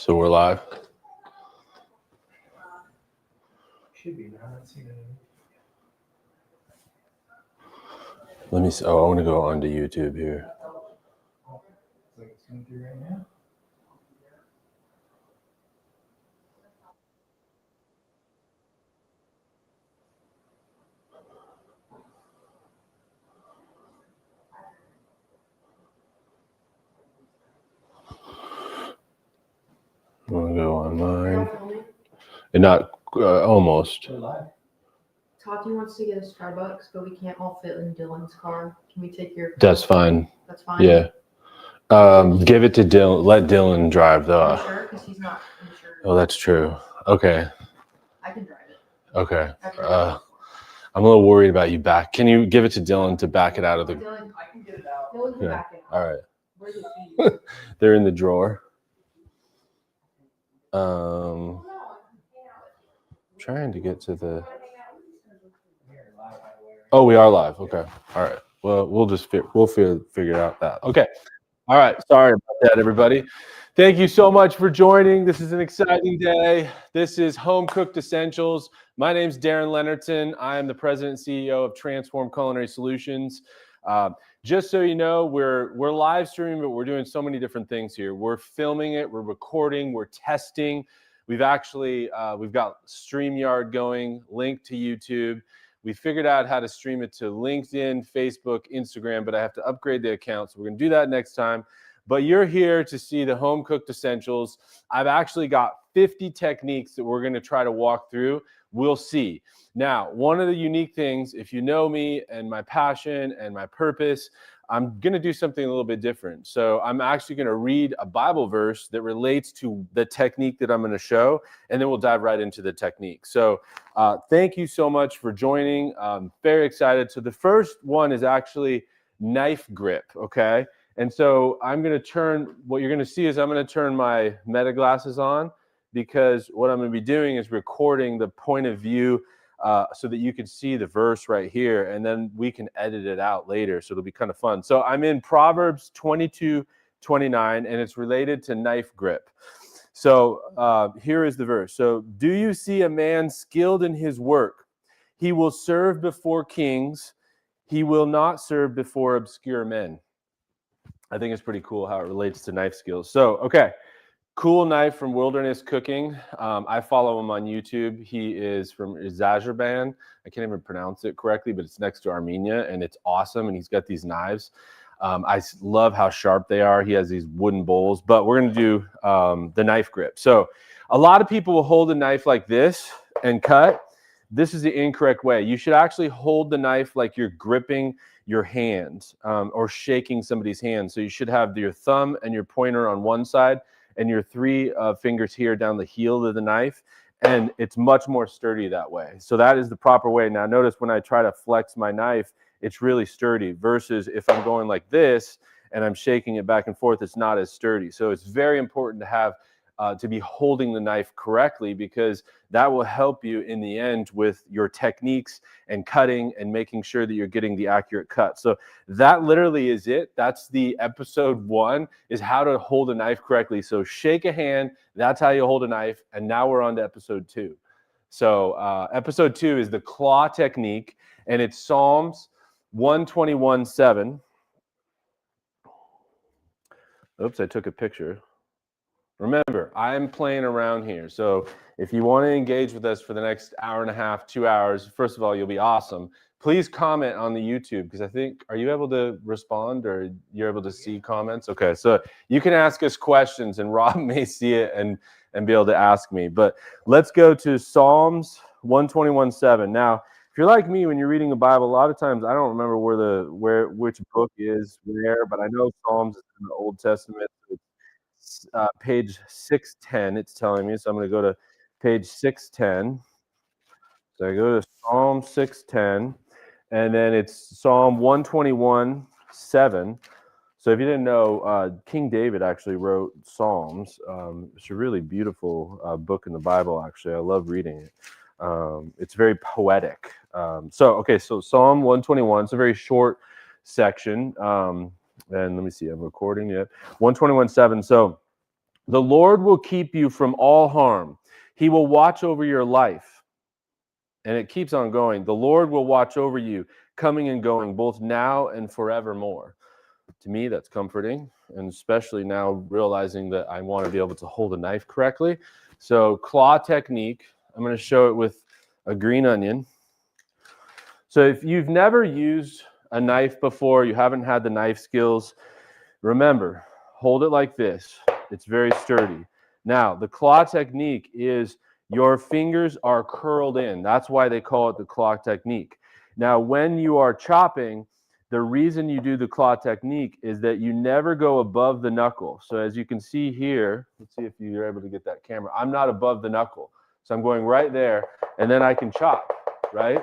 So we're live. Should be not seen it. Let me see. Oh, I want to go onto YouTube here. It's like it's coming through right now. I want to go online. And not almost. We're live. Tati wants to get a Starbucks, but we can't all fit in Dylan's car. Can we take your car? That's fine. That's fine. Yeah. Give it to Dylan. Let Dylan drive though. Are you sure? Because he's not insured. Oh, that's true. Okay. I can drive it. Okay. After I I'm a little worried about you back. Can you give it to Dylan to back it out of the? Dylan, I can get it out. Dylan can Yeah. back it. All right. Where's the keys? They're in the drawer. Trying to get to the. We're live, by the way. Oh, we are live. Okay. All right. Well, we'll figure out that. Okay. All right. Sorry about that, everybody. Thank you so much for joining. This is an exciting day. This is Home Cooked Essentials. My name's Darren Leonardson. I am the president and CEO of Transform Culinary Solutions. Just so you know, we're live streaming, but we're doing so many different things here. We're filming it, we're recording, we're testing. We've got StreamYard going, linked to YouTube. We figured out how to stream it to LinkedIn, Facebook, Instagram, but I have to upgrade the account, so we're gonna do that next time. But you're here to see the Home Cooked Essentials. I've actually got 50 techniques that we're gonna try to walk through. We'll see. Now, one of the unique things, if you know me and my passion and my purpose, I'm going to do something a little bit different. So I'm actually going to read a Bible verse that relates to the technique that I'm going to show, and then we'll dive right into the technique. So thank you so much for joining. I'm very excited. So the first one is actually knife grip, okay? And so I'm going to turn, what you're going to see is I'm going to turn my meta glasses on, because what I'm going to be doing is recording the point of view so that you can see the verse right here, and then we can edit it out later, so it'll be kind of fun. So I'm in Proverbs 22:29, and it's related to knife grip. So here is the verse. So, do you see a man skilled in his work? He will serve before kings. He will not serve before obscure men. I think it's pretty cool how it relates to knife skills. So, okay. Cool knife from Wilderness Cooking. I follow him on YouTube. He is from Azerbaijan. I can't even pronounce it correctly, but it's next to Armenia, and it's awesome. And he's got these knives. I love how sharp they are. He has these wooden bowls, but we're going to do the knife grip. So a lot of people will hold a knife like this and cut. This is the incorrect way. You should actually hold the knife like you're gripping your hand or shaking somebody's hand. So you should have your thumb and your pointer on one side, and your three fingers here down the heel of the knife, and it's much more sturdy that way. So that is the proper way. Now notice when I try to flex my knife, it's really sturdy, versus if I'm going like this and I'm shaking it back and forth, it's not as sturdy. So it's very important to have to be holding the knife correctly, because that will help you in the end with your techniques and cutting and making sure that you're getting the accurate cut. So that literally is it. That's the episode 1, is how to hold a knife correctly. So shake a hand, that's how you hold a knife. And now we're on to episode 2. So episode 2 is the claw technique, and it's Psalms 121:7. Oops, I took a picture. Remember, I'm playing around here. So if you want to engage with us for the next hour and a half, 2 hours, first of all, you'll be awesome. Please comment on the YouTube, because I think, are you able to respond, or you're able to see comments? Okay, so you can ask us questions, and Rob may see it and be able to ask me. But let's go to Psalms 121:7. Now, if you're like me, when you're reading the Bible, a lot of times I don't remember which book is where, but I know Psalms is in the Old Testament. Page 610, it's telling me. So I'm going to go to page 610. So I go to Psalm 610, and then it's Psalm 121:7. So if you didn't know, King David actually wrote Psalms. It's a really beautiful book in the Bible, actually. I love reading it. It's very poetic. So Psalm 121, it's a very short section. And let me see, I'm recording yet. 121:7. So The Lord will keep you from all harm. He will watch over your life. And it keeps on going. The Lord will watch over you, coming and going, both now and forevermore. To me, that's comforting, and especially now realizing that I want to be able to hold a knife correctly. So claw technique, I'm going to show it with a green onion. So if you've never used a knife before, you haven't had the knife skills, remember, hold it like this. It's very sturdy. Now, the claw technique is your fingers are curled in. That's why they call it the claw technique. Now, when you are chopping, the reason you do the claw technique is that you never go above the knuckle. So as you can see here, let's see if you're able to get that camera. I'm not above the knuckle. So I'm going right there, and then I can chop, right?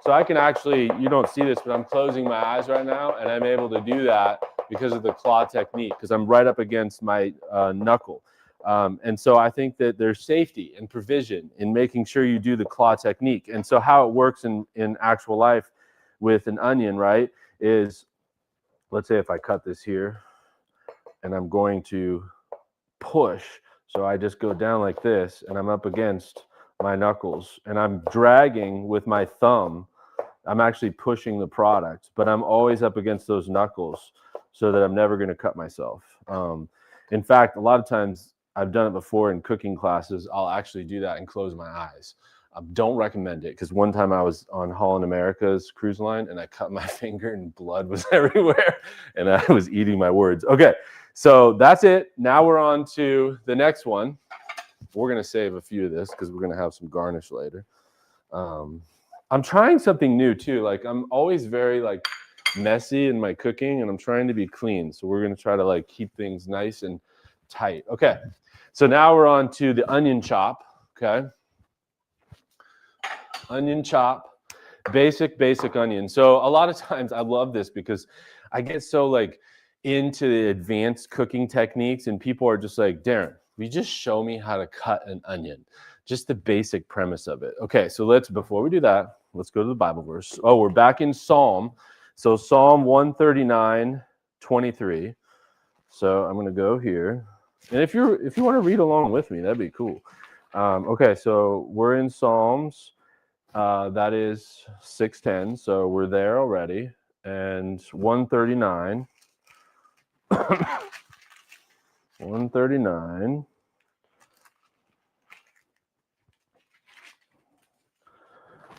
So I can actually, you don't see this, but I'm closing my eyes right now, and I'm able to do that because of the claw technique, because I'm right up against my knuckle. And so I think that there's safety and provision in making sure you do the claw technique. And so how it works in actual life with an onion, right, is, let's say if I cut this here, and I'm going to push, so I just go down like this, and I'm up against my knuckles, and I'm dragging with my thumb. I'm actually pushing the product, but I'm always up against those knuckles so that I'm never going to cut myself. In fact, a lot of times I've done it before in cooking classes. I'll actually do that and close my eyes. Don't recommend it, because one time I was on Holland America's cruise line and I cut my finger and blood was everywhere and I was eating my words. Okay, so that's it. Now we're on to the next one. We're going to save a few of this because we're going to have some garnish later. I'm trying something new too. Like, I'm always very like messy in my cooking, and I'm trying to be clean. So we're going to try to like keep things nice and tight. Okay. So now we're on to the onion chop. Okay. Onion chop, basic onion. So a lot of times I love this because I get so like into the advanced cooking techniques, and people are just like, Darren, will you just show me how to cut an onion? Just the basic premise of it. Okay, so before we do that, let's go to the Bible verse. Oh, we're back in Psalm. So Psalm 139:23. So I'm going to go here. And if you want to read along with me, that'd be cool. Okay, so we're in Psalms. That is 6:10. So we're there already. And 139. 139.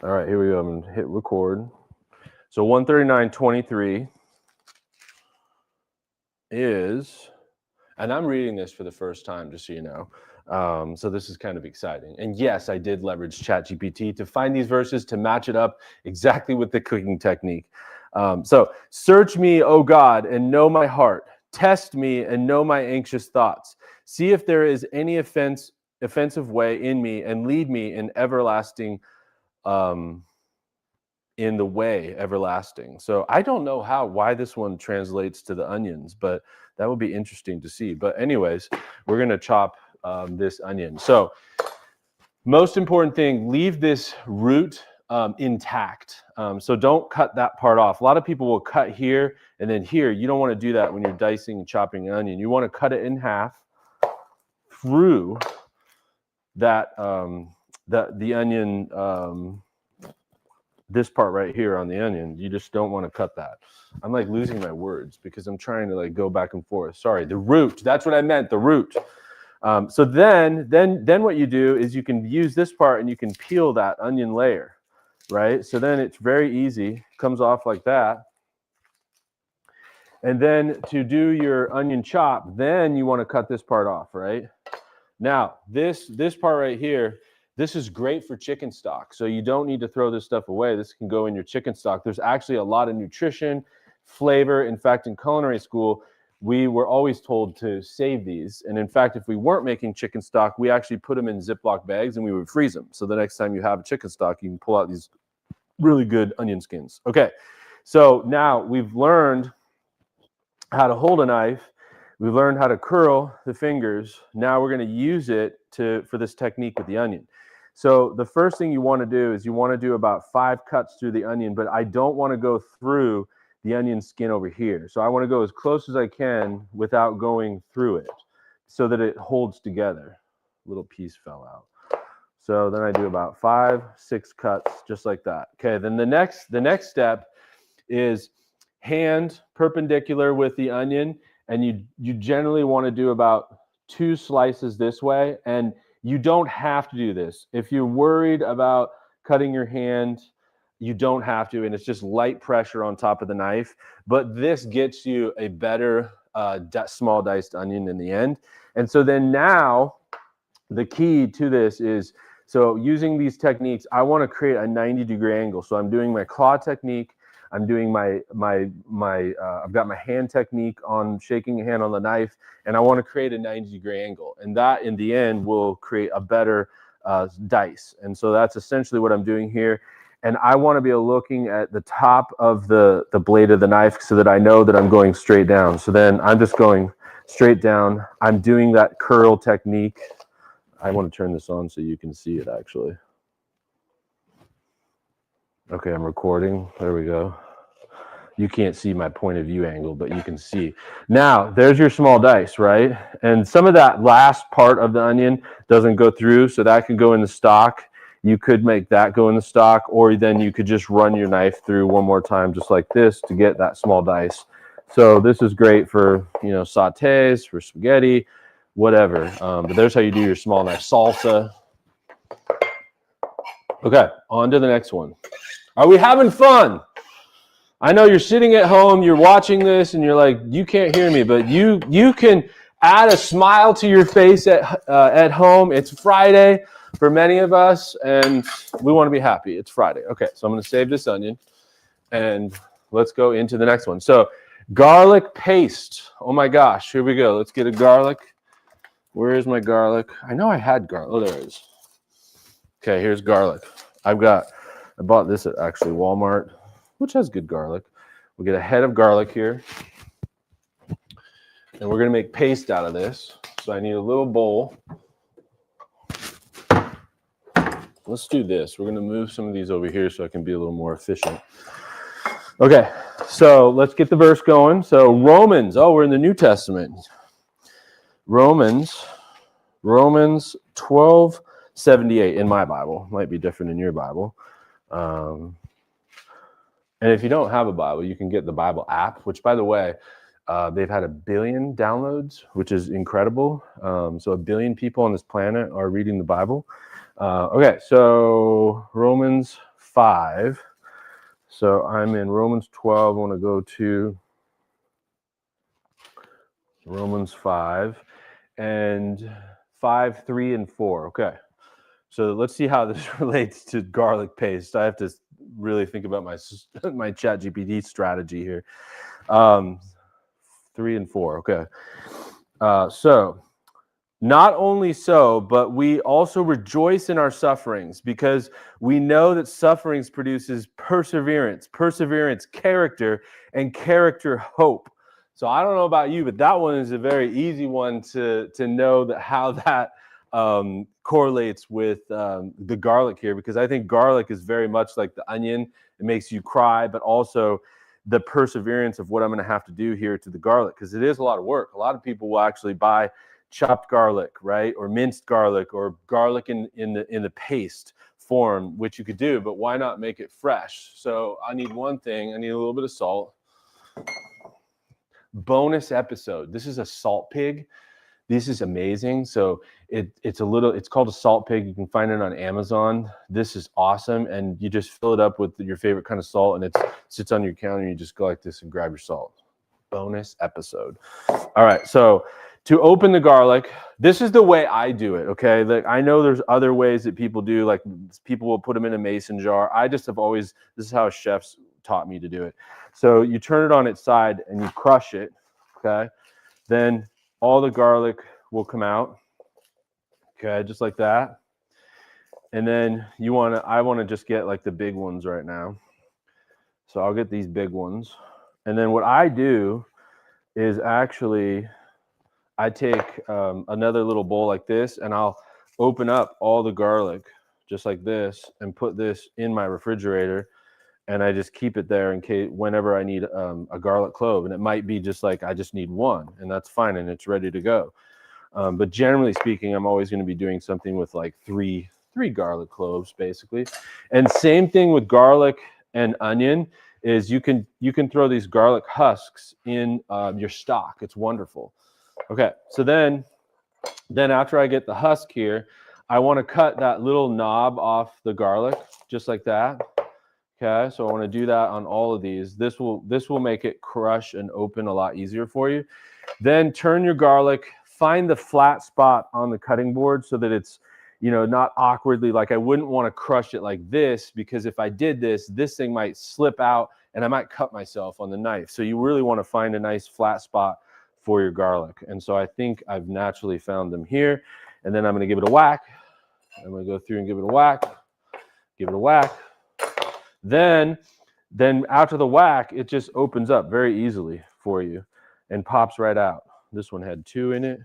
All right, here we go. I'm going to hit record. So 139:23 is, and I'm reading this for the first time, just so you know. So this is kind of exciting. And yes, I did leverage ChatGPT to find these verses to match it up exactly with the cooking technique. So search me, O God, and know my heart. Test me and know my anxious thoughts. See if there is any offensive way in me, and lead me in everlasting in the way everlasting. So I don't know why this one translates to the onions, but that would be interesting to see. But anyways, we're going to chop this onion. So most important thing, leave this root intact. So don't cut that part off. A lot of people will cut here and then here. You don't want to do that when you're dicing and chopping an onion. You want to cut it in half through that the onion, this part right here on the onion. You just don't want to cut that. I'm like losing my words because I'm trying to like go back and forth. Sorry, the root. That's what I meant, the root. So then what you do is you can use this part and you can peel that onion layer, right? So then it's very easy. Comes off like that. And then to do your onion chop, then you want to cut this part off, right? Now, this part right here, this is great for chicken stock. So you don't need to throw this stuff away. This can go in your chicken stock. There's actually a lot of nutrition, flavor. In fact, in culinary school, we were always told to save these. And in fact, if we weren't making chicken stock, we actually put them in Ziploc bags and we would freeze them. So the next time you have a chicken stock, you can pull out these really good onion skins. Okay, so now we've learned how to hold a knife. We've learned how to curl the fingers. Now we're going to use it for this technique with the onion. So the first thing you want to do is you want to do about 5 cuts through the onion, but I don't want to go through the onion skin over here. So I want to go as close as I can without going through it. so that it holds together. Little piece fell out. So then I do about 5, 6 cuts, just like that. Okay, then the next step is hand perpendicular with the onion, and you generally want to do about 2 slices this way, and you don't have to do this. If you're worried about cutting your hand, you don't have to, and it's just light pressure on top of the knife, but this gets you a better small diced onion in the end. And so then now the key to this is, so using these techniques, I want to create a 90-degree angle. So I'm doing my claw technique. I'm doing I've got my hand technique on shaking a hand on the knife, and I want to create a 90-degree angle. And that in the end will create a better dice. And so that's essentially what I'm doing here. And I want to be looking at the top of the blade of the knife so that I know that I'm going straight down. So then I'm just going straight down. I'm doing that curl technique. I want to turn this on so you can see it actually. Okay, I'm recording. There we go. You can't see my point of view angle, but you can see. Now, there's your small dice, right? And some of that last part of the onion doesn't go through, so that can go in the stock. You could make that go in the stock, or then you could just run your knife through one more time, just like this, to get that small dice. So this is great for, sautés, for spaghetti, whatever. But there's how you do your small knife salsa. Okay, on to the next one. Are we having fun? I know you're sitting at home, you're watching this, and you're like, you can't hear me, but you can add a smile to your face at home. It's Friday for many of us, and we want to be happy. It's Friday. Okay, so I'm going to save this onion, and let's go into the next one. So garlic paste. Oh my gosh, here we go. Let's get a garlic. Where is my garlic? I know I had garlic. Oh, there it is. Okay, here's garlic. I bought this at actually Walmart, which has good garlic. We'll get a head of garlic here. And we're going to make paste out of this. So I need a little bowl. Let's do this. We're going to move some of these over here so I can be a little more efficient. Okay, so let's get the verse going. So Romans. Oh, we're in the New Testament. Romans 12:78 in my Bible. Might be different in your Bible. And if you don't have a Bible, you can get the Bible app, which, by the way, they've had 1 billion downloads, which is incredible. So 1 billion people on this planet are reading the Bible. Okay, so Romans 5. So I'm in Romans 12. I want to go to Romans 5 and 5, 3, and 4. Okay, so let's see how this relates to garlic paste. I have to really think about my ChatGPT strategy here. 3 and 4. Okay. So not only so, but we also rejoice in our sufferings, because we know that sufferings produces perseverance, character, and character, hope. So I don't know about you, but that one is a very easy one to know that how that correlates with the garlic here, because I think garlic is very much like the onion. It makes you cry, but also the perseverance of what I'm going to have to do here to the garlic, because it is a lot of work. A lot of people will actually buy chopped garlic, right, or minced garlic, or garlic in the paste form, which you could do, but why not make it fresh? So I need one thing. I need a little bit of salt. Bonus episode. This is a salt pig. This is amazing. So it's called a salt pig. You can find it on Amazon. This is awesome. And you just fill it up with your favorite kind of salt, and it sits on your counter, and you just go like this and grab your salt. Bonus episode. All right. So to open the garlic, this is the way I do it. Okay. Like, I know there's other ways that people do, like people will put them in a mason jar. I just have always, this is how chefs taught me to do it. So you turn it on its side and you crush it. Okay. Then all the garlic will come out. Okay, just like that. And then I want to just get like the big ones right now. So I'll get these big ones. And then what I do is actually I take another little bowl like this, and I'll open up all the garlic just like this and put this in my refrigerator. And I just keep it there in case whenever I need a garlic clove. And it might be just like I just need one, and that's fine, and it's ready to go. But generally speaking, I'm always going to be doing something with like three garlic cloves, basically. And same thing with garlic and onion is you can throw these garlic husks in your stock. It's wonderful. Okay, so then after I get the husk here, I want to cut that little knob off the garlic, just like that. Okay, so I want to do that on all of these. This will make it crush and open a lot easier for you. Then turn your garlic, find the flat spot on the cutting board so that it's, not awkwardly, like I wouldn't want to crush it like this, because if I did this thing might slip out and I might cut myself on the knife. So you really want to find a nice flat spot for your garlic. And so I think I've naturally found them here. And then I'm going to give it a whack. I'm going to go through and give it a whack, give it a whack. Then after the whack, it just opens up very easily for you and pops right out. This one had 2 in it.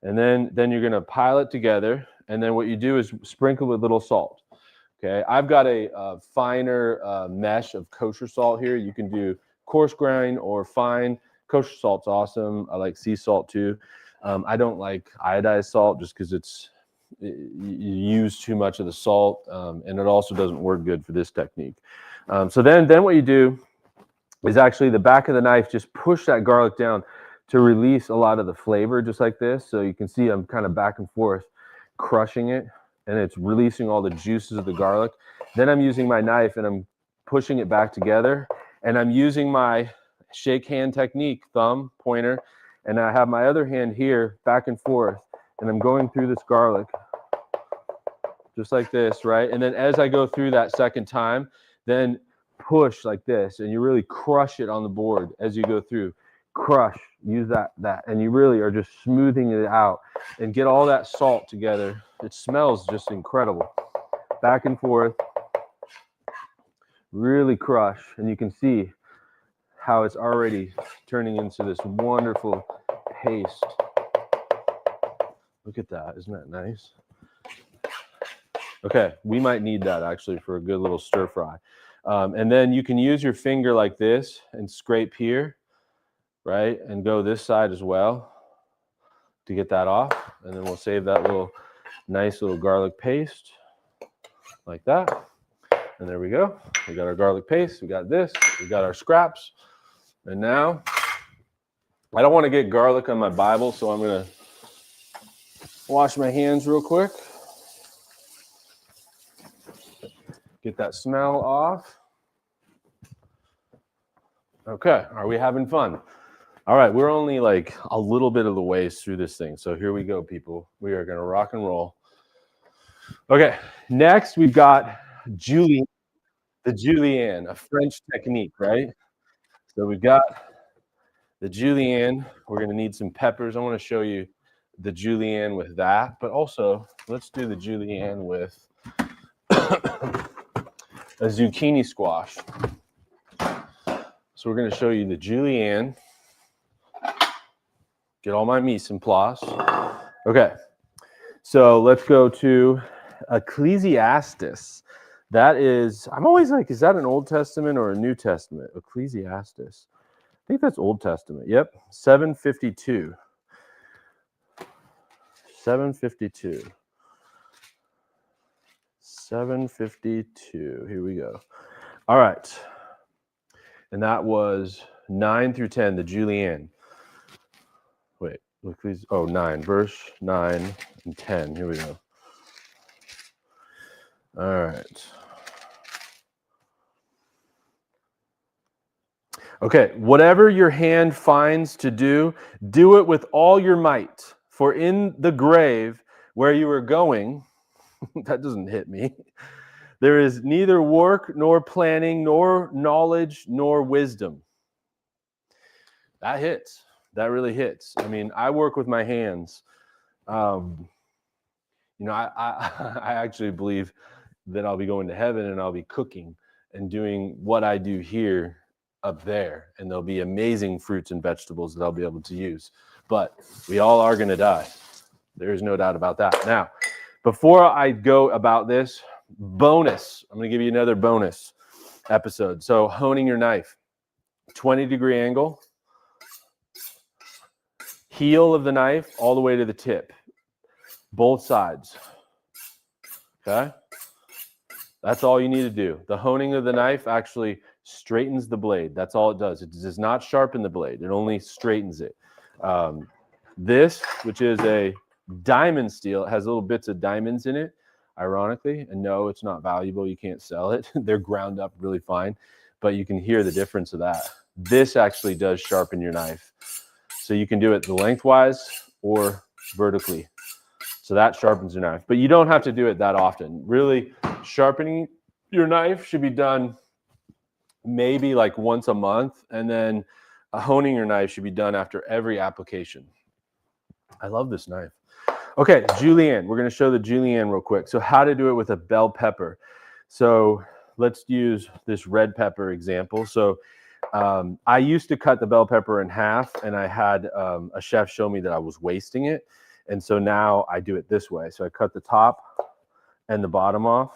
And then you're going to pile it together. And then what you do is sprinkle with little salt. Okay, I've got a finer mesh of kosher salt here. You can do coarse grind or fine. Kosher salt's awesome. I like sea salt too. I don't like iodized salt just because you use too much of the salt, and it also doesn't work good for this technique. So then what you do is actually the back of the knife, just push that garlic down to release a lot of the flavor, just like this. So you can see I'm kind of back and forth crushing it, and it's releasing all the juices of the garlic. Then I'm using my knife and I'm pushing it back together, and I'm using my shake hand technique, thumb, pointer, and I have my other hand here back and forth, and I'm going through this garlic just like this, right? And then as I go through that second time, then push like this, and you really crush it on the board as you go through. Crush, use that, and you really are just smoothing it out and get all that salt together. It smells just incredible. Back and forth, really crush, and you can see how it's already turning into this wonderful paste. Look at that, isn't that nice? Okay, we might need that actually for a good little stir fry. And then you can use your finger like this and scrape here, right? And go this side as well to get that off. And then we'll save that nice little garlic paste like that. And there we go. We got our garlic paste, we got this, we got our scraps. And now, I don't want to get garlic on my Bible, so I'm going to wash my hands real quick. Get that smell off. Okay, are we having fun? All right, we're only like a little bit of the ways through this thing. So here we go, people. We are going to rock and roll. Okay, next we've got the julienne, a French technique, right? So we've got the julienne. We're going to need some peppers. I want to show you the julienne with that, but also let's do the julienne with a zucchini squash. So we're going to show you the julienne. Get all my mise en place. Okay, so let's go to Ecclesiastes. That is, I'm always like, is that an Old Testament or a New Testament? Ecclesiastes. I think that's Old Testament. Yep, 752. 752. 752. Here we go. All right. And that was 9 through 10, the julienne. Wait, look these. Oh, 9. Verse 9 and 10. Here we go. All right. Okay, whatever your hand finds to do, do it with all your might. For in the grave where you are going, that doesn't hit me, there is neither work nor planning nor knowledge nor wisdom. That hits. That really hits. I mean, I work with my hands. I actually believe that I'll be going to heaven and I'll be cooking and doing what I do here up there, and there'll be amazing fruits and vegetables that I'll be able to use. But we all are going to die. There's no doubt about that. Now, before I go about this, bonus, I'm going to give you another bonus episode. So honing your knife, 20-degree angle, heel of the knife all the way to the tip, both sides. Okay? That's all you need to do. The honing of the knife actually straightens the blade. That's all it does. It does not sharpen the blade. It only straightens it. This, which is a diamond steel, it has little bits of diamonds in it, ironically. And no, it's not valuable. You can't sell it. They're ground up really fine, but you can hear the difference of that. This actually does sharpen your knife. So you can do it lengthwise or vertically. So that sharpens your knife. But you don't have to do it that often. Really, sharpening your knife should be done maybe like once a month. And then honing your knife should be done after every application. I love this knife. Okay, julienne. We're going to show the julienne real quick. So how to do it with a bell pepper. So let's use this red pepper example. So I used to cut the bell pepper in half, and I had a chef show me that I was wasting it. And so now I do it this way. So I cut the top and the bottom off.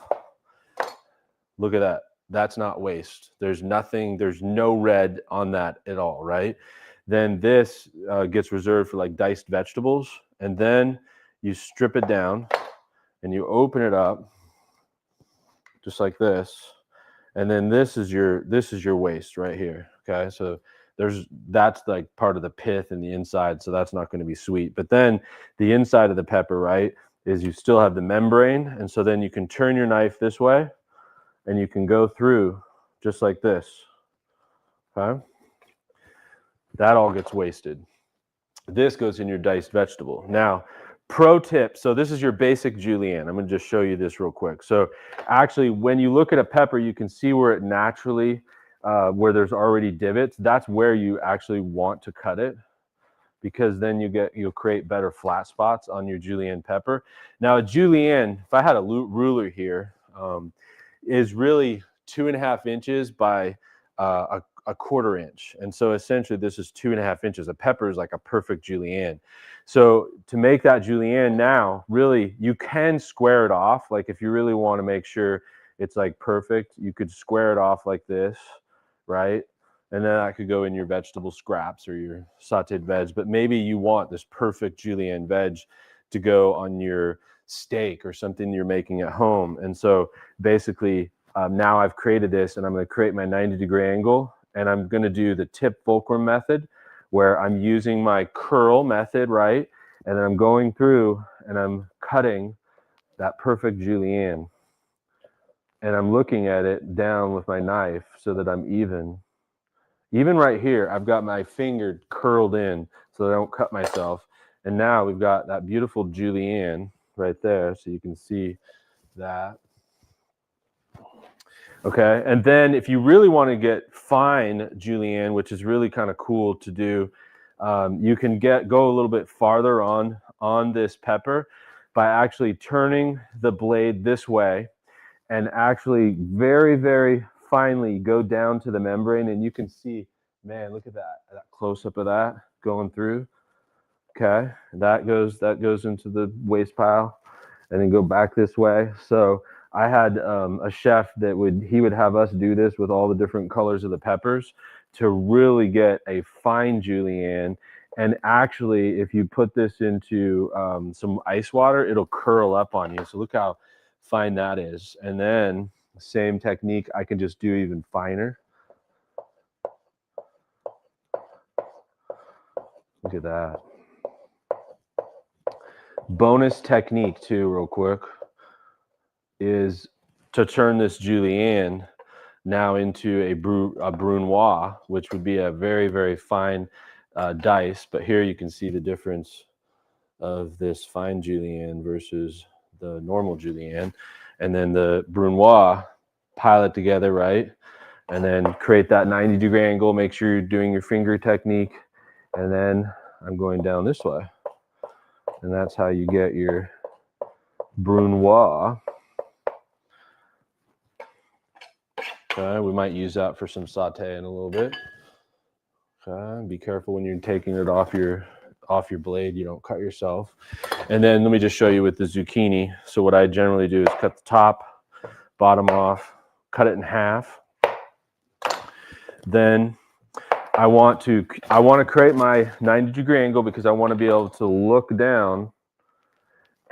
Look at that. That's not waste. There's nothing, there's no red on that at all, right? Then this gets reserved for like diced vegetables. And then you strip it down and you open it up just like this. And then this is your waste right here. Okay. So that's like part of the pith and the inside. So that's not going to be sweet. But then the inside of the pepper, right, is you still have the membrane. And so then you can turn your knife this way and you can go through just like this. Okay. That all gets wasted. This goes in your diced vegetable. Now, pro tip. So this is your basic julienne. I'm going to just show you this real quick. So actually, when you look at a pepper, you can see where it naturally, where there's already divots. That's where you actually want to cut it, because then you'll create better flat spots on your julienne pepper. Now a julienne, if I had a ruler here, is really 2.5 inches by a 1/4 inch. And so essentially this is 2.5 inches. A pepper is like a perfect julienne. So to make that julienne now, really, you can square it off. Like if you really want to make sure it's like perfect, you could square it off like this, right? And then that could go in your vegetable scraps or your sauteed veg. But maybe you want this perfect julienne veg to go on your steak or something you're making at home. And so basically now I've created this, and I'm going to create my 90-degree angle. And I'm going to do the tip fulcrum method, where I'm using my curl method, right? And then I'm going through and I'm cutting that perfect julienne. And I'm looking at it down with my knife so that I'm even. Even right here, I've got my finger curled in so that I don't cut myself. And now we've got that beautiful julienne right there, so you can see that. Okay, and then if you really want to get fine julienne, which is really kind of cool to do, you can go a little bit farther on this pepper by actually turning the blade this way and actually very, very finely go down to the membrane, and you can see, man, look at that close up of that going through. Okay, that goes into the waste pile, and then go back this way. So I had a chef that would have us do this with all the different colors of the peppers to really get a fine julienne. And actually, if you put this into some ice water, it'll curl up on you. So look how fine that is. And then same technique, I can just do even finer. Look at that. Bonus technique too, real quick, is to turn this julienne now into a brunoise, which would be a very, very fine dice. But here you can see the difference of this fine julienne versus the normal julienne. And then the brunoise, pile it together, right? And then create that 90-degree angle. Make sure you're doing your finger technique. And then I'm going down this way. And that's how you get your brunoise. Okay, we might use that for some saute in a little bit. Okay, be careful when you're taking it off your blade, you don't cut yourself. And then let me just show you with the zucchini. So what I generally do is cut the top, bottom off, cut it in half. Then I want to create my 90-degree angle because I want to be able to look down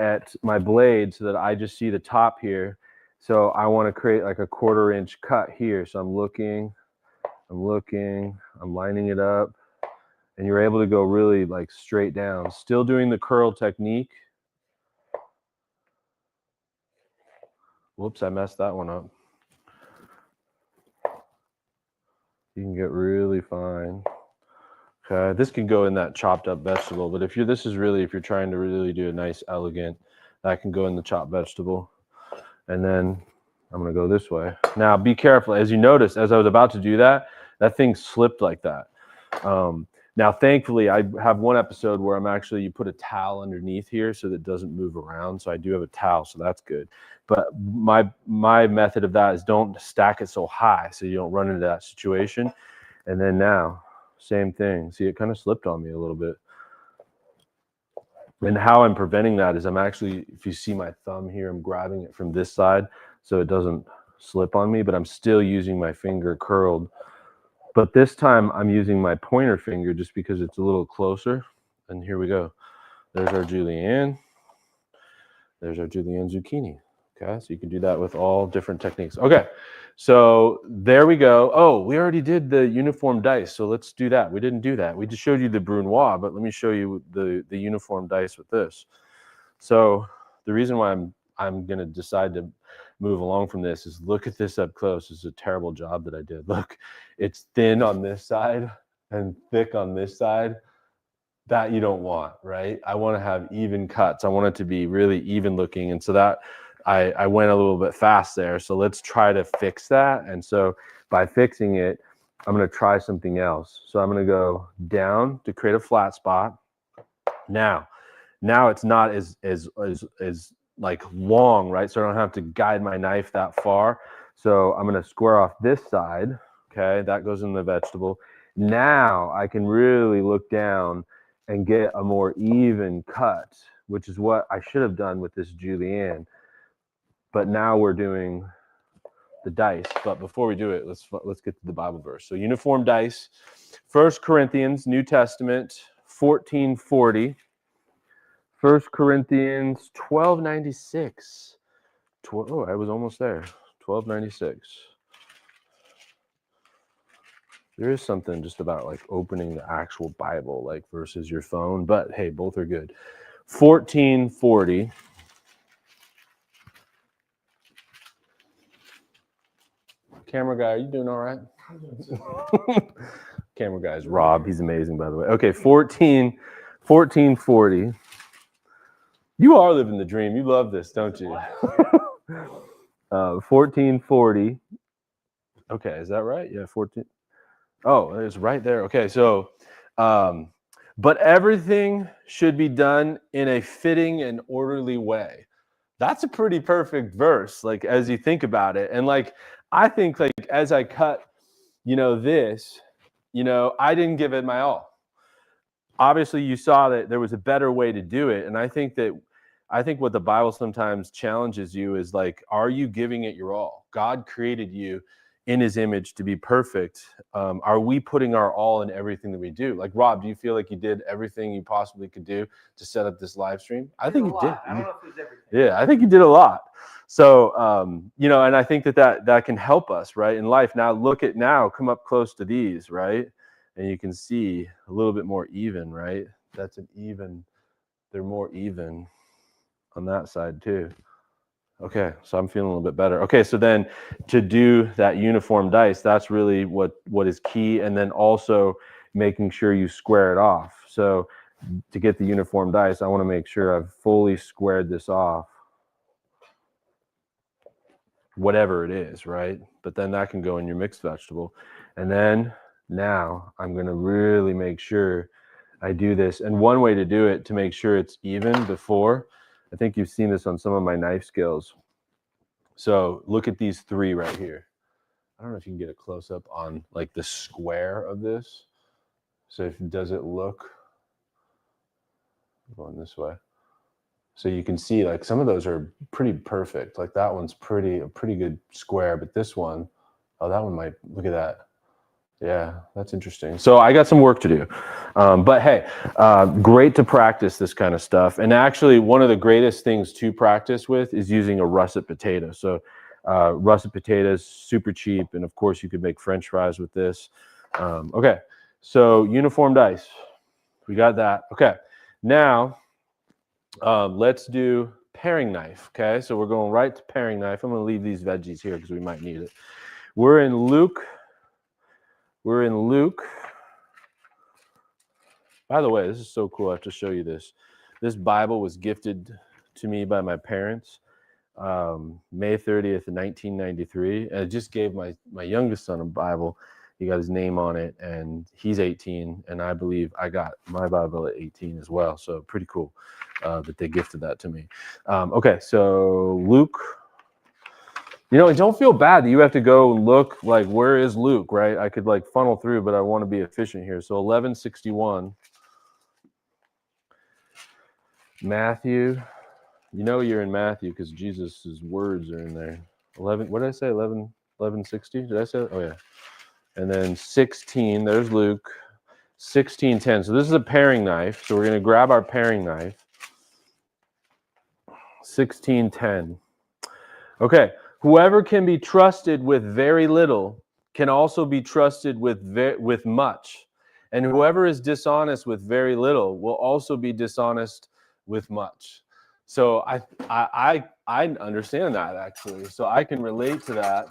at my blade so that I just see the top here. So I want to create like a 1/4 inch cut here. So I'm looking, I'm lining it up, and you're able to go really like straight down. Still doing the curl technique. Whoops, I messed that one up. You can get really fine. Okay, this can go in that chopped up vegetable, but if you're trying to really do a nice elegant, that can go in the chopped vegetable. And then I'm gonna go this way. Now be careful, as you notice, as I was about to do that, that thing slipped like that. Now thankfully I have one episode where you put a towel underneath here so that it doesn't move around. So I do have a towel, so that's good. But my method of that is don't stack it so high so you don't run into that situation. And then now, same thing. See, it kind of slipped on me a little bit. And how I'm preventing that is if you see my thumb here, I'm grabbing it from this side so it doesn't slip on me, but I'm still using my finger curled. But this time I'm using my pointer finger just because it's a little closer. And here we go. There's our julienne. There's our julienne zucchini. Okay, so you can do that with all different techniques. Okay, so there we go. Oh, we already did the uniform dice, so let's do that. We didn't do that. We just showed you the brunoise, but let me show you the uniform dice with this. So the reason why I'm going to decide to move along from this is look at this up close. It's a terrible job that I did. Look, it's thin on this side and thick on this side. That you don't want, right? I want to have even cuts. I want it to be really even looking, and so that I went a little bit fast there. So let's try to fix that. And so by fixing it, I'm going to try something else. So I'm going to go down to create a flat spot. Now it's not as like long, right? So I don't have to guide my knife that far. So I'm going to square off this side. Okay, that goes in the vegetable. Now I can really look down and get a more even cut, which is what I should have done with this julienne. But now we're doing the dice. But before we do it, let's get to the Bible verse. So uniform dice, 1 Corinthians, New Testament, 1440. 1 Corinthians 1296. Oh, I was almost there. 1296. There is something just about like opening the actual Bible, like versus your phone. But hey, both are good. 1440. Camera guy, are you doing all right? Camera guy is Rob. He's amazing, by the way. Okay, 1440. You are living the dream. You love this, don't you? 1440. Okay, is that right? Yeah, 14. Oh, it's right there. Okay, so, but everything should be done in a fitting and orderly way. That's a pretty perfect verse, like as you think about it. And like, I think like as I cut, this, I didn't give it my all. Obviously you saw that there was a better way to do it. And I think what the Bible sometimes challenges you is like, are you giving it your all? God created you in his image to be perfect. Are we putting our all in everything that we do? Like, Rob, do you feel like you did everything you possibly could do to set up this live stream? I think you did. I don't know if it was everything. Yeah, I think you did a lot. So, and I think that can help us, right, in life. Now, come up close to these, right? And you can see a little bit more even, right? They're more even on that side too. Okay, so I'm feeling a little bit better. Okay, so then to do that uniform dice, that's really what is key. And then also making sure you square it off. So to get the uniform dice, I want to make sure I've fully squared this off. Whatever it is, right? But then that can go in your mixed vegetable. And then now I'm going to really make sure I do this. And one way to do it to make sure it's even before, I think you've seen this on some of my knife skills. So look at these three right here. I don't know if you can get a close up on like the square of this. So does it look going this way? So you can see like some of those are pretty perfect. Like that one's a pretty good square, but this one, oh, that one might, look at that. Yeah, that's interesting. So I got some work to do. But hey, great to practice this kind of stuff. And actually, one of the greatest things to practice with is using a russet potato. So russet potatoes, super cheap. And of course, you could make French fries with this. Okay, so uniform dice. We got that. Okay, now let's do paring knife. Okay, so we're going right to paring knife. I'm going to leave these veggies here because we might need it. We're in Luke. By the way, this is so cool. I have to show you this. This Bible was gifted to me by my parents May 30th, 1993. And I just gave my youngest son a Bible. He got his name on it, and he's 18. And I believe I got my Bible at 18 as well. So pretty cool that they gifted that to me. Okay, so Luke. You know, don't feel bad that you have to go and look like, where is Luke, right? I could like funnel through, but I want to be efficient here. So 1161. Matthew, you know you're in Matthew because Jesus' words are in there. 11, what did I say? 1160? Did I say that? Oh, yeah. And then 16, there's Luke. 1610. So this is a paring knife. So we're going to grab our paring knife. 1610. Okay. Whoever can be trusted with very little can also be trusted with much. And whoever is dishonest with very little will also be dishonest with much. So I understand that, actually. So I can relate to that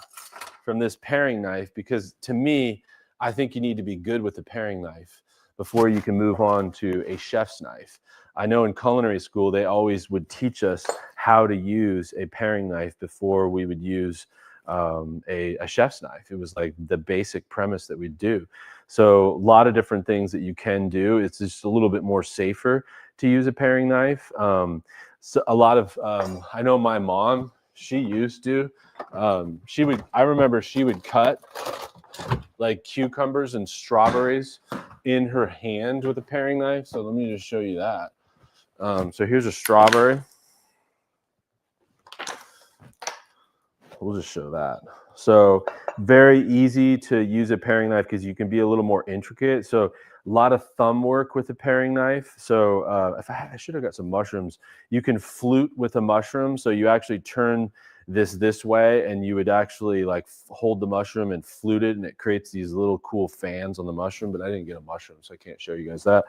from this paring knife, because to me, I think you need to be good with the paring knife before you can move on to a chef's knife. I know in culinary school, they always would teach us how to use a paring knife before we would use a chef's knife. It was like the basic premise that we do. So a lot of different things that you can do. It's just a little bit more safer to use a paring knife. So a lot of, I know my mom, she used to, I remember she would cut like cucumbers and strawberries in her hand with a paring knife. So let me just show you that. So here's a strawberry. We'll just show that. So very easy to use a paring knife because you can be a little more intricate. So a lot of thumb work with a paring knife. So if I should have got some mushrooms. You can flute with a mushroom. So you actually turn this way, and you would actually like hold the mushroom and flute it, and it creates these little cool fans on the mushroom. But I didn't get a mushroom, so I can't show you guys that.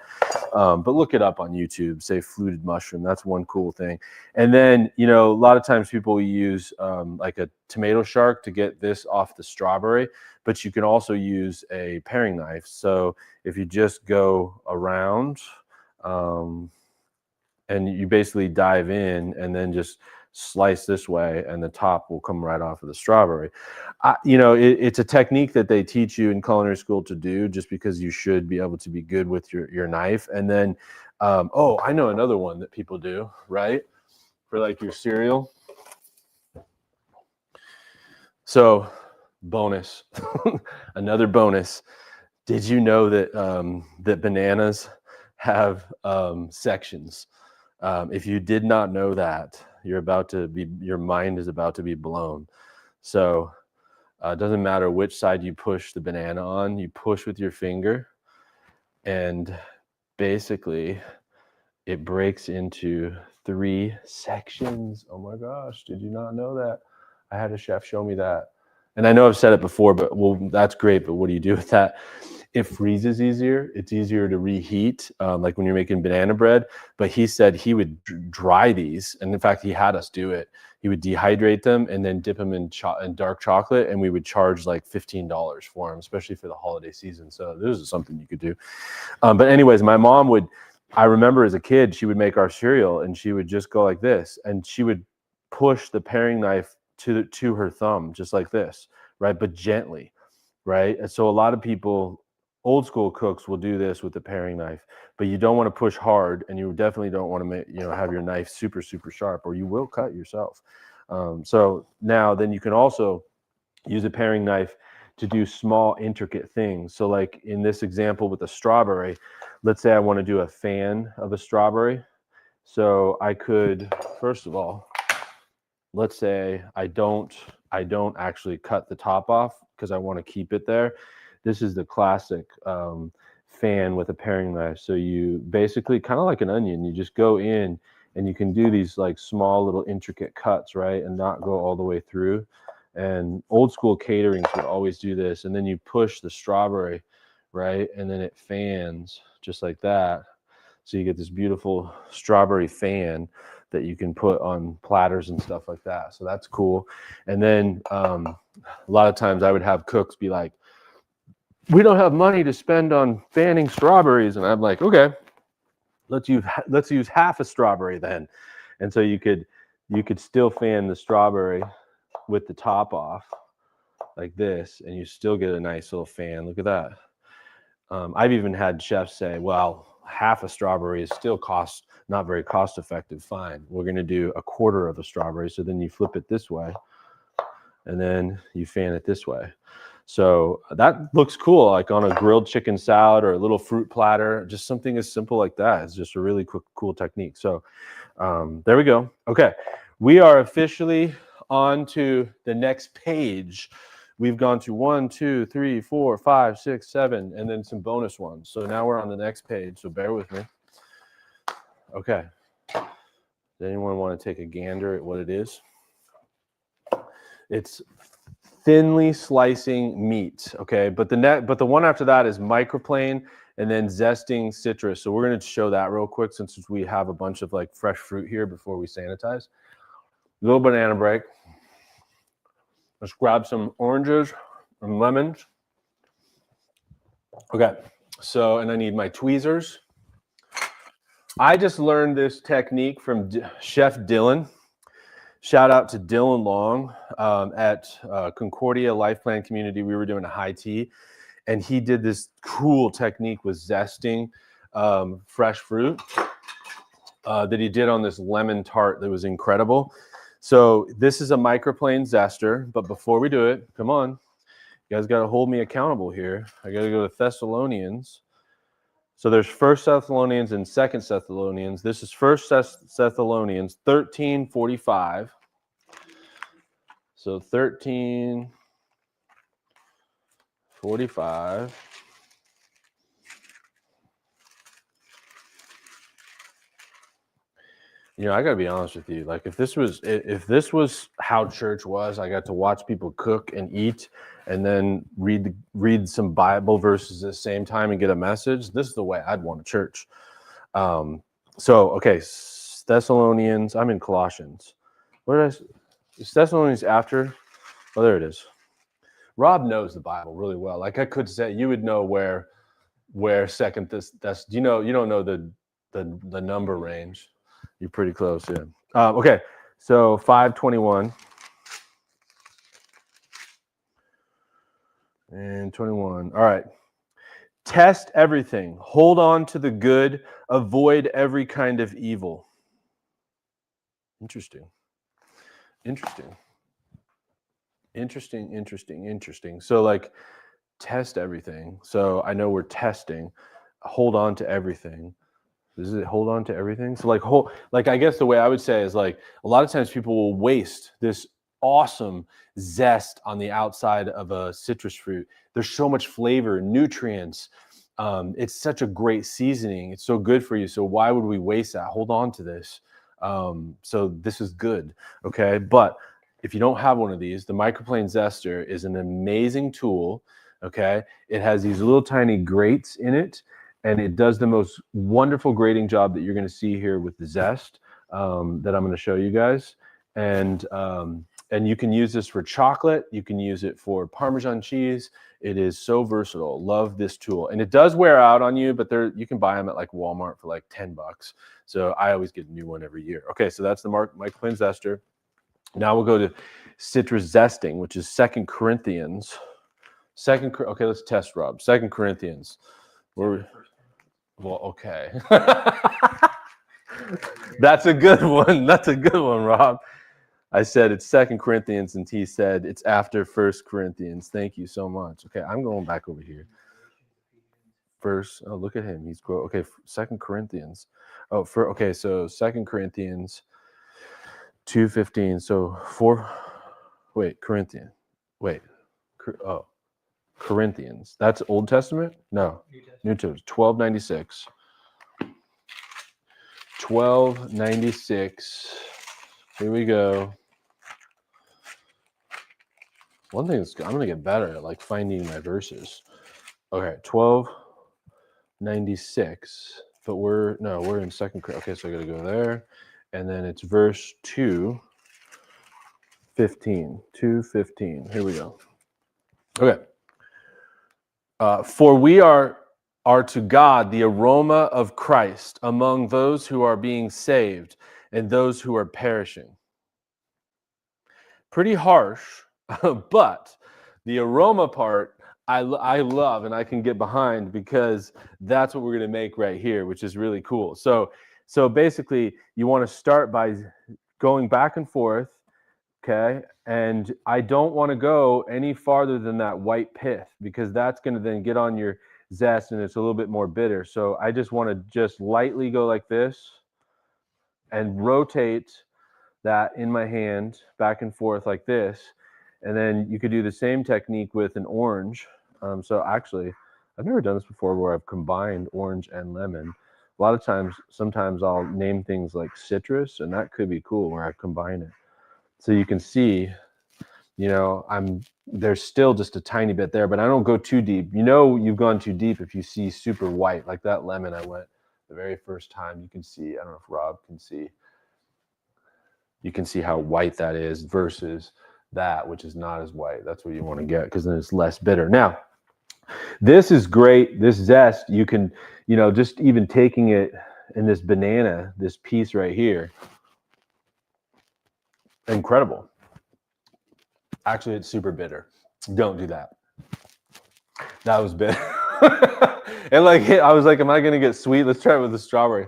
But look it up on YouTube, say fluted mushroom. That's one cool thing. And then, you know, a lot of times people use like a tomato shark to get this off the strawberry, but you can also use a paring knife. So if you just go around and you basically dive in and then just slice this way, and the top will come right off of the strawberry. You know, it's a technique that they teach you in culinary school to do, just because you should be able to be good with your knife. And then, oh, I know another one that people do, right? For like your cereal. So bonus, another bonus. Did you know that that bananas have sections? If you did not know that, your mind is about to be blown. So it doesn't matter which side you push the banana on, you push with your finger, and basically it breaks into 3 sections. Oh my gosh, did you not know that? I had a chef show me that. And I know I've said it before, but well, that's great. But what do you do with that? It freezes easier. It's easier to reheat, like when you're making banana bread. But he said he would dry these. And in fact, he had us do it. He would dehydrate them and then dip them in dark chocolate. And we would charge like $15 for them, especially for the holiday season. So this is something you could do. But anyways, my mom would, I remember as a kid, she would make our cereal and she would just go like this. And she would push the paring knife to her thumb, just like this, right? But gently, right? And so a lot of people, old school cooks, will do this with the paring knife, but you don't want to push hard, and you definitely don't want to have your knife super, super sharp, or you will cut yourself. So now then you can also use a paring knife to do small, intricate things. So like in this example with the strawberry, let's say I want to do a fan of a strawberry. So I could, first of all, let's say I don't actually cut the top off because I want to keep it there. This is the classic fan with a paring knife. So you basically, kind of like an onion, you just go in and you can do these like small little intricate cuts, right? And not go all the way through. And old school caterings would always do this. And then you push the strawberry, right? And then it fans just like that. So you get this beautiful strawberry fan that you can put on platters and stuff like that. So that's cool. And then a lot of times I would have cooks be like, we don't have money to spend on fanning strawberries. And I'm like, okay, let's use half a strawberry then. And so you could still fan the strawberry with the top off like this, and you still get a nice little fan. Look at that. I've even had chefs say, well, half a strawberry is still not very cost effective. Fine, we're going to do a quarter of a strawberry. So then you flip it this way and then you fan it this way. So that looks cool, like on a grilled chicken salad or a little fruit platter. Just something as simple like that. It's just a really cool technique. So there we go. Okay, we are officially on to the next page. We've gone to 1, 2, 3, 4, 5, 6, 7, and then some bonus ones. So now we're on the next page. So bear with me. Okay. Does anyone want to take a gander at what it is? It's thinly slicing meat, okay? But the one after that is microplane and then zesting citrus. So we're going to show that real quick since we have a bunch of like fresh fruit here before we sanitize. A little banana break. Let's grab some oranges and lemons. Okay, so, and I need my tweezers. I just learned this technique from Chef Dylan. Shout out to Dylan Long at Concordia Life Plan Community. We were doing a high tea, and he did this cool technique with zesting fresh fruit that he did on this lemon tart that was incredible. So this is a microplane zester, but before we do it, come on, you guys got to hold me accountable here. I got to go to Thessalonians. So there's 1 Thessalonians and 2 Thessalonians. This is 1 Thessalonians 13:45. So 13:45. You know, I gotta be honest with you. Like, if this was how church was, I got to watch people cook and eat, and then read some Bible verses at the same time and get a message. This is the way I'd want a church. So okay, Thessalonians. I'm in Colossians. Is Thessalonians after? Oh, there it is. Rob knows the Bible really well. Like I could say, you would know where second this. You don't know the number range. You're pretty close, yeah. Okay, so 5:21 and 21. All right. Test everything. Hold on to the good. Avoid every kind of evil. Interesting. So like, test everything. So I know we're testing. Hold on to everything. Does it hold on to everything? So like I guess the way I would say is like a lot of times people will waste this awesome zest on the outside of a citrus fruit. There's so much flavor, nutrients. It's such a great seasoning. It's so good for you. So why would we waste that? Hold on to this. So this is good. Okay. But if you don't have one of these, the microplane zester is an amazing tool. Okay. It has these little tiny grates in it. And it does the most wonderful grating job that you're going to see here with the zest that I'm going to show you guys. And you can use this for chocolate. You can use it for Parmesan cheese. It is so versatile. Love this tool. And it does wear out on you, but you can buy them at like Walmart for like $10. So I always get a new one every year. Okay, so that's the microplane zester. Now we'll go to citrus zesting, which is 2 Corinthians. Okay, let's test, Rob. 2 Corinthians. Well, okay. That's a good one. That's a good one, Rob. I said it's 2 Corinthians, and he said it's after 1 Corinthians. Thank you so much. Okay, I'm going back over here. Oh, look at him. He's growing. Okay, 2 Corinthians. Okay, so 2 Corinthians 2:15. So Corinthian. Wait. Oh. Corinthians. That's Old Testament? No, New Testament. New Testament. 1296. 1296. Here we go. One thing is, I'm going to get better at like finding my verses. Okay, 1296. But we're in second. Okay, so I got to go there. And then it's verse 2:15. 2:15. Here we go. Okay. For we are to God the aroma of Christ among those who are being saved and those who are perishing. Pretty harsh, but the aroma part I love and I can get behind, because that's what we're going to make right here, which is really cool. So basically you want to start by going back and forth, okay? And I don't want to go any farther than that white pith, because that's going to then get on your zest and it's a little bit more bitter. So I just want to just lightly go like this and rotate that in my hand back and forth like this. And then you could do the same technique with an orange. So actually, I've never done this before where I've combined orange and lemon. A lot of times, sometimes I'll name things like citrus, and that could be cool where I combine it. So you can see, there's still just a tiny bit there, but I don't go too deep. You've gone too deep if you see super white, like that lemon I went the very first time. You can see, I don't know if Rob can see. You can see how white that is versus that, which is not as white. That's what you want to get, because then it's less bitter. Now, this is great. This zest, you can, just even taking it in this banana, this piece right here, incredible. Actually, it's super bitter. Don't do that. That was bitter. And I was like, am I going to get sweet? Let's try it with the strawberry.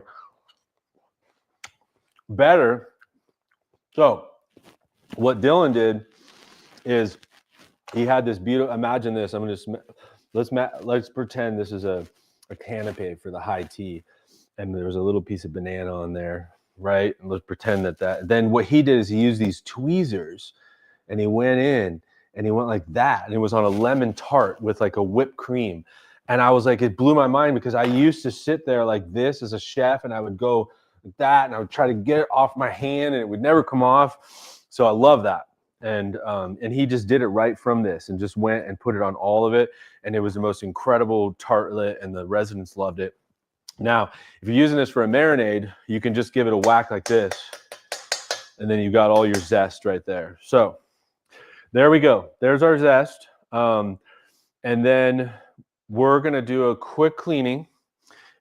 Better. So what Dylan did is he had this beautiful, imagine this. I'm going to, let's pretend this is a canapé for the high tea. And there was a little piece of banana on there, right? And let's pretend that. Then what he did is he used these tweezers, and he went in and he went like that. And it was on a lemon tart with like a whipped cream. And I was like, it blew my mind, because I used to sit there like this as a chef, and I would go like that, and I would try to get it off my hand, and it would never come off. So I love that. And he just did it right from this and just went and put it on all of it. And it was the most incredible tartlet, and the residents loved it. Now, if you're using this for a marinade, you can just give it a whack like this, and then you got all your zest right there. So there we go. There's our zest. And then we're going to do a quick cleaning,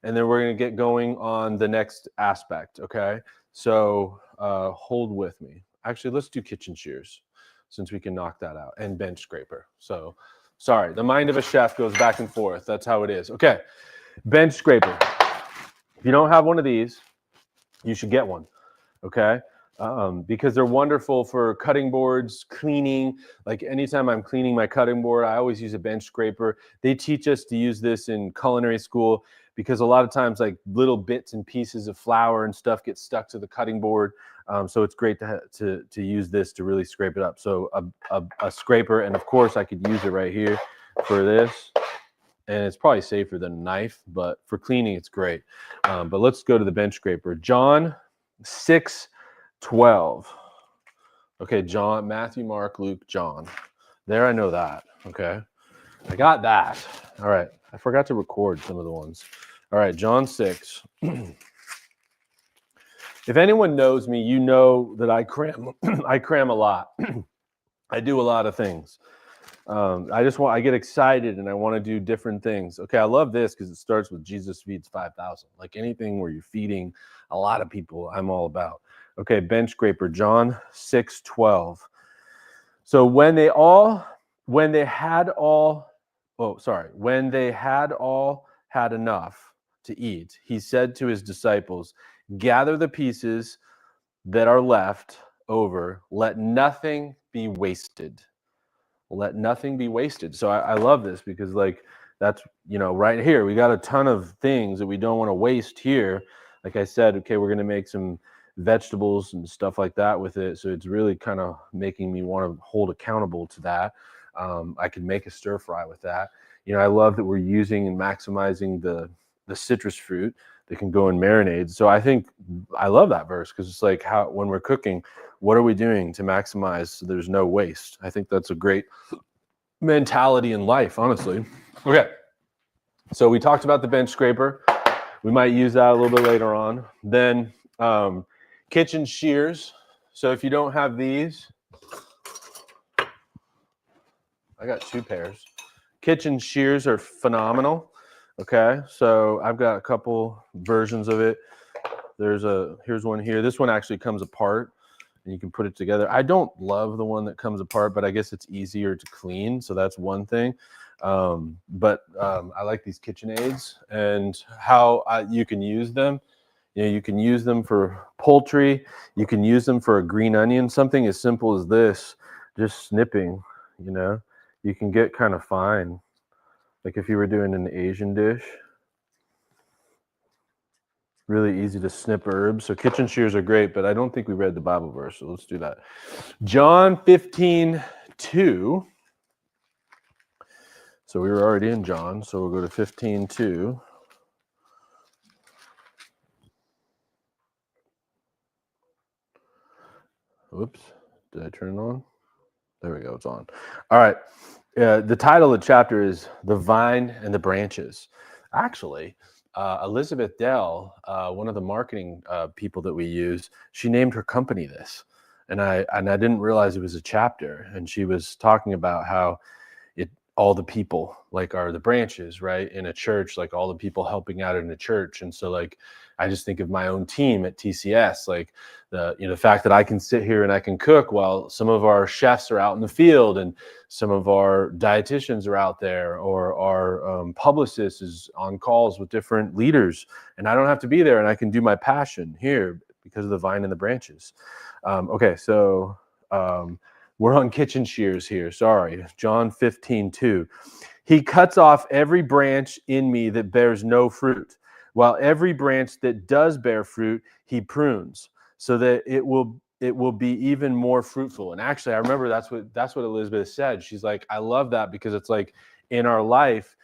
and then we're going to get going on the next aspect, okay? So hold with me. Actually, let's do kitchen shears, since we can knock that out, and bench scraper. So sorry, the mind of a chef goes back and forth. That's how it is. Okay, bench scraper. If you don't have one of these, you should get one, okay? Because they're wonderful for cutting boards, cleaning. Like anytime I'm cleaning my cutting board, I always use a bench scraper. They teach us to use this in culinary school, because a lot of times like little bits and pieces of flour and stuff get stuck to the cutting board. So it's great to use this to really scrape it up. So a scraper, and of course I could use it right here for this. And it's probably safer than a knife, but for cleaning, it's great. But let's go to the bench scraper. John 6:12. Okay, John, Matthew, Mark, Luke, John. There, I know that. Okay, I got that. All right, I forgot to record some of the ones. All right, John 6. If anyone knows me, you know that I cram a lot. I do a lot of things. I get excited and I want to do different things. Okay, I love this because it starts with Jesus feeds 5,000. Like anything where you're feeding a lot of people, I'm all about. Okay, bench scraper, John 6:12. So when they had all had enough to eat, he said to his disciples, gather the pieces that are left over, let nothing be wasted. Let nothing be wasted. So I love this, because like that's, right here, we got a ton of things that we don't want to waste here. Like I said, okay, we're going to make some vegetables and stuff like that with it. So it's really kind of making me want to hold accountable to that. I could make a stir fry with that. I love that we're using and maximizing the citrus fruit that can go in marinades. So I love that verse because it's like how when we're cooking, what are we doing to maximize so there's no waste? I think that's a great mentality in life, honestly. Okay, so we talked about the bench scraper. We might use that a little bit later on. Then kitchen shears. So if you don't have these, I got 2 pairs. Kitchen shears are phenomenal. Okay, so I've got a couple versions of it. Here's one here. This one actually comes apart and you can put it together. I don't love the one that comes apart, but I guess it's easier to clean. So that's one thing. But I like these KitchenAids and how you can use them. You can use them for poultry. You can use them for a green onion, something as simple as this, just snipping, you can get kind of fine. Like if you were doing an Asian dish, really easy to snip herbs. So kitchen shears are great, but I don't think we read the Bible verse, so let's do that. John 15:2. So we were already in John, so we'll go to 15:2. Whoops, did I turn it on? There we go, it's on. All right, the title of the chapter is The Vine and the Branches. Actually, Elizabeth Dell, one of the marketing people that we use, she named her company this. And I didn't realize it was a chapter. And she was talking about how all the people are the branches, right? In a church, like all the people helping out in a church. And so I just think of my own team at TCS, the fact that I can sit here and I can cook while some of our chefs are out in the field and some of our dietitians are out there, or our publicist is on calls with different leaders, and I don't have to be there and I can do my passion here because of the vine and the branches. Okay, so we're on kitchen shears here. Sorry. John 15:2. He cuts off every branch in me that bears no fruit, while every branch that does bear fruit, he prunes, so that it will be even more fruitful. And actually, I remember that's what Elizabeth said. She's like, I love that because it's like in our life,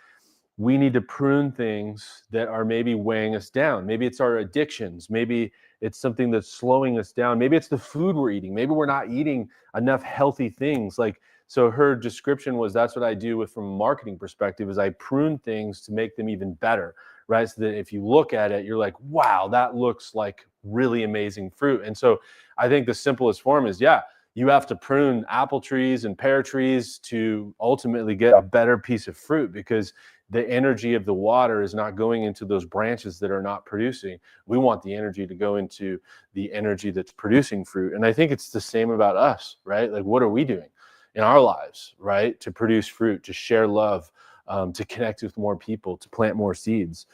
we need to prune things that are maybe weighing us down. Maybe it's our addictions. Maybe it's something that's slowing us down. Maybe it's the food we're eating. Maybe we're not eating enough healthy things. So her description was, that's what I do from a marketing perspective, is I prune things to make them even better, right? So that if you look at it, you're like, wow, that looks like really amazing fruit. And so I think the simplest form is, you have to prune apple trees and pear trees to ultimately get a better piece of fruit, because the energy of the water is not going into those branches that are not producing. We want the energy to go into the energy that's producing fruit. And I think it's the same about us, right? Like, what are we doing in our lives, right? To produce fruit, to share love, to connect with more people, to plant more seeds.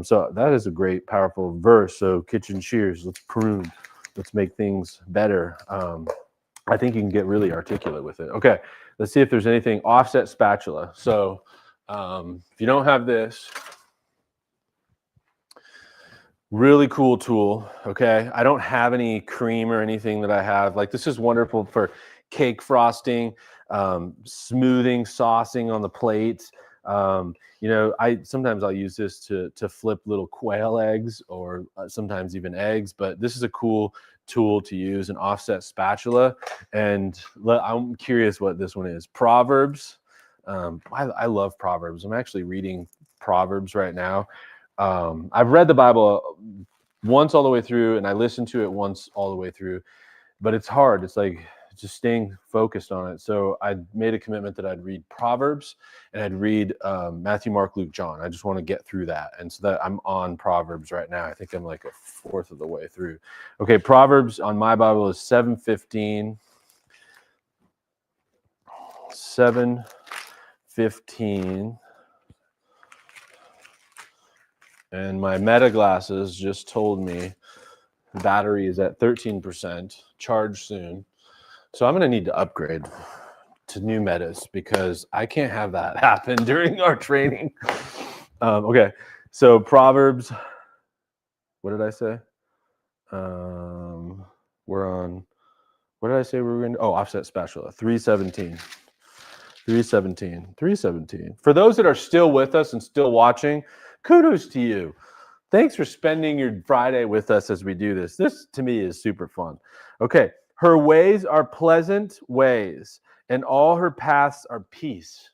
So that is a great, powerful verse. So kitchen shears, let's prune, let's make things better. I think you can get really articulate with it. Okay, let's see if there's anything. Offset spatula. So if you don't have this, really cool tool. Okay, I don't have any cream or anything that I have. This is wonderful for cake frosting, smoothing, saucing on the plates. Sometimes I'll use this to flip little quail eggs, or sometimes even eggs. But this is a cool tool to use, an offset spatula. And I'm curious what this one is. Proverbs. I love Proverbs. I'm actually reading Proverbs right now. I've read the Bible once all the way through, and I listened to it once all the way through, but it's hard. It's like just staying focused on it. So I made a commitment that I'd read Proverbs and I'd read Matthew, Mark, Luke, John. I just want to get through that. And so that I'm on Proverbs right now. I think I'm like a fourth of the way through. Okay, Proverbs on my Bible is 7:15. 7:15. And my Meta glasses just told me battery is at 13%, charge soon. So I'm going to need to upgrade to new Metas, because I can't have that happen during our training. Okay, so Proverbs, what did I say? We're on, what did I say we were going to? Oh, offset spatula, 3:17. 317. 317. For those that are still with us and still watching, kudos to you. Thanks for spending your Friday with us as we do this. This, to me, is super fun. Okay. Her ways are pleasant ways, and all her paths are peace.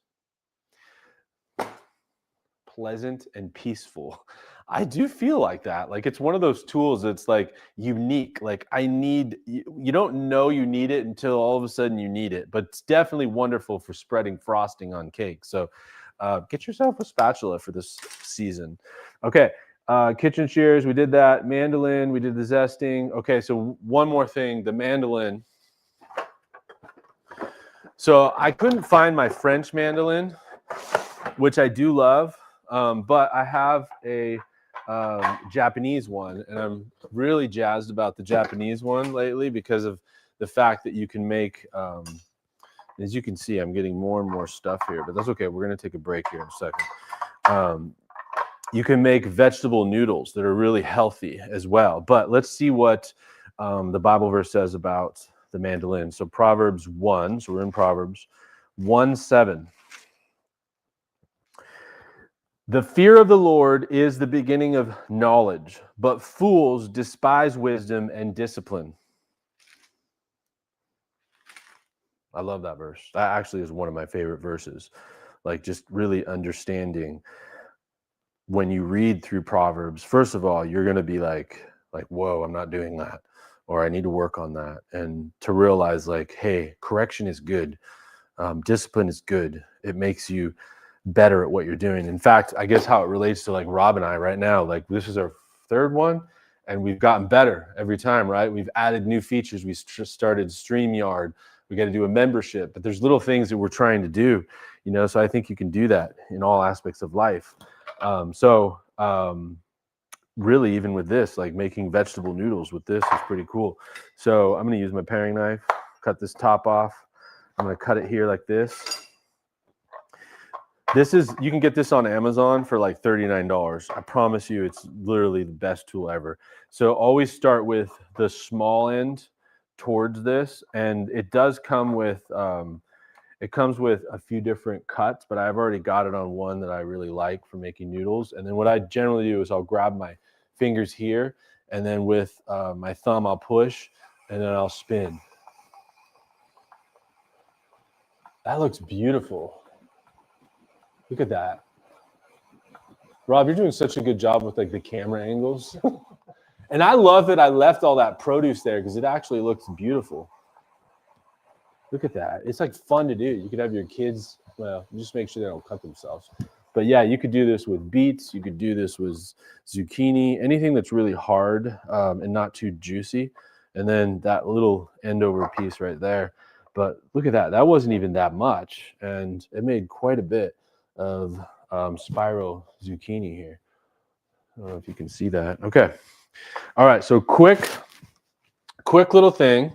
Pleasant and peaceful. I do feel like that. Like it's one of those tools that's like unique. Like you don't know you need it until all of a sudden you need it, but it's definitely wonderful for spreading frosting on cake. So get yourself a spatula for this season. Okay. Kitchen shears, we did that. Mandolin, we did the zesting. Okay, so one more thing, the mandolin. So I couldn't find my French mandolin, which I do love, but I have a Japanese one, and I'm really jazzed about the Japanese one lately because of the fact that you can make, as you can see, I'm getting more and more stuff here, but that's okay. We're going to take a break here in a second. You can make vegetable noodles that are really healthy as well. But let's see what the Bible verse says about the mandolin. So Proverbs 1, so we're in Proverbs 1:7. The fear of the Lord is the beginning of knowledge, but fools despise wisdom and discipline. I love that verse. That actually is one of my favorite verses. Like just really understanding when you read through Proverbs, first of all, you're going to be like, whoa, I'm not doing that, or I need to work on that. And to realize like, hey, correction is good. Discipline is good. It makes you better at what you're doing. In fact, I guess how it relates to like Rob and I right now, like this is our third one and we've gotten better every time, right? We've added new features. We started StreamYard. We got to do a membership, but there's little things that we're trying to do, so I think you can do that in all aspects of life. Really even with this, like making vegetable noodles with this is pretty cool. So I'm going to use my paring knife, cut this top off. I'm going to cut it here like this. You can get this on Amazon for like $39. I promise you it's literally the best tool ever. So always start with the small end towards this. And it does come with, it comes with a few different cuts, but I've already got it on one that I really like for making noodles. And then what I generally do is I'll grab my fingers here, and then with my thumb, I'll push, and then I'll spin. That looks beautiful. Look at that. Rob, you're doing such a good job with like the camera angles. And I love that I left all that produce there because it actually looks beautiful. Look at that. It's like fun to do. You could have your kids, just make sure they don't cut themselves. But yeah, you could do this with beets. You could do this with zucchini, anything that's really hard and not too juicy. And then that little end over piece right there. But look at that. That wasn't even that much. And it made quite a bit of spiral zucchini here. I don't know if you can see that. Okay. All right. So quick little thing.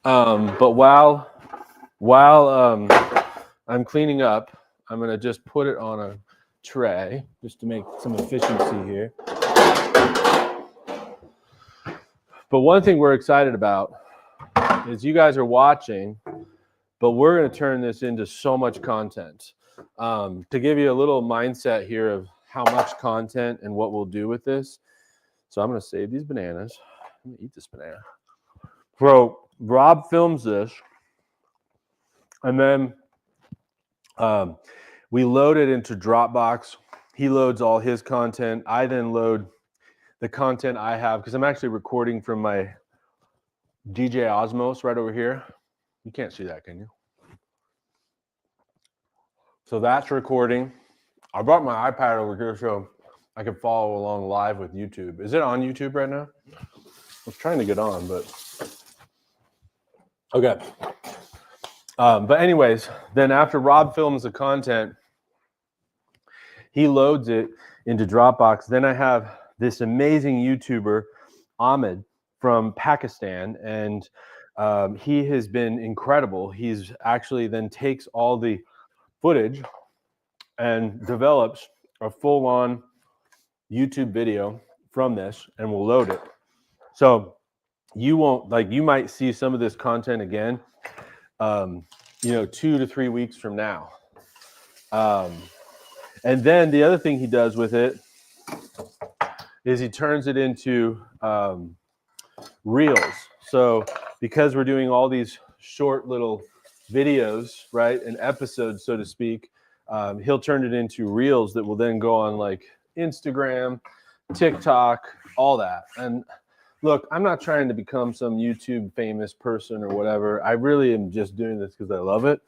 But while I'm cleaning up, I'm going to just put it on a tray just to make some efficiency here. But one thing we're excited about is you guys are watching, but we're going to turn this into so much content. To give you a little mindset here of how much content and what we'll do with this. So I'm going to save these bananas. I'm going to eat this banana. So Rob films this, and then we load it into Dropbox. He loads all his content. I then load the content I have because I'm actually recording from my DJ Osmos right over here. You can't see that, can you? So that's recording. I brought my iPad over here so I could follow along live with YouTube. Is it on YouTube right now? I was trying to get on, but okay. But anyways, then after Rob films the content, he loads it into Dropbox. Then I have this amazing YouTuber, Ahmed, from Pakistan, and he has been incredible. He's actually then takes all the footage and develops a full-on YouTube video from this, and we'll load it. So you might see some of this content again, 2 to 3 weeks from now. And then the other thing he does with it is he turns it into reels. So because we're doing all these short little videos, right, and episodes, so to speak, he'll turn it into reels that will then go on like Instagram, TikTok, all that. And look, I'm not trying to become some YouTube famous person or whatever. I really am just doing this because I love it.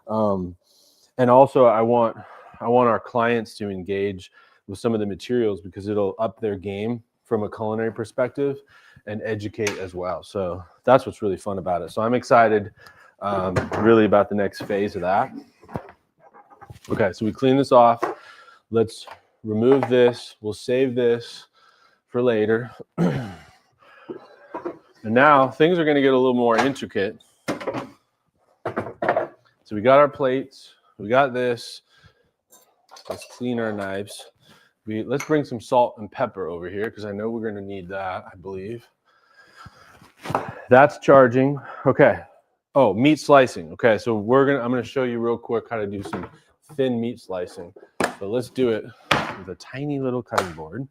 And also I want our clients to engage with some of the materials because it'll up their game from a culinary perspective and educate as well. So that's what's really fun about it. So I'm excited really about the next phase of that. Okay, so we clean this off. Let's remove this. We'll save this for later. And now things are going to get a little more intricate. So we got our plates. We got this. Let's clean our knives. Let's bring some salt and pepper over here because I know we're going to need that, I believe. That's charging. Okay. Oh, meat slicing. Okay, so I'm going to show you real quick how to do some thin meat slicing. So let's do it with a tiny little cutting board.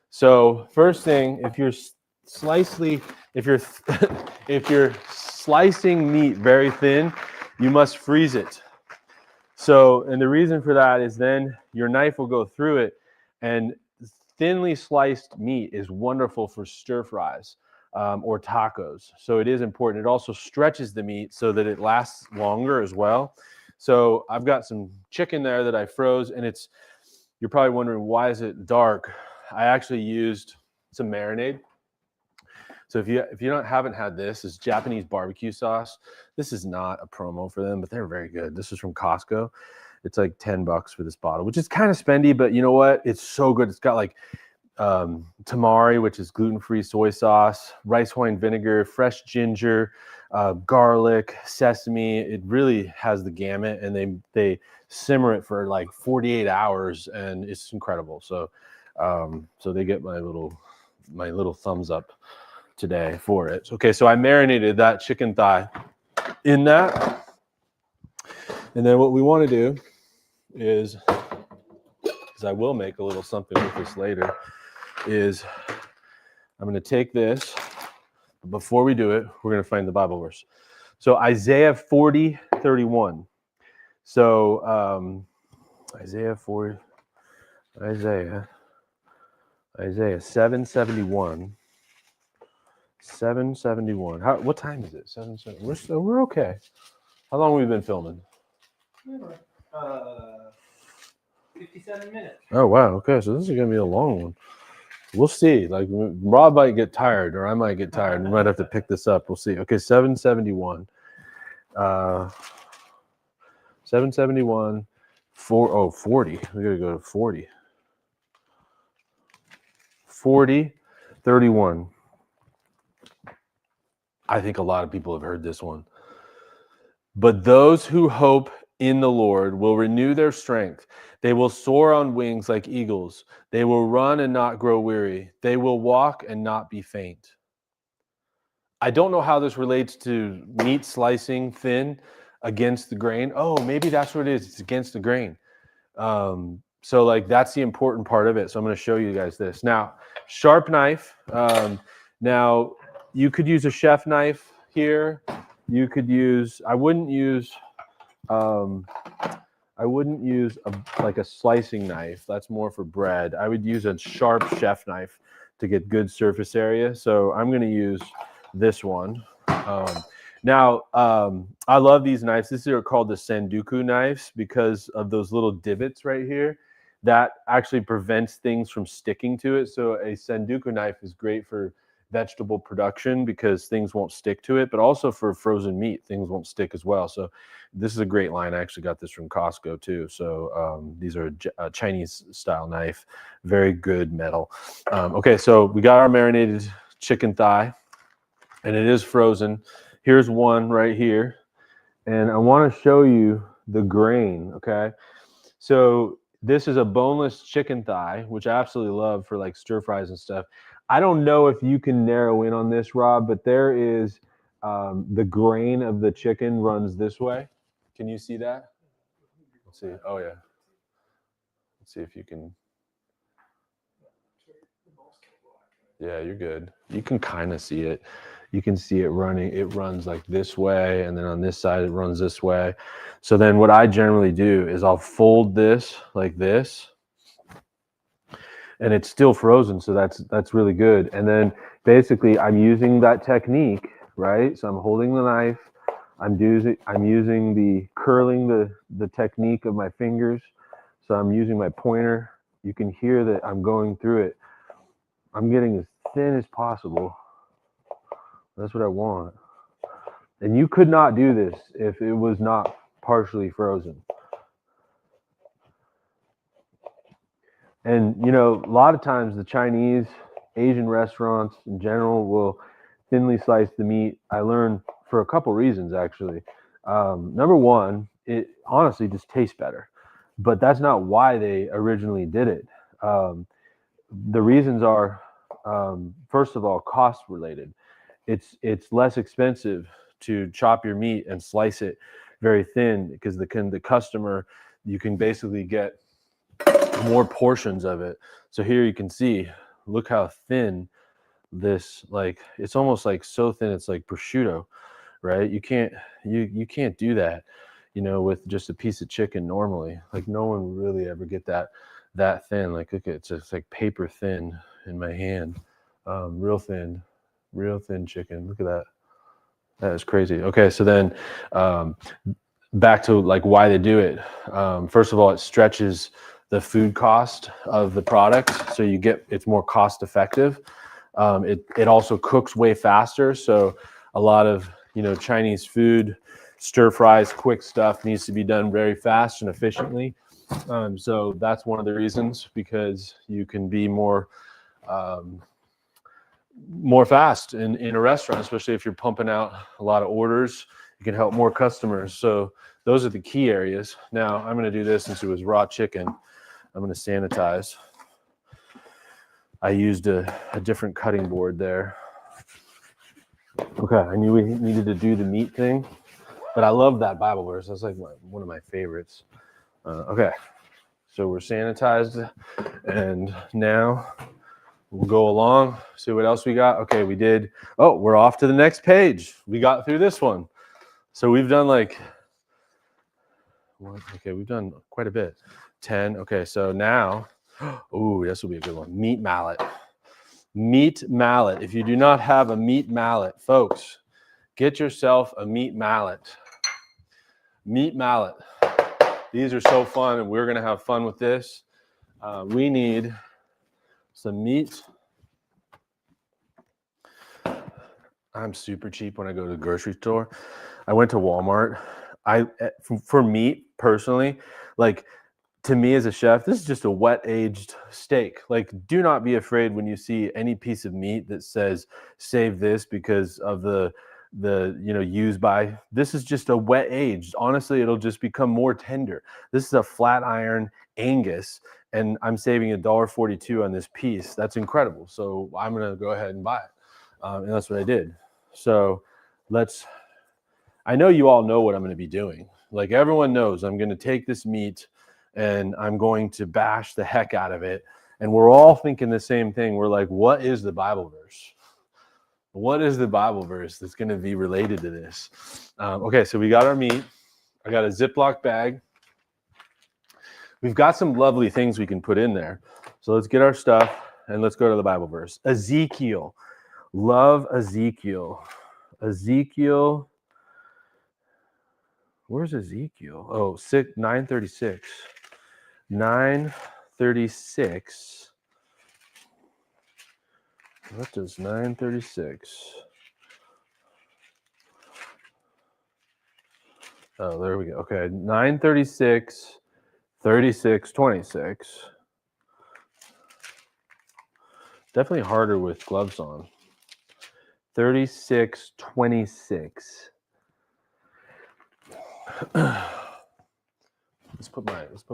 So first thing, if you're slicing meat very thin, you must freeze it. So, and the reason for that is then your knife will go through it, and thinly sliced meat is wonderful for stir fries or tacos. So it is important. It also stretches the meat so that it lasts longer as well. So I've got some chicken there that I froze, and you're probably wondering, why is it dark? I actually used some marinade. So if you haven't had this, it's Japanese barbecue sauce. This is not a promo for them, but they're very good. This is from Costco. It's like $10 for this bottle, which is kind of spendy, but you know what? It's so good. It's got like tamari, which is gluten-free soy sauce, rice wine vinegar, fresh ginger, garlic, sesame. It really has the gamut, and they simmer it for like 48 hours, and it's incredible. So so they get my little thumbs up today for it. Okay, so I marinated that chicken thigh in that. And then what we want to do is, because I will make a little something with this later, is I'm going to take this. Before we do it, we're going to find the Bible verse. So Isaiah 40:31. So Isaiah 7:71. 7:71. What time is it? 7:70. We're okay. How long have we been filming? 57 minutes. Oh wow. Okay, so this is gonna be a long one. We'll see. Like Rob might get tired, or I might get tired. We might have to pick this up. We'll see. Okay, 7:71. 7:71. 40. We gotta go to 40. 40:31. I think a lot of people have heard this one. But those who hope in the Lord will renew their strength. They will soar on wings like eagles. They will run and not grow weary. They will walk and not be faint. I don't know how this relates to meat slicing thin against the grain. Oh, maybe that's what it is. It's against the grain. So like that's the important part of it. So I'm going to show you guys this. Now, sharp knife. Now, you could use a chef knife here. You could use, I wouldn't use like a slicing knife. That's more for bread. I would use a sharp chef knife to get good surface area. So I'm going to use this one. Now, I love these knives. These are called the Sandoku knives because of those little divots right here that actually prevents things from sticking to it. So a Sandoku knife is great for vegetable production because things won't stick to it, but also for frozen meat, things won't stick as well. So this is a great line. I actually got this from Costco too. So these are a Chinese style knife, very good metal. Okay, so we got our marinated chicken thigh and it is frozen. Here's one right here. And I want to show you the grain, okay? So this is a boneless chicken thigh, which I absolutely love for like stir fries and stuff. I don't know if you can narrow in on this, Rob, but there is the grain of the chicken runs this way. Can you see that? Let's see. Oh yeah. Let's see if you can. Yeah, you're good. You can kind of see it. You can see it running. It runs like this way, and then on this side it runs this way. So then what I generally do is I'll fold this like this, and it's still frozen, so that's really good. And then basically I'm using that technique, right? So I'm holding the knife. I'm using the curling the technique of my fingers. So I'm using my pointer. You can hear that I'm going through it. I'm getting as thin as possible. That's what I want. And you could not do this if it was not partially frozen. And, you know, a lot of times the Chinese, Asian restaurants in general will thinly slice the meat. I learned for a couple reasons, actually. Number one, it honestly just tastes better. But that's not why they originally did it. The reasons are, first of all, cost related. It's less expensive to chop your meat and slice it very thin because the customer, you can basically get more portions of it. So here you can see, look how thin this, like, it's almost like so thin it's like prosciutto, right? You can't do that, you know, with just a piece of chicken normally. Like no one would really ever get that thin. Like look at it's just like paper thin in my hand. Real thin chicken. Look at that. That is crazy. Okay, so then back to like why they do it. First of all, it stretches the food cost of the product, so it's more cost effective. It also cooks way faster, so a lot of, you know, Chinese food, stir fries, quick stuff needs to be done very fast and efficiently. So that's one of the reasons, because you can be more fast in a restaurant, especially if you're pumping out a lot of orders. You can help more customers. So those are the key areas. Now I'm going to do this since it was raw chicken. I'm going to sanitize. I used a different cutting board there. Okay, I knew we needed to do the meat thing, but I love that Bible verse. That's like one of my favorites. Okay, so we're sanitized, and now we'll go along, see what else we got. Okay, we're off to the next page. We got through this one. So we've done we've done quite a bit. 10. Okay, so now, ooh, this will be a good one. Meat mallet. Meat mallet. If you do not have a meat mallet, folks, get yourself a meat mallet. Meat mallet. These are so fun, and we're going to have fun with this. We need some meat. I'm super cheap when I go to the grocery store. I went to Walmart. For meat personally, like, to me as a chef, this is just a wet aged steak. Like, do not be afraid when you see any piece of meat that says save this because of the use by. This is just a wet aged. Honestly, it'll just become more tender. This is a flat iron Angus, and I'm saving $1.42 on this piece. That's incredible. So I'm gonna go ahead and buy it, and that's what I did. So I know you all know what I'm going to be doing. Like, everyone knows I'm going to take this meat and I'm going to bash the heck out of it. And we're all thinking the same thing. We're like, what is the Bible verse? What is the Bible verse that's going to be related to this? Okay, so we got our meat. I got a Ziploc bag. We've got some lovely things we can put in there. So let's get our stuff and let's go to the Bible verse. Ezekiel. Love Ezekiel. Ezekiel. Where's Ezekiel? Oh, 936. 936. What does 936? Oh, there we go. Okay, 936, 36, 26. Definitely harder with gloves on. 36, 26. Let's put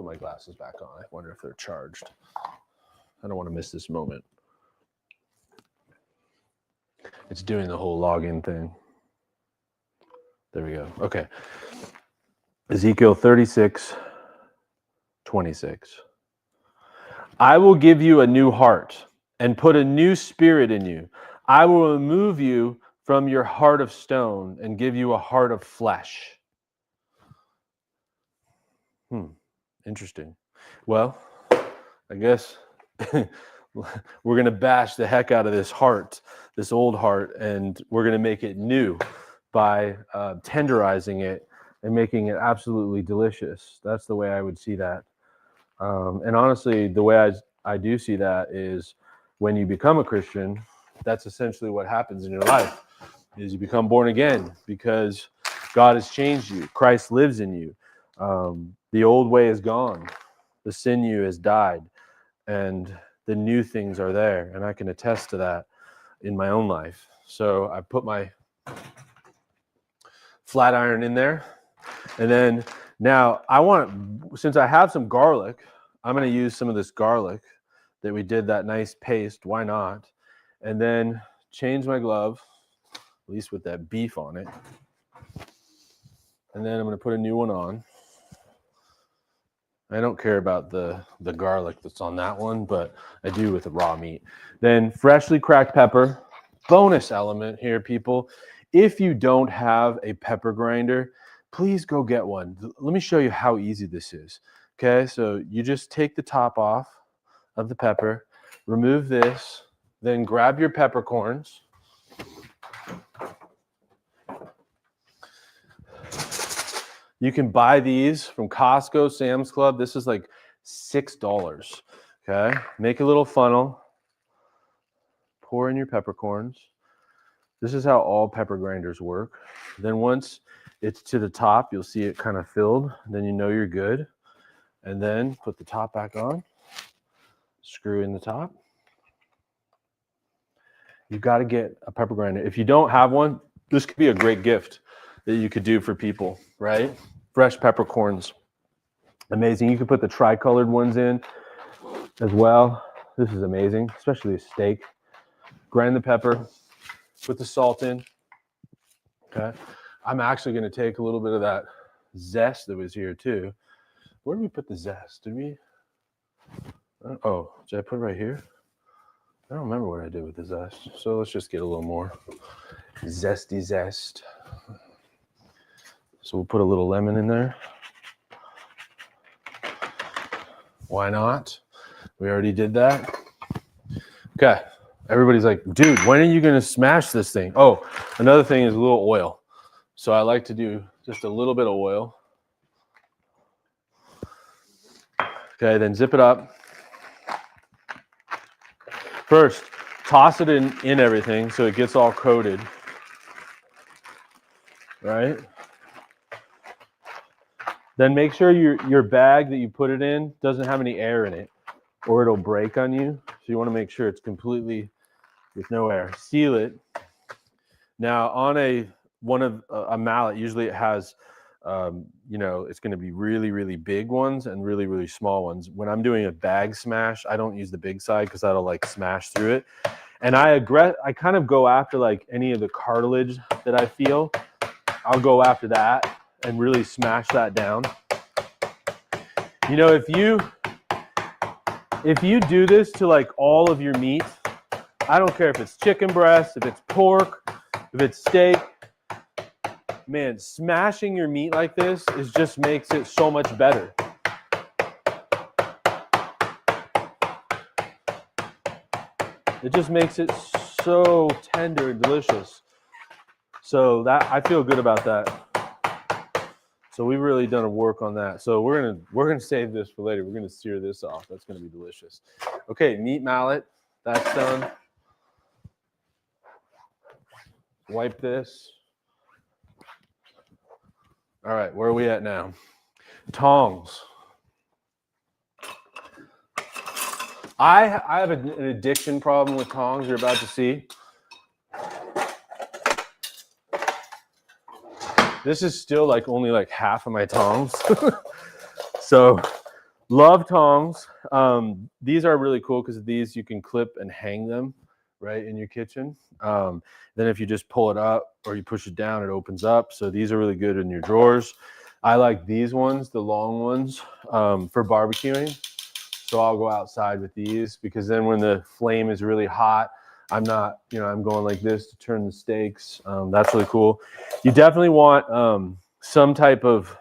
my glasses back on. I wonder if they're charged. I don't want to miss this moment. It's doing the whole login thing. There we go. Okay. Ezekiel 36, 26. I will give you a new heart and put a new spirit in you. I will remove you from your heart of stone and give you a heart of flesh. Interesting. Well, I guess we're going to bash the heck out of this heart, this old heart, and we're going to make it new by tenderizing it and making it absolutely delicious. That's the way I would see that. And honestly, the way I do see that is when you become a Christian, that's essentially what happens in your life, is you become born again because God has changed you. Christ lives in you. The old way is gone. The sinew has died, and the new things are there. And I can attest to that in my own life. So I put my flat iron in there. And then now since I have some garlic, I'm going to use some of this garlic that we did that nice paste. Why not? And then change my glove, at least with that beef on it. And then I'm going to put a new one on. I don't care about the garlic that's on that one, but I do with the raw meat. Then freshly cracked pepper. Bonus element here, people. If you don't have a pepper grinder, please go get one. Let me show you how easy this is. Okay, so you just take the top off of the pepper, remove this, then grab your peppercorns. You can buy these from Costco, Sam's Club. This is like $6. Okay, make a little funnel, pour in your peppercorns. This is how all pepper grinders work. Then once it's to the top, you'll see it kind of filled. Then you know you're good. And then put the top back on. Screw in the top. You've got to get a pepper grinder. If you don't have one, this could be a great gift that you could do for people, right? Fresh peppercorns. Amazing. You can put the tri-colored ones in as well. This is amazing, especially a steak. Grind the pepper, put the salt in. Okay. I'm actually going to take a little bit of that zest that was here too. Where did we put the zest? Did we? Oh, did I put it right here? I don't remember what I did with the zest. So let's just get a little more zesty zest. So we'll put a little lemon in there. Why not? We already did that. Okay. Everybody's like, dude, when are you going to smash this thing? Oh, another thing is a little oil. So I like to do just a little bit of oil. Okay, then zip it up. First, toss it in everything so it gets all coated. Right? Then make sure your bag that you put it in doesn't have any air in it, or it'll break on you. So you want to make sure it's completely with no air. Seal it. Now on a mallet, usually it has, it's going to be really, really big ones and really, really small ones. When I'm doing a bag smash, I don't use the big side because that'll like smash through it. And I kind of go after like any of the cartilage that I feel. I'll go after that and really smash that down. You know, if you do this to like all of your meat, I don't care if it's chicken breast, if it's pork, if it's steak, man, smashing your meat like this just makes it so much better. It just makes it so tender and delicious. So that I feel good about that. So we've really done a work on that. So we're gonna save this for later. We're gonna sear this off. That's gonna be delicious. Okay, meat mallet. That's done. Wipe this. All right, where are we at now? Tongs. I have an addiction problem with tongs. You're about to see. This is still like only like half of my tongs. So love tongs. These are really cool because these you can clip and hang them right in your kitchen. Then if you just pull it up or you push it down, it opens up. So these are really good in your drawers. I like these ones, the long ones, for barbecuing. So I'll go outside with these because then when the flame is really hot, I'm not, I'm going like this to turn the steaks. That's really cool. You definitely want some type of,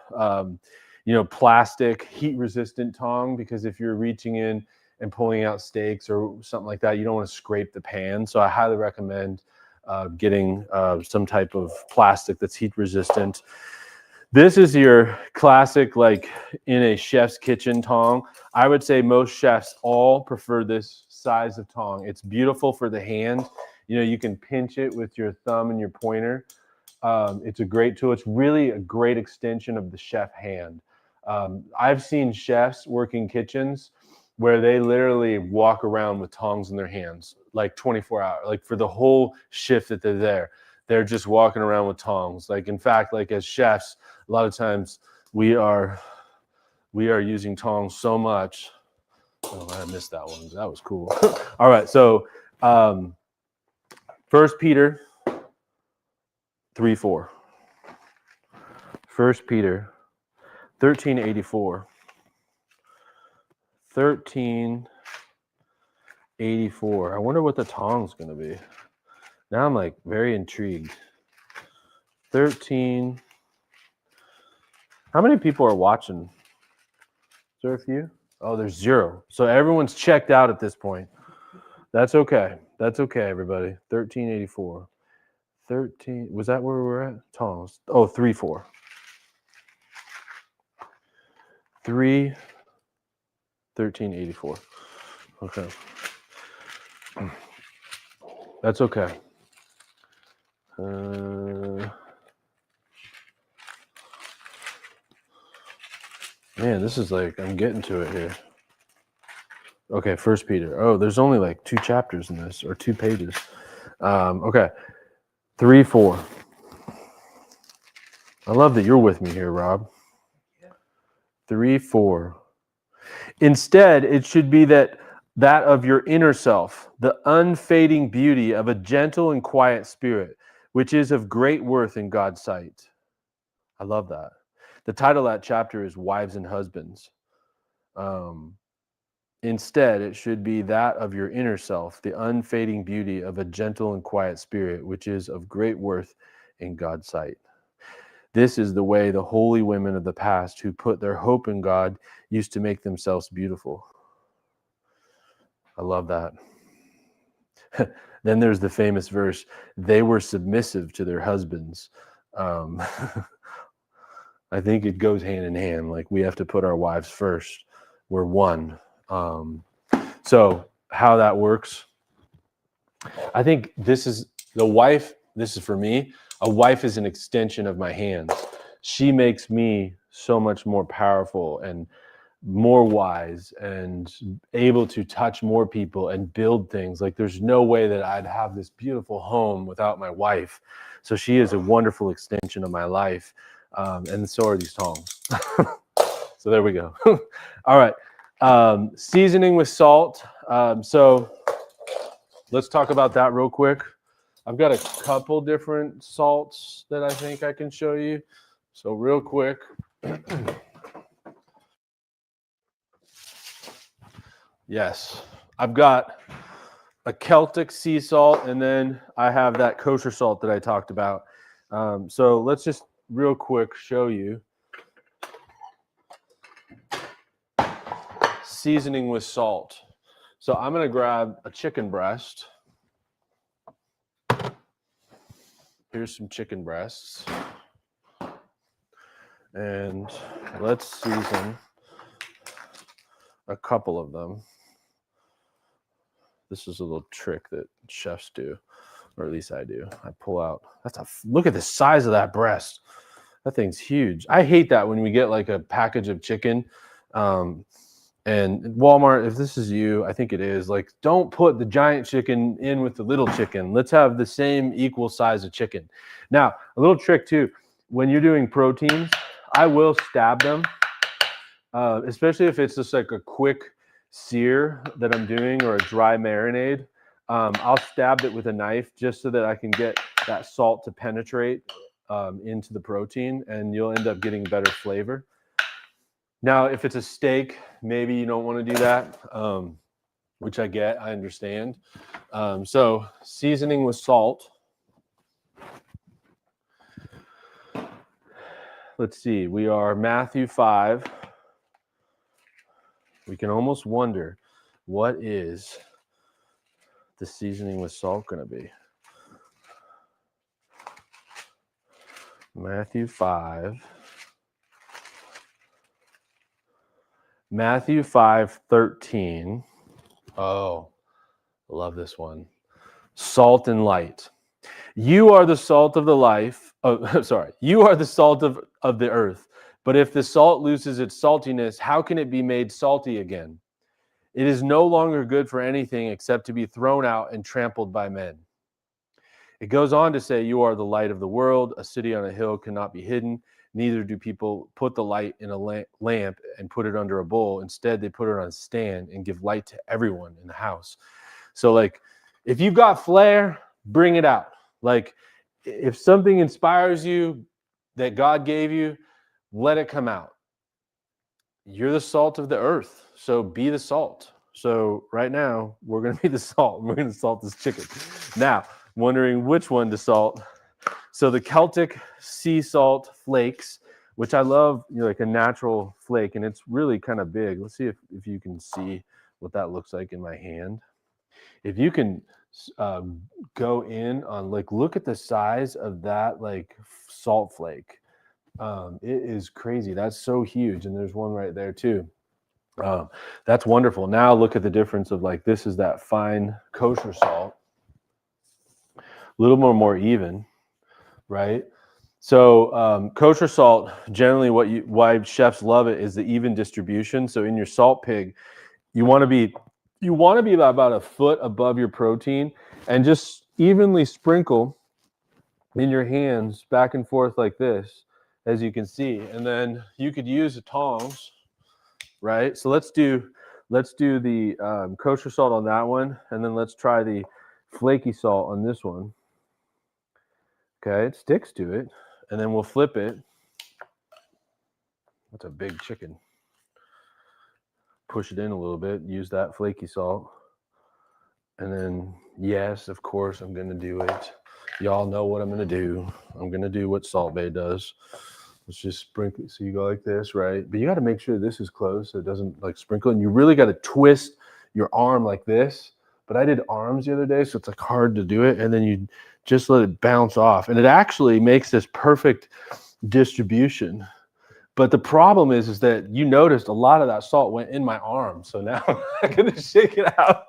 plastic heat resistant tong, because if you're reaching in and pulling out steaks or something like that, you don't want to scrape the pan. So I highly recommend getting some type of plastic that's heat resistant. This is your classic, like in a chef's kitchen tong. I would say most chefs all prefer this size of tong. It's beautiful for the hand. You can pinch it with your thumb and your pointer. It's a great tool. It's really a great extension of the chef hand. I've seen chefs working kitchens where they literally walk around with tongs in their hands, like 24 hours, like for the whole shift that they're there. They're just walking around with tongs. Like, in fact, like as chefs, a lot of times we are using tongs so much. Oh, I missed that one. That was cool. All right, so 1 Peter 3:4. 1 Peter 13:84. 13:84. I wonder what the tong's going to be. Now I'm like very intrigued. 13. How many people are watching? Is there a few? Oh, there's 0. So everyone's checked out at this point. That's okay. That's okay, everybody. 13:84. 13. Was that where we were at? Tongs. Oh, 3:4. 13:84. Okay. That's okay. Man, this is like, I'm getting to it here. Okay, 1 Peter. Oh, there's only like 2 chapters in this, or 2 pages. Okay, 3:4. I love that you're with me here, Rob. 3:4. Instead, it should be that of your inner self, the unfading beauty of a gentle and quiet spirit, which is of great worth in God's sight. I love that. The title of that chapter is Wives and Husbands. Instead, it should be that of your inner self, the unfading beauty of a gentle and quiet spirit, which is of great worth in God's sight. This is the way the holy women of the past who put their hope in God used to make themselves beautiful. I love that. Then there's the famous verse, they were submissive to their husbands. I think it goes hand in hand. Like, we have to put our wives first. We're one. So how that works, I think this is for me, a wife is an extension of my hands. She makes me so much more powerful and more wise and able to touch more people and build things. Like, there's no way that I'd have this beautiful home without my wife. So she is a wonderful extension of my life. And so are these tongs. So there we go. All right. Seasoning with salt. So let's talk about that real quick. I've got a couple different salts that I think I can show you. So real quick. Yes, I've got a Celtic sea salt, and then I have that kosher salt that I talked about. So let's just real quick show you. Seasoning with salt. So I'm going to grab a chicken breast. Here's some chicken breasts. And let's season a couple of them. This is a little trick that chefs do, or at least I do. I pull out. Look at the size of that breast. That thing's huge. I hate that when we get like a package of chicken. And Walmart, if this is you, I think it is, like, don't put the giant chicken in with the little chicken. Let's have the same equal size of chicken. Now, a little trick too, when you're doing proteins, I will stab them, especially if it's just like a quick sear that I'm doing or a dry marinade. I'll stab it with a knife just so that I can get that salt to penetrate into the protein, and you'll end up getting better flavor. Now, if it's a steak, maybe you don't want to do that, which I get, I understand. So seasoning with salt. Let's see, we are Matthew 5. We can almost wonder, what is the seasoning with salt going to be? Matthew 5. Matthew 5:13. Oh, I love this one. Salt and light. You are the salt of the life. Oh, sorry. You are the salt of the earth. But if the salt loses its saltiness, how can it be made salty again? It is no longer good for anything except to be thrown out and trampled by men. It goes on to say, you are the light of the world. A city on a hill cannot be hidden. Neither do people put the light in a lamp and put it under a bowl. Instead, they put it on a stand and give light to everyone in the house. So, like, if you've got flair, bring it out. Like, if something inspires you that God gave you, let it come out. You're the salt of the earth, so be the salt. So right now, we're going to be the salt. We're going to salt this chicken. Now, wondering which one to salt. So the Celtic sea salt flakes, which I love, like a natural flake, and it's really kind of big. Let's see if you can see what that looks like in my hand. If you can go in on, like, look at the size of that, like, salt flake. It is crazy. That's so huge. And there's one right there too. That's wonderful. Now look at the difference of, like, this is that fine kosher salt, a little more even, right? So kosher salt, generally why chefs love it is the even distribution. So in your salt pig, you want to be about a foot above your protein, and just evenly sprinkle in your hands back and forth like this, as you can see. And then you could use the tongs, right? So let's do the kosher salt on that one, and then let's try the flaky salt on this one. Okay, it sticks to it, and then we'll flip it. That's a big chicken. Push it in a little bit, use that flaky salt. And then, yes, of course, I'm going to do it. Y'all know what I'm going to do. I'm going to do what Salt Bae does. Let's just sprinkle. So you go like this, right? But you got to make sure this is closed so it doesn't, like, sprinkle. And you really got to twist your arm like this. But I did arms the other day, so it's, like, hard to do it. And then you just let it bounce off. And it actually makes this perfect distribution. But the problem is that you noticed a lot of that salt went in my arm. So now I'm going to shake it out.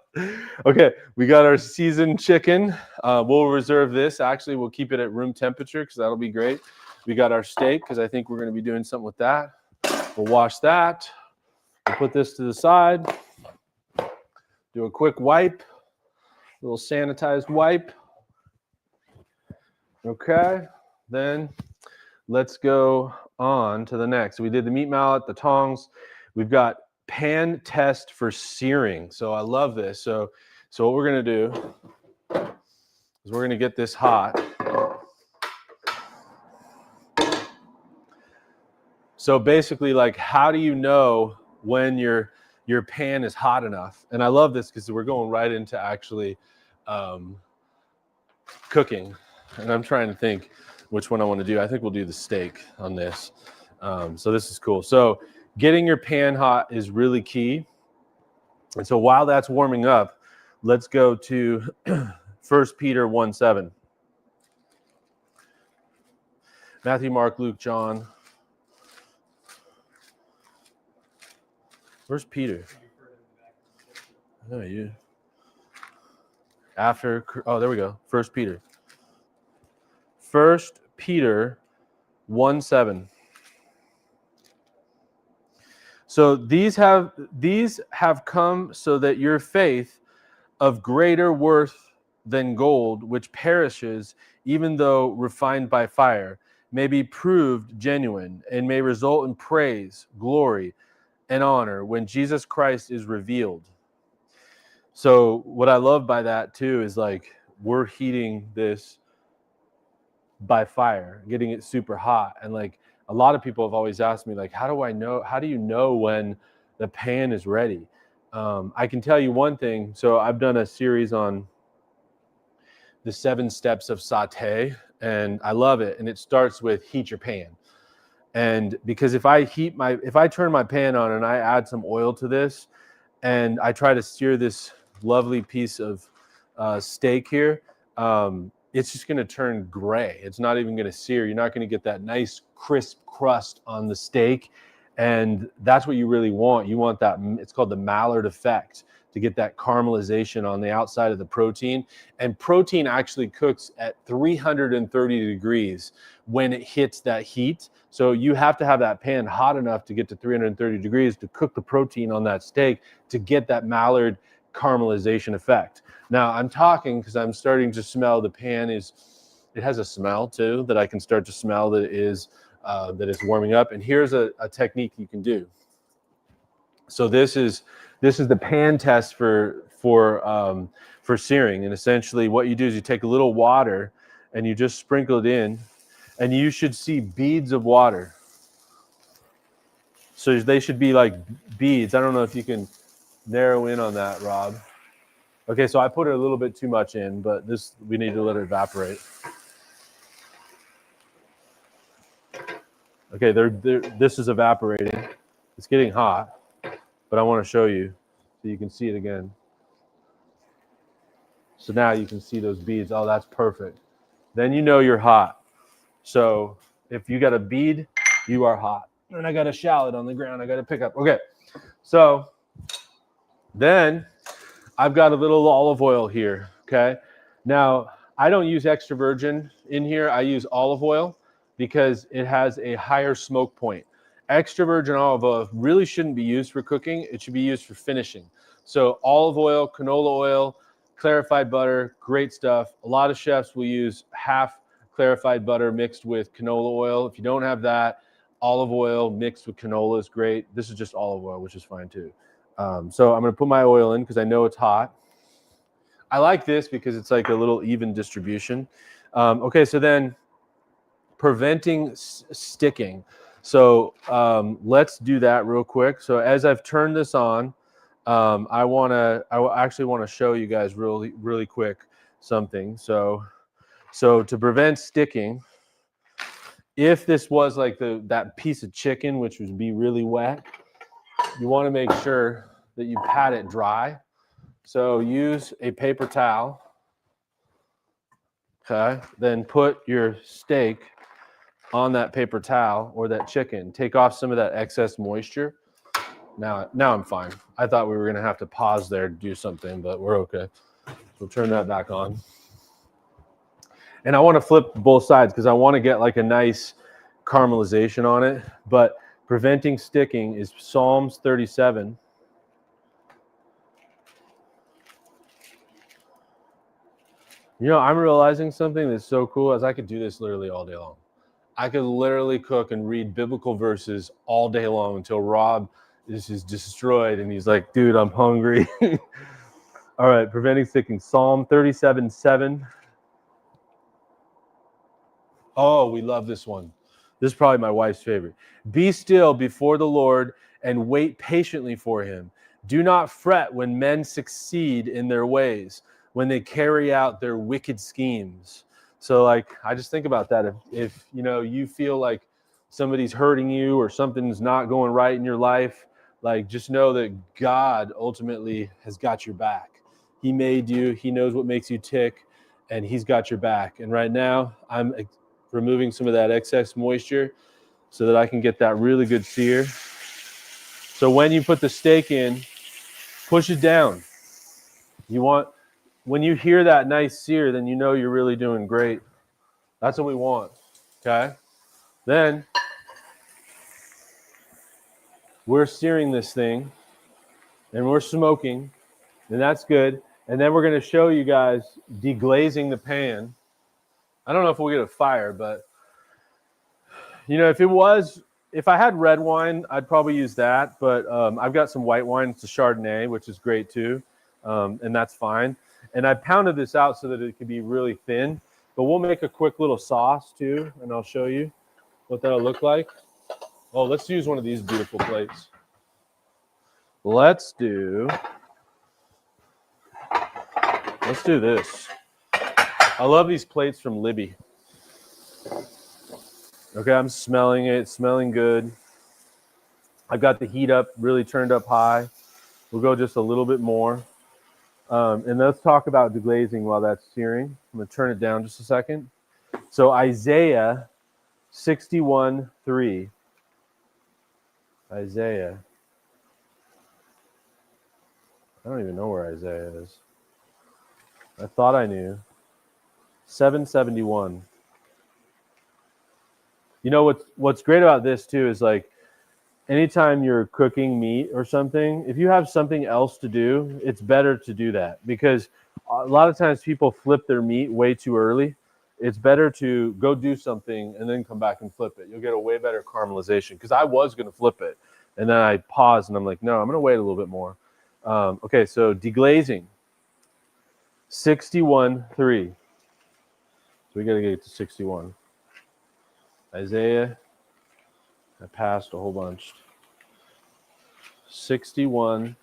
Okay, we got our seasoned chicken. We'll reserve this. Actually, we'll keep it at room temperature because that'll be great. We got our steak because I think we're going to be doing something with that. We'll wash that. We'll put this to the side. Do a quick wipe. A little sanitized wipe. Okay, then let's go on to the next. We did the meat mallet, the tongs. We've got pan test for searing. So I love this. So what we're going to do is we're going to get this hot. So basically, like, how do you know when your pan is hot enough? And I love this because we're going right into actually cooking. And I'm trying to think which one I want to do. I think we'll do the steak on this. So this is cool. So getting your pan hot is really key. And so while that's warming up, let's go to 1 Peter 1:7. Matthew, Mark, Luke, John. Where's Peter? Oh, you. After, oh, there we go. 1 Peter. 1 Peter 1:7. So these have come so that your faith, of greater worth than gold, which perishes, even though refined by fire, may be proved genuine and may result in praise, glory, and honor when Jesus Christ is revealed. So what I love by that too is, like, we're heating this by fire, getting it super hot. And like a lot of people have always asked me, like, how do you know when the pan is ready? I can tell you one thing. So I've done a series on the 7 steps of saute, and I love it. And it starts with heat your pan. And because if I turn my pan on and I add some oil to this and I try to sear this lovely piece of steak here, it's just going to turn gray. It's not even going to sear. You're not going to get that nice crisp crust on the steak. And that's what you really want. You want that, it's called the Maillard effect, to get that caramelization on the outside of the protein. And protein actually cooks at 330 degrees when it hits that heat. So you have to have that pan hot enough to get to 330 degrees to cook the protein on that steak to get that Maillard caramelization effect. Now I'm talking because I'm starting to smell the pan it has a smell too that I can start to smell that is warming up. And here's a technique you can do. So this is the pan test for searing. And essentially what you do is you take a little water and you just sprinkle it in, and you should see beads of water. So they should be like beads. I don't know if you can narrow in on that, Rob. Okay, so I put a little bit too much in, but we need to let it evaporate. Okay, this is evaporating. It's getting hot, but I want to show you so you can see it again. So now you can see those beads. Oh, that's perfect. Then you know you're hot. So if you got a bead, you are hot. And I got a shallot on the ground I got to pick up. Okay, so then I've got a little olive oil here, okay? Now, I don't use extra virgin in here. I use olive oil because it has a higher smoke point. Extra virgin olive oil really shouldn't be used for cooking. It should be used for finishing. So olive oil, canola oil, clarified butter, great stuff. A lot of chefs will use half clarified butter mixed with canola oil. If you don't have that, olive oil mixed with canola is great. This is just olive oil, which is fine too. So I'm going to put my oil in because I know it's hot. I like this because it's like a little even distribution. Okay, so then preventing sticking. So let's do that real quick. So as I've turned this on, I actually want to show you guys really quick something. So to prevent sticking, if this was like that piece of chicken, which would be really wet, you want to make sure that you pat it dry. So use a paper towel. Okay, then put your steak on that paper towel or that chicken. Take off some of that excess moisture. Now I'm fine. I thought we were going to have to pause there to do something, but we're okay. So turn that back on. And I want to flip both sides because I want to get like a nice caramelization on it. But preventing sticking is Psalms 37. You know, I'm realizing something that's so cool is I could do this literally all day long. I could literally cook and read biblical verses all day long until Rob is just destroyed and he's like, dude, I'm hungry. All right, preventing sticking. Psalm 37:7. Oh, we love this one. This is probably my wife's favorite. Be still before the Lord and wait patiently for him. Do not fret when men succeed in their ways, when they carry out their wicked schemes. So like, I just think about that. If you know, you feel like somebody's hurting you or something's not going right in your life, like just know that God ultimately has got your back. He made you, he knows what makes you tick, and he's got your back. And right now I'm removing some of that excess moisture so that I can get that really good sear. So when you put the steak in, push it down. When you hear that nice sear, then you know you're really doing great. That's what we want, okay? Then we're searing this thing and we're smoking, and that's good. And then we're going to show you guys deglazing the pan. I don't know if we'll get a fire, but you know, if I had red wine, I'd probably use that. But I've got some white wine. It's a Chardonnay, which is great too, and that's fine. And I pounded this out so that it could be really thin. but we'll make a quick little sauce too, and I'll show you what that'll look like. Oh, let's use one of these beautiful plates. Let's do this. I love these plates from Libby. Okay, I'm smelling it. It's smelling good. I've got the heat up, really turned up high. We'll go just a little bit more. And let's talk about deglazing while that's searing. I'm going to turn it down just a second. So Isaiah 61:3. Isaiah. I don't even know where Isaiah is. I thought I knew. 771. You know what's great about this too is like anytime you're cooking meat or something, if you have something else to do, it's better to do that because a lot of times people flip their meat way too early. It's better to go do something and then come back and flip it. You'll get a way better caramelization because I was going to flip it and then I paused and I'm like, no, I'm going to wait a little bit more. Okay, so deglazing. 61:3. So we got to get to 61. Isaiah, I passed a whole bunch. 61:3.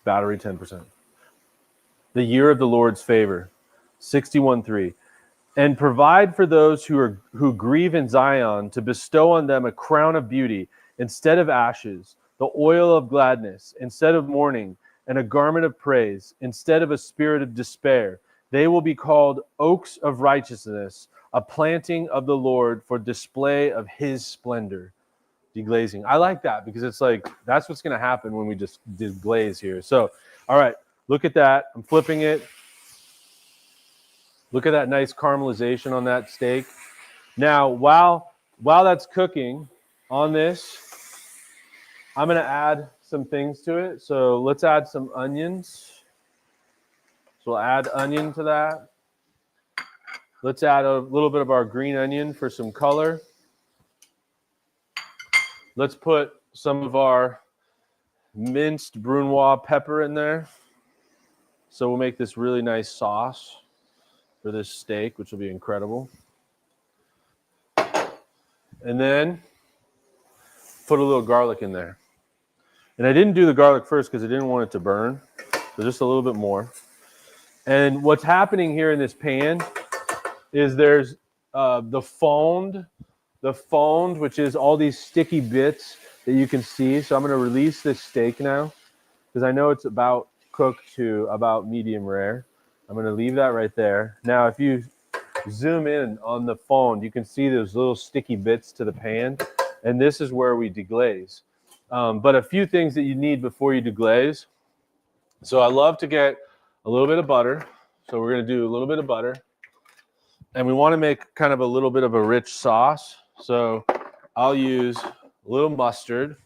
Battery 10%. The year of the Lord's favor. 61:3. And provide for those who grieve in Zion to bestow on them a crown of beauty instead of ashes, the oil of gladness instead of mourning, and a garment of praise instead of a spirit of despair. They will be called oaks of righteousness, a planting of the Lord for display of his splendor. Deglazing. I like that because it's like that's what's going to happen when we just deglaze here. So, all right, look at that. I'm flipping it. Look at that nice caramelization on that steak. Now, while that's cooking on this, I'm going to add some things to it. So let's add some onions. So we'll add onion to that. Let's add a little bit of our green onion for some color. Let's put some of our minced Brunoise pepper in there. So we'll make this really nice sauce for this steak, which will be incredible. And then put a little garlic in there. And I didn't do the garlic first because I didn't want it to burn. So just a little bit more. And what's happening here in this pan is there's the fond, which is all these sticky bits that you can see. So I'm going to release this steak now because I know it's about cooked to about medium rare. I'm going to leave that right there. Now, if you zoom in on the phone, you can see those little sticky bits to the pan, and this is where we deglaze. But a few things that you need before you deglaze. So I love to get a little bit of butter. So we're going to do a little bit of butter. And we want to make kind of a little bit of a rich sauce. So I'll use a little mustard.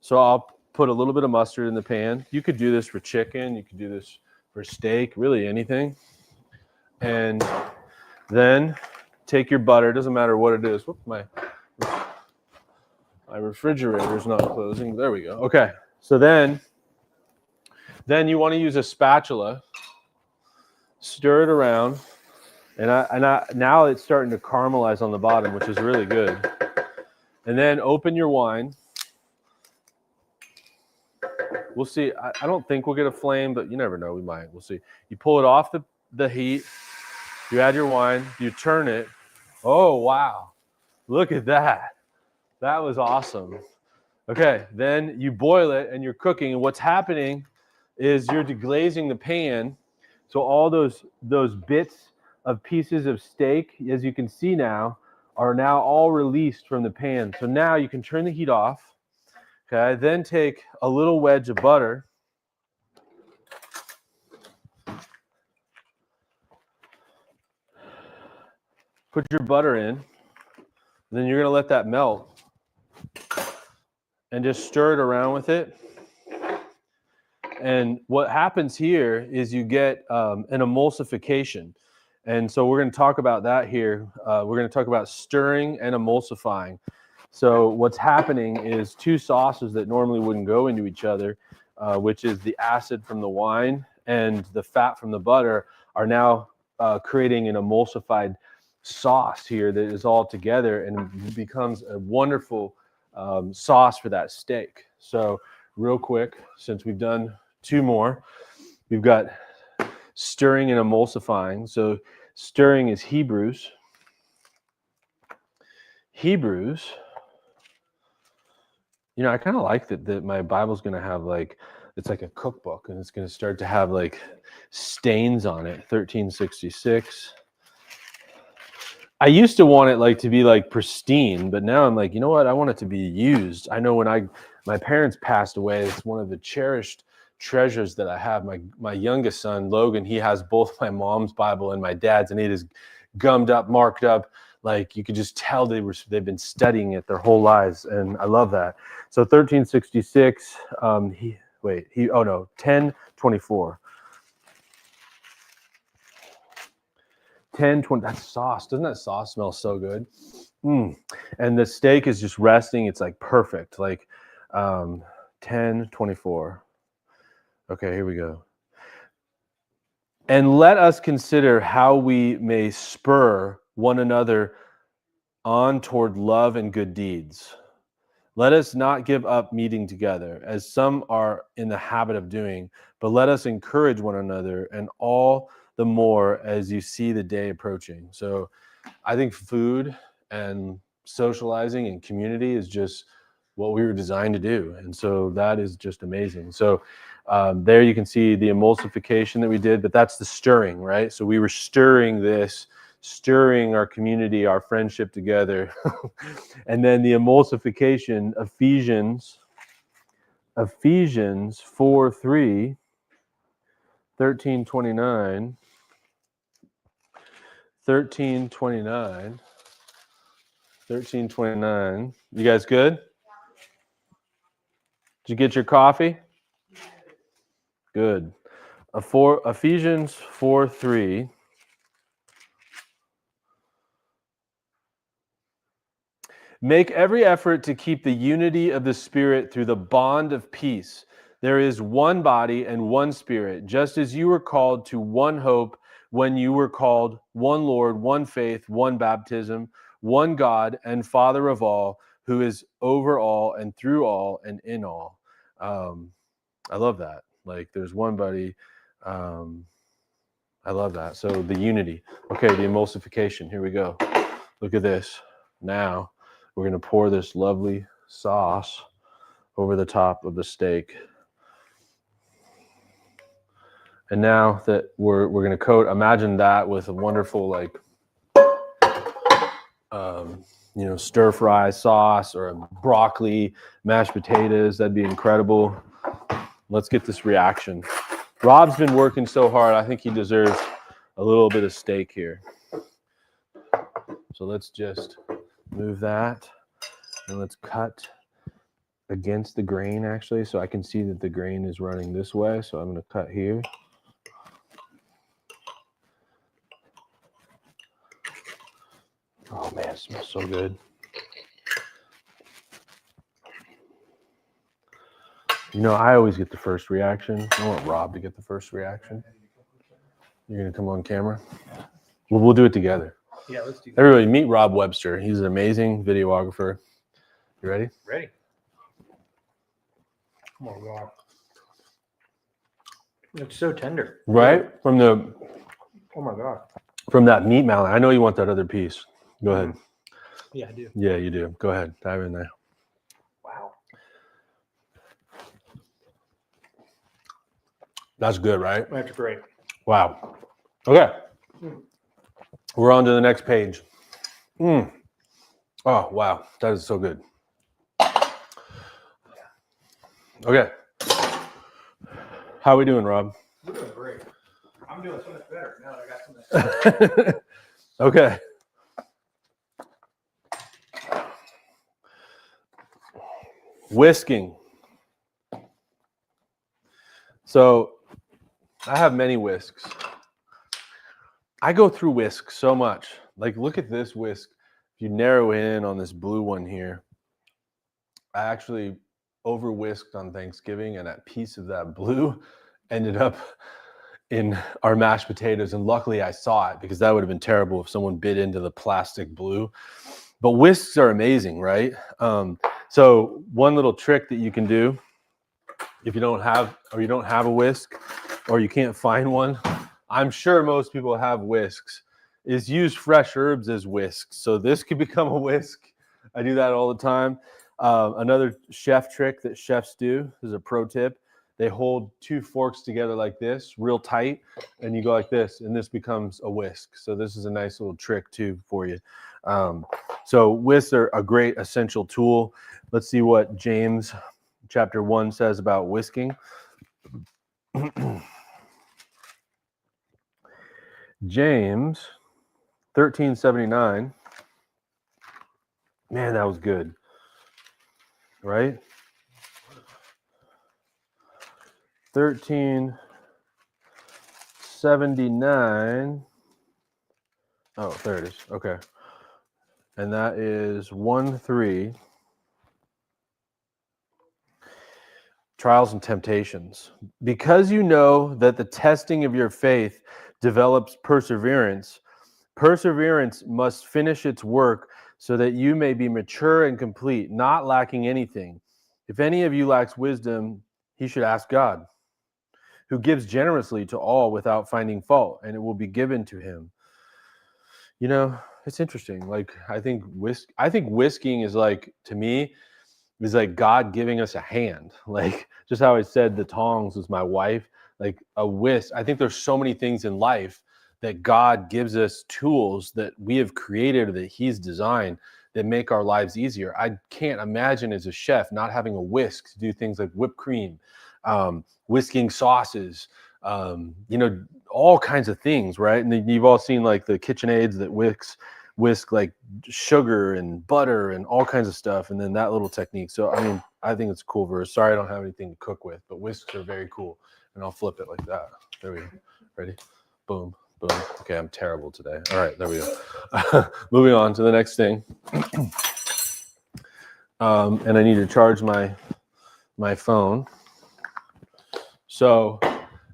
So I'll put a little bit of mustard in the pan. You could do this for chicken. You could do this for steak, really anything. And then take your butter. It doesn't matter what it is. Whoop, my refrigerator's not closing. There we go. Okay. So then you want to use a spatula. Stir it around. And now it's starting to caramelize on the bottom, which is really good. And then open your wine. We'll see. I don't think we'll get a flame, but you never know. We might. We'll see. You pull it off the heat. You add your wine. You turn it. Oh, wow. Look at that. That was awesome. Okay. Then you boil it and you're cooking. And what's happening is you're deglazing the pan. So all those bits of pieces of steak, as you can see now, are now all released from the pan. So now you can turn the heat off. Okay, then take a little wedge of butter. Put your butter in. Then you're going to let that melt. And just stir it around with it. And what happens here is you get an emulsification. And so we're going to talk about that here. We're going to talk about stirring and emulsifying. So what's happening is two sauces that normally wouldn't go into each other, which is the acid from the wine and the fat from the butter, are now creating an emulsified sauce here that is all together and becomes a wonderful sauce for that steak. So real quick, since we've done two more, we've got stirring and emulsifying. So stirring is Hebrews. Hebrews, you know, I kind of like that my Bible's going to have like, it's like a cookbook and it's going to start to have like stains on it. 1366. I used to want it like to be like pristine, but now I'm like, you know what? I want it to be used. I know when my parents passed away, it's one of the cherished treasures that I have. My youngest son, Logan, he has both my mom's Bible and my dad's, and it is gummed up, marked up. Like you could just tell they've been studying it their whole lives, and I love that. So 1366, 1024. 1020, that sauce, doesn't that sauce smell so good? And the steak is just resting. It's like perfect, like 1024. Okay, here we go. And let us consider how we may spur one another on toward love and good deeds. Let us not give up meeting together, as some are in the habit of doing, but let us encourage one another, and all the more as you see the day approaching. So I think food and socializing and community is just what we were designed to do. And so that is just amazing. So there you can see the emulsification that we did, but that's the stirring, right? So we were stirring our community, our friendship together. And then the emulsification, Ephesians 4:3, 13:29. 13:29. You guys good? Did you get your coffee? Good. Ephesians 4:3. Make every effort to keep the unity of the Spirit through the bond of peace. There is one body and one Spirit, just as you were called to one hope when you were called, one Lord, one faith, one baptism, one God and Father of all, who is over all and through all and in all. I love that. Like there's one body. I love that. So the unity. Okay, the emulsification. Here we go. Look at this. Now we're going to pour this lovely sauce over the top of the steak. And now that we're going to coat, imagine that with a wonderful like, stir fry sauce or a broccoli, mashed potatoes. That'd be incredible. Let's get this reaction. Rob's been working so hard. I think he deserves a little bit of steak here. So let's just move that and let's cut against the grain actually, so I can see that the grain is running this way. So I'm going to cut here. Oh man, it smells so good. You know, I always get the first reaction. I want Rob to get the first reaction. You're going to come on camera? Well, we'll do it together. Yeah, let's do that. Everybody meet Rob Webster. He's an amazing videographer. You ready? Ready. Oh my God. It's so tender. Right? Oh my God. From that meat mallet. I know you want that other piece. Go ahead. Yeah, I do. Yeah, you do. Go ahead. Dive in there. Wow. That's good, right? That's great. Wow. Okay. We're on to the next page. Oh, wow. That is so good. Okay. How are we doing, Rob? We're doing great. I'm doing so much better now that I got something. Okay. Whisking. So I have many whisks. I go through whisk so much. Like, look at this whisk. If you narrow in on this blue one here, I actually over whisked on Thanksgiving, and a piece of that blue ended up in our mashed potatoes. And luckily I saw it, because that would have been terrible if someone bit into the plastic blue. But whisks are amazing, right? So one little trick that you can do if you don't have a whisk, or you can't find one, I'm sure most people have whisks, is use fresh herbs as whisks. So this could become a whisk. I do that all the time. Another chef trick that chefs do, is a pro tip. They hold two forks together like this, real tight, and you go like this, and this becomes a whisk. So this is a nice little trick too for you. So whisks are a great essential tool. Let's see what James chapter 1 says about whisking. James 13:79. Man, that was good. Right? 13:79. Oh, there it is. Okay. And that is 1:3. Trials and temptations. Because you know that the testing of your faith develops perseverance, perseverance must finish its work, so that you may be mature and complete, not lacking anything. If any of you lacks wisdom, he should ask God, who gives generously to all without finding fault, and it will be given to him. You know, it's interesting. Like, I think whisking is, like, to me, is like God giving us a hand. Like, just how I said the tongs was my wife, like a whisk. I think there's so many things in life that God gives us, tools that we have created, that he's designed, that make our lives easier. I can't imagine as a chef not having a whisk to do things like whipped cream, whisking sauces, all kinds of things, right? And then you've all seen like the KitchenAids that whisk like sugar and butter and all kinds of stuff, and then that little technique. So I mean, I think it's a cool verse. Sorry I don't have anything to cook with, but whisks are very cool. And I'll flip it like that. There we go. Ready? Boom, boom. Okay, I'm terrible today. All right, there we go. Moving on to the next thing. And I need to charge my phone. So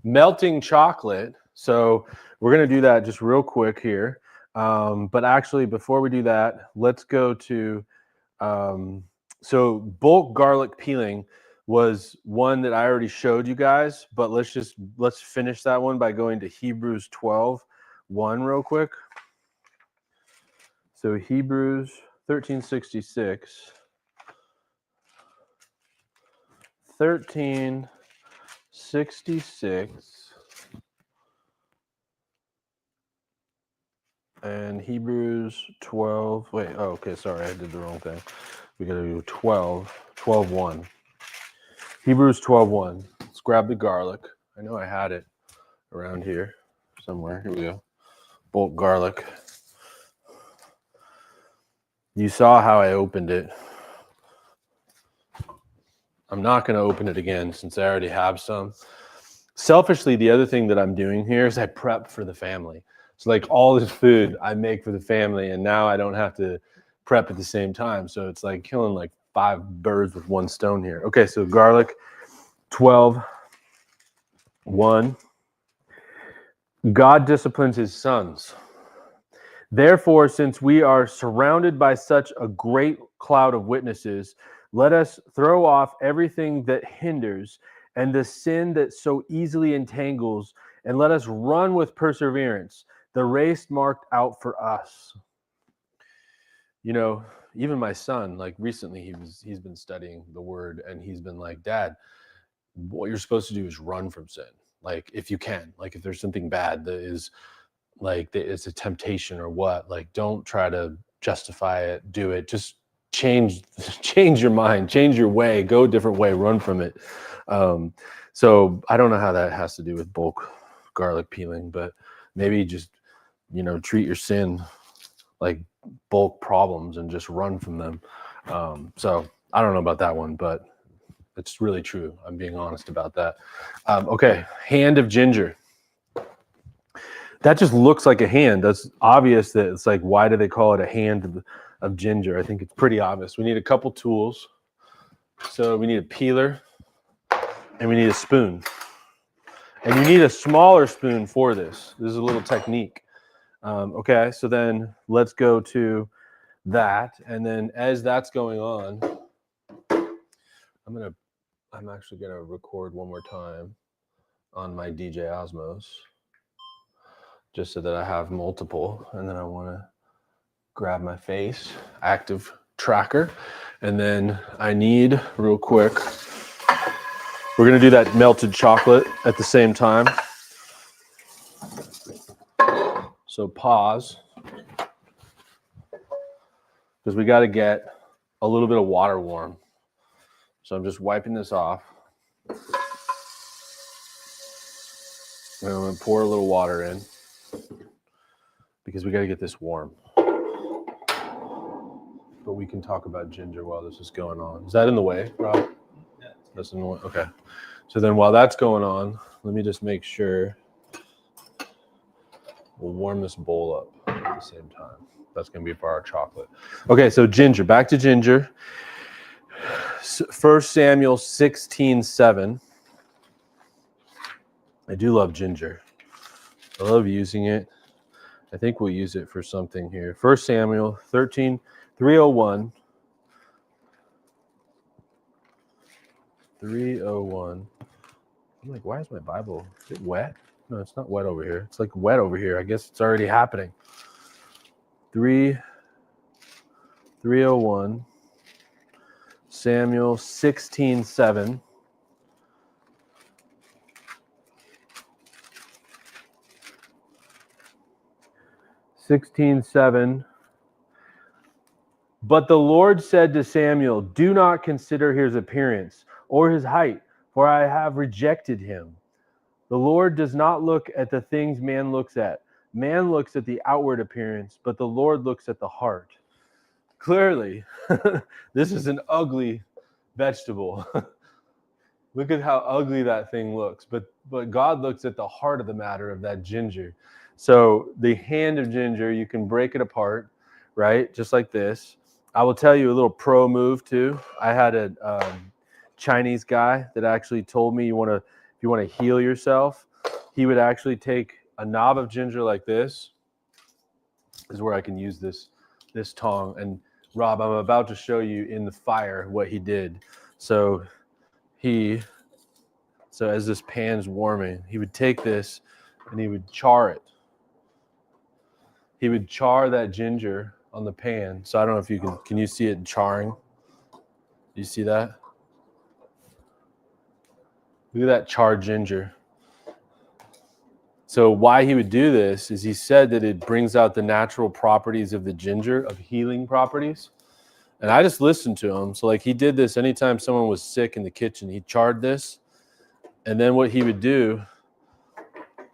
melting chocolate. So we're going to do that just real quick here. But actually, before we do that, let's go to, so bulk garlic peeling was one that I already showed you guys, but let's finish that one by going to Hebrews 12:1 real quick. So Hebrews 13:66. 13:66. And Hebrews 12. Wait, oh, okay, sorry, I did the wrong thing. We got to do 12:1. Hebrews 12:1. Let's grab the garlic. I know I had it around here somewhere. Here we go. Bulk garlic. You saw how I opened it. I'm not going to open it again since I already have some. Selfishly, the other thing that I'm doing here is I prep for the family. So like all this food I make for the family, and now I don't have to prep at the same time. So it's like killing like 5 birds with one stone here. Okay, so garlic, 12:1. God disciplines his sons. Therefore, since we are surrounded by such a great cloud of witnesses, let us throw off everything that hinders and the sin that so easily entangles, and let us run with perseverance the race marked out for us. You know, even my son, like recently he's been studying the word, and he's been like, Dad, what you're supposed to do is run from sin. Like, if you can, like if there's something bad that is like it's a temptation or what, like don't try to justify it, do it, just change your mind, change your way, go a different way, run from it. So I don't know how that has to do with bulk garlic peeling, but maybe just, treat your sin like bulk problems and just run from them. So I don't know about that one, but it's really true. I'm being honest about that. Okay, hand of ginger. That just looks like a hand. That's obvious that it's like, why do they call it a hand of ginger? I think it's pretty obvious. We need a couple tools. So we need a peeler and we need a spoon. And you need a smaller spoon for this. This is a little technique. Okay, so then let's go to that. And then as that's going on, I'm actually gonna record one more time on my DJ Osmos, just so that I have multiple. And then I wanna grab my face, active tracker. And then I need, real quick, we're gonna do that melted chocolate at the same time. So pause, because we gotta get a little bit of water warm. So I'm just wiping this off. And I'm gonna pour a little water in because we gotta get this warm. But we can talk about ginger while this is going on. Is that in the way, Rob? Yeah. That's in the way, okay. So then while that's going on, let me just make sure we'll warm this bowl up at the same time. That's gonna be for our chocolate. Okay, so ginger, back to ginger. 1 Samuel 16:7. I do love ginger. I love using it. I think we'll use it for something here. 1 Samuel 3:01. 3:01. I'm like, why is my Bible? Is it wet? No, it's not wet over here. It's like wet over here. I guess it's already happening. 3:01. Samuel 16:7. But the Lord said to Samuel, do not consider his appearance or his height, for I have rejected him. The Lord does not look at the things man looks at. Man looks at the outward appearance, but the Lord looks at the heart. Clearly, this is an ugly vegetable. Look at how ugly that thing looks. But God looks at the heart of the matter of that ginger. So the hand of ginger, you can break it apart, right? Just like this. I will tell you a little pro move too. I had a Chinese guy that actually told me if you want to heal yourself, he would actually take a knob of ginger like this. This is where I can use this tong. And Rob, I'm about to show you in the fire what he did. So as this pan's warming, he would take this and he would char it. He would char that ginger on the pan. So I don't know if you can you see it charring? Do you see that? Look at that charred ginger. So why he would do this is he said that it brings out the natural properties of the ginger, of healing properties. And I just listened to him. So like he did this anytime someone was sick in the kitchen, he charred this. And then what he would do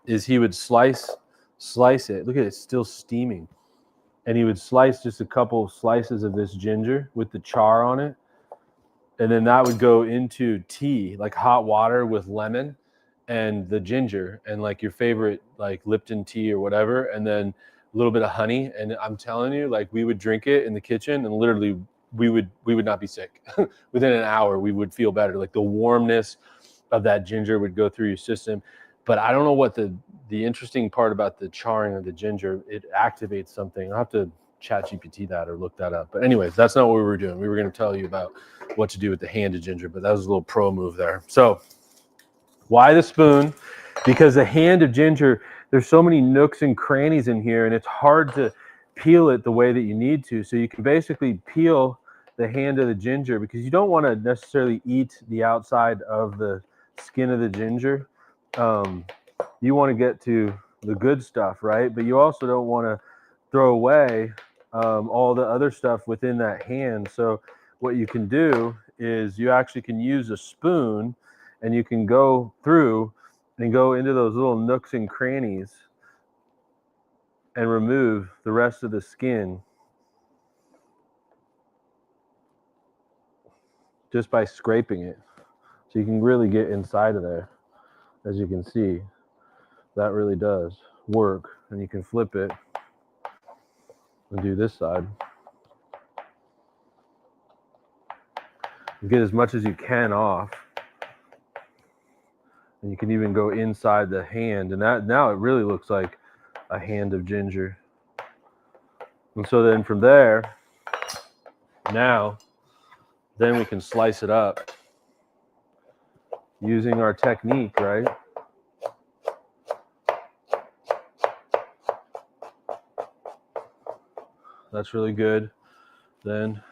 is he would slice it. Look at it, it's still steaming. And he would slice just a couple of slices of this ginger with the char on it. And then that would go into tea, like hot water with lemon and the ginger and like your favorite like Lipton tea or whatever. And then a little bit of honey. And I'm telling you, like we would drink it in the kitchen and literally we would not be sick. Within an hour, we would feel better. Like the warmness of that ginger would go through your system. But I don't know what the interesting part about the charring of the ginger, it activates something. I'll have to ChatGPT that or look that up. But anyways, that's not what we were doing. We were going to tell you about what to do with the hand of ginger, but that was a little pro move there. So why the spoon? Because the hand of ginger, there's so many nooks and crannies in here, and it's hard to peel it the way that you need to. So you can basically peel the hand of the ginger because you don't want to necessarily eat the outside of the skin of the ginger. You want to get to the good stuff, right? But you also don't want to throw away all the other stuff within that hand. So what you can do is you actually can use a spoon and you can go through and go into those little nooks and crannies and remove the rest of the skin just by scraping it. So you can really get inside of there. As you can see, that really does work. And you can flip it and do this side. Get as much as you can off. And you can even go inside the hand, and that now it really looks like a hand of ginger. And so then from there, then we can slice it up using our technique, right? That's really good. Then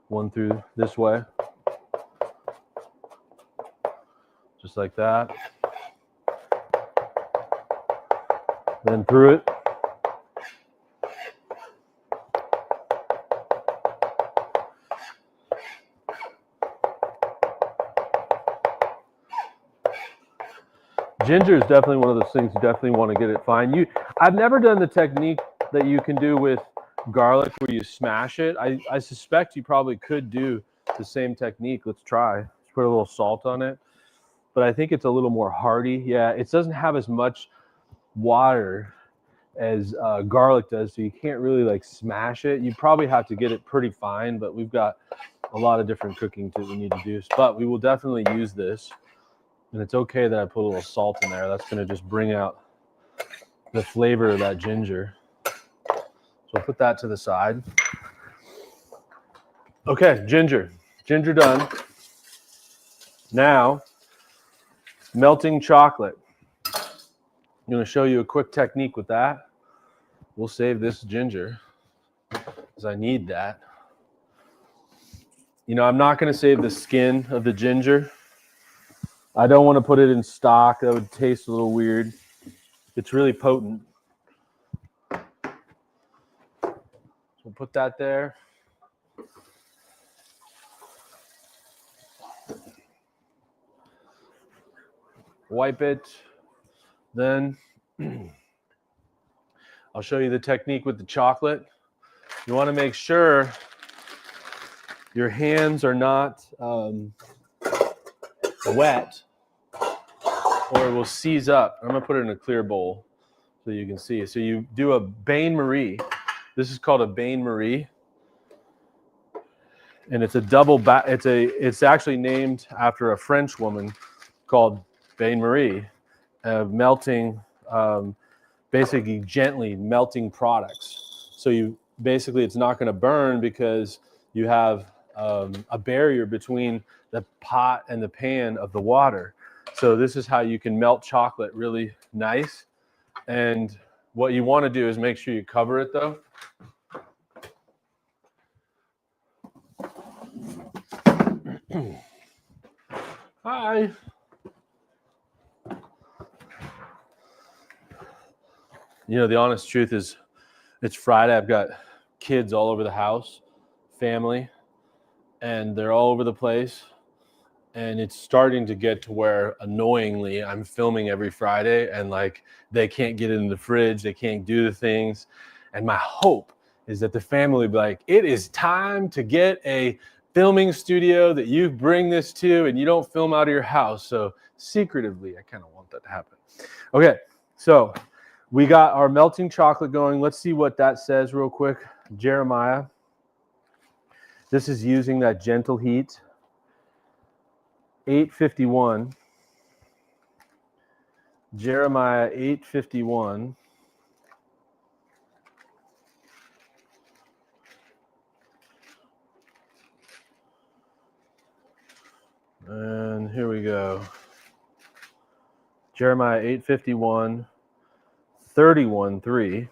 one through this way. Just like that. Then through it. Ginger is definitely one of those things you definitely want to get it fine. I've never done the technique that you can do with garlic where you smash it. I suspect you probably could do the same technique. Let's try. Let's put a little salt on it. But I think it's a little more hearty. Yeah, it doesn't have as much water as garlic does, so you can't really like smash it. You probably have to get it pretty fine, but we've got a lot of different cooking we need to do. But we will definitely use this. And it's okay that I put a little salt in there. That's going to just bring out the flavor of that ginger. So I'll put that to the side. Okay, ginger. Ginger done. Now, melting chocolate. I'm going to show you a quick technique with that. We'll save this ginger because I need that. You know, I'm not going to save the skin of the ginger. I don't want to put it in stock. That would taste a little weird. It's really potent. So we'll put that there. Wipe it. Then I'll show you the technique with the chocolate. You want to make sure your hands are not wet or it will seize up. I'm going to put it in a clear bowl so you can see. So you do a bain marie. This is called a bain marie. And it's a double it's actually named after a French woman called bain marie, melting basically gently melting products. So it's not going to burn because you have a barrier between the pot and the pan of the water. So this is how you can melt chocolate really nice. And what you want to do is make sure you cover it though. Hi. You know, the honest truth is it's Friday. I've got kids all over the house, family, and they're all over the place. And it's starting to get to where annoyingly I'm filming every Friday and like they can't get in the fridge, they can't do the things. And my hope is that the family will be like, it is time to get a filming studio that you bring this to and you don't film out of your house. So secretively, I kind of want that to happen. Okay, so we got our melting chocolate going. Let's see what that says real quick. Jeremiah. This is using that gentle heat. 8:51. Jeremiah 8:51. And here we go. Jeremiah 8:51, 31:3.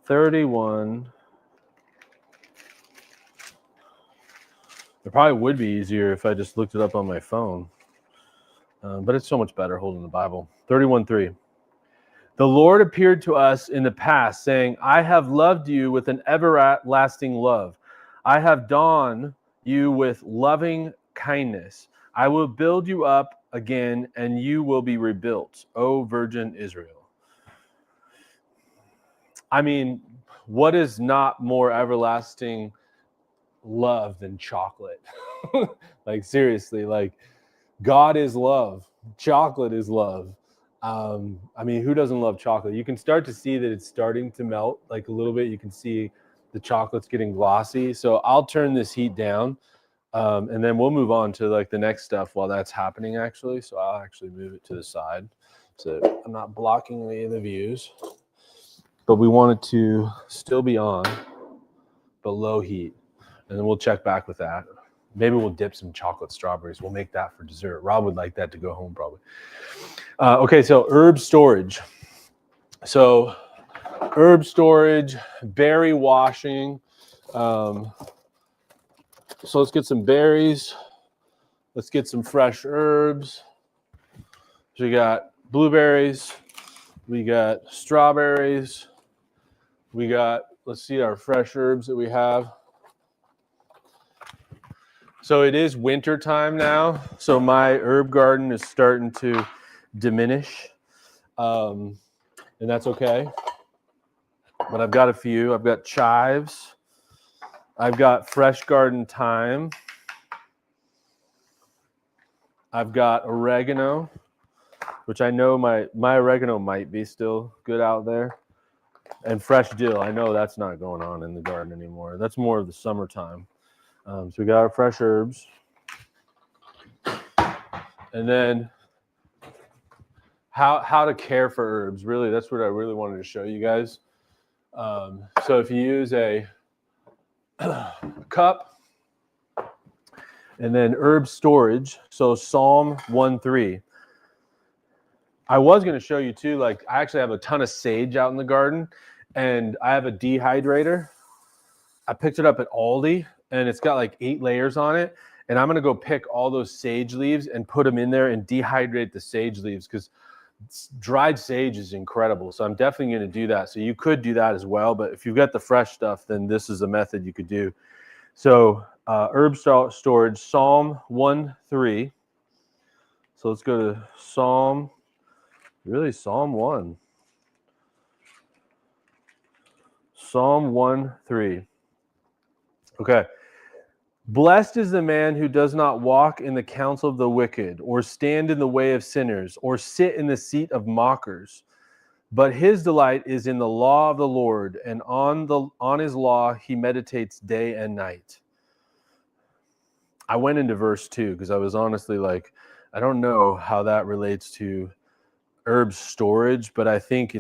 31. It probably would be easier if I just looked it up on my phone. But it's so much better holding the Bible. 31:3. The Lord appeared to us in the past, saying, I have loved you with an everlasting love. I have done you with loving kindness. I will build you up again, and you will be rebuilt, O Virgin Israel. I mean, what is not more everlasting love than chocolate? Like seriously, like God is love, chocolate is love. I mean, who doesn't love chocolate? You can start to see that it's starting to melt like a little bit. You can see the chocolate's getting glossy. So I'll turn this heat down, and then we'll move on to like the next stuff while that's happening actually. So I'll actually move it to the side so I'm not blocking any of the views. But we want it to still be on, but low heat. And then we'll check back with that. Maybe we'll dip some chocolate strawberries. We'll make that for dessert. Rob would like that to go home probably. Okay, so herb storage. So herb storage, berry washing. So let's get some berries. Let's get some fresh herbs. So we got blueberries. We got strawberries. We got, let's see our fresh herbs that we have. So it is winter time now. So my herb garden is starting to diminish. And that's okay. But I've got a few. I've got chives. I've got fresh garden thyme. I've got oregano, which I know my oregano might be still good out there. And fresh dill. I know that's not going on in the garden anymore. That's more of the summertime. So we got our fresh herbs. And then how to care for herbs. Really, that's what I really wanted to show you guys. So if you use a cup and then herb storage, so Psalm 1:3. I was going to show you too, like I actually have a ton of sage out in the garden and I have a dehydrator. I picked it up at Aldi and it's got like 8 layers on it. And I'm going to go pick all those sage leaves and put them in there and dehydrate the sage leaves because dried sage is incredible. So I'm definitely going to do that. So you could do that as well. But if you've got the fresh stuff, then this is a method you could do. So herb storage, Psalm 1:3. So let's go to Psalm 1. Psalm 1:3. Okay. Blessed is the man who does not walk in the counsel of the wicked, or stand in the way of sinners, or sit in the seat of mockers. But his delight is in the law of the Lord, and on his law he meditates day and night. I went into verse 2 because I was honestly like, I don't know how that relates to herb storage, but I think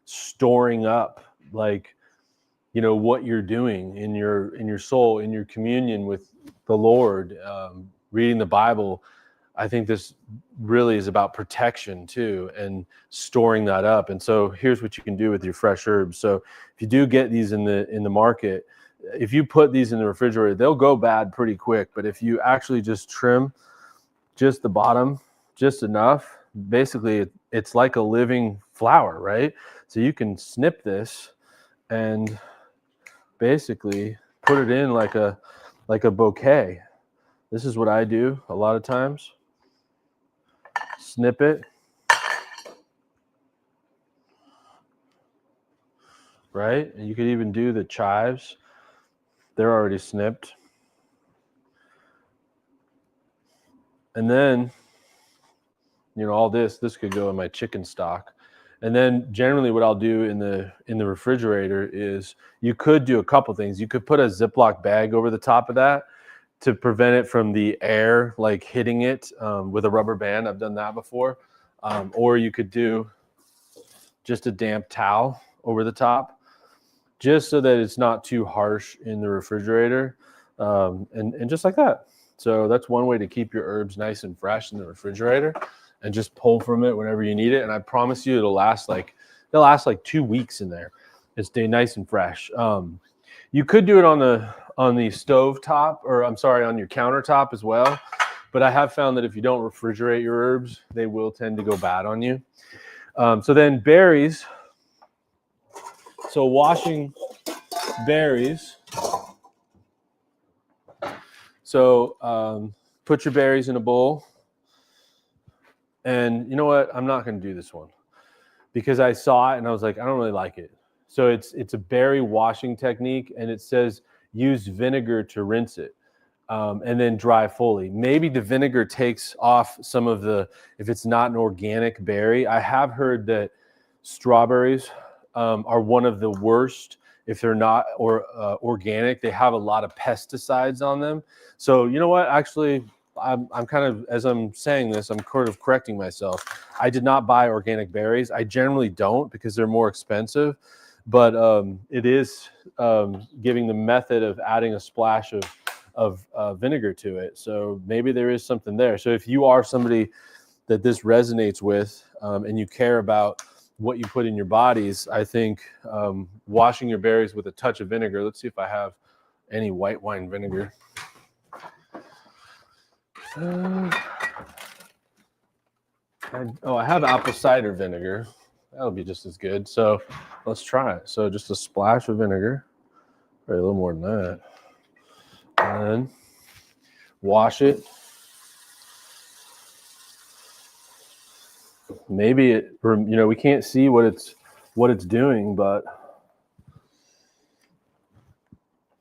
storing up, like, you know, what you're doing in your soul, in your communion with the Lord, reading the Bible. I think this really is about protection too, and storing that up. And so here's what you can do with your fresh herbs. So if you do get these in the market, if you put these in the refrigerator, they'll go bad pretty quick. But if you actually just trim just the bottom, just enough, basically it's like a living flower, right? So you can snip this and basically put it in like a bouquet. This is what I do a lot of times. Snip it. Right? And you could even do the chives. They're already snipped. And then, you know, all this could go in my chicken stock. And then generally what I'll do in the refrigerator is you could do a couple things. You could put a Ziploc bag over the top of that to prevent it from the air like hitting it with a rubber band. I've done that before. Or you could do just a damp towel over the top, just so that it's not too harsh in the refrigerator, and just like that. So that's one way to keep your herbs nice and fresh in the refrigerator, and just pull from it whenever you need it. And I promise you they'll last like 2 weeks in there. It's stay nice and fresh. You could do it on the stove top, or I'm sorry, on your countertop as well. But I have found that if you don't refrigerate your herbs, they will tend to go bad on you. So then berries. So washing berries. So put your berries in a bowl. And you know what? I'm not going to do this one because I saw it and I was like, I don't really like it. So it's a berry washing technique, and it says use vinegar to rinse it, and then dry fully. Maybe the vinegar takes off some of the, if it's not an organic berry. I have heard that strawberries are one of the worst if they're not organic, they have a lot of pesticides on them. So you know what? Actually, I'm kind of, as I'm saying this, I'm sort of correcting myself. I did not buy organic berries. I generally don't because they're more expensive, but it is giving the method of adding a splash of vinegar to it. So maybe there is something there. So if you are somebody that this resonates with and you care about what you put in your bodies, I think washing your berries with a touch of vinegar. Let's see if I have any white wine vinegar. I have apple cider vinegar. That'll be just as good. So let's try it. So just a splash of vinegar, or a little more than that. And then wash it. Maybe it, we can't see what it's doing, but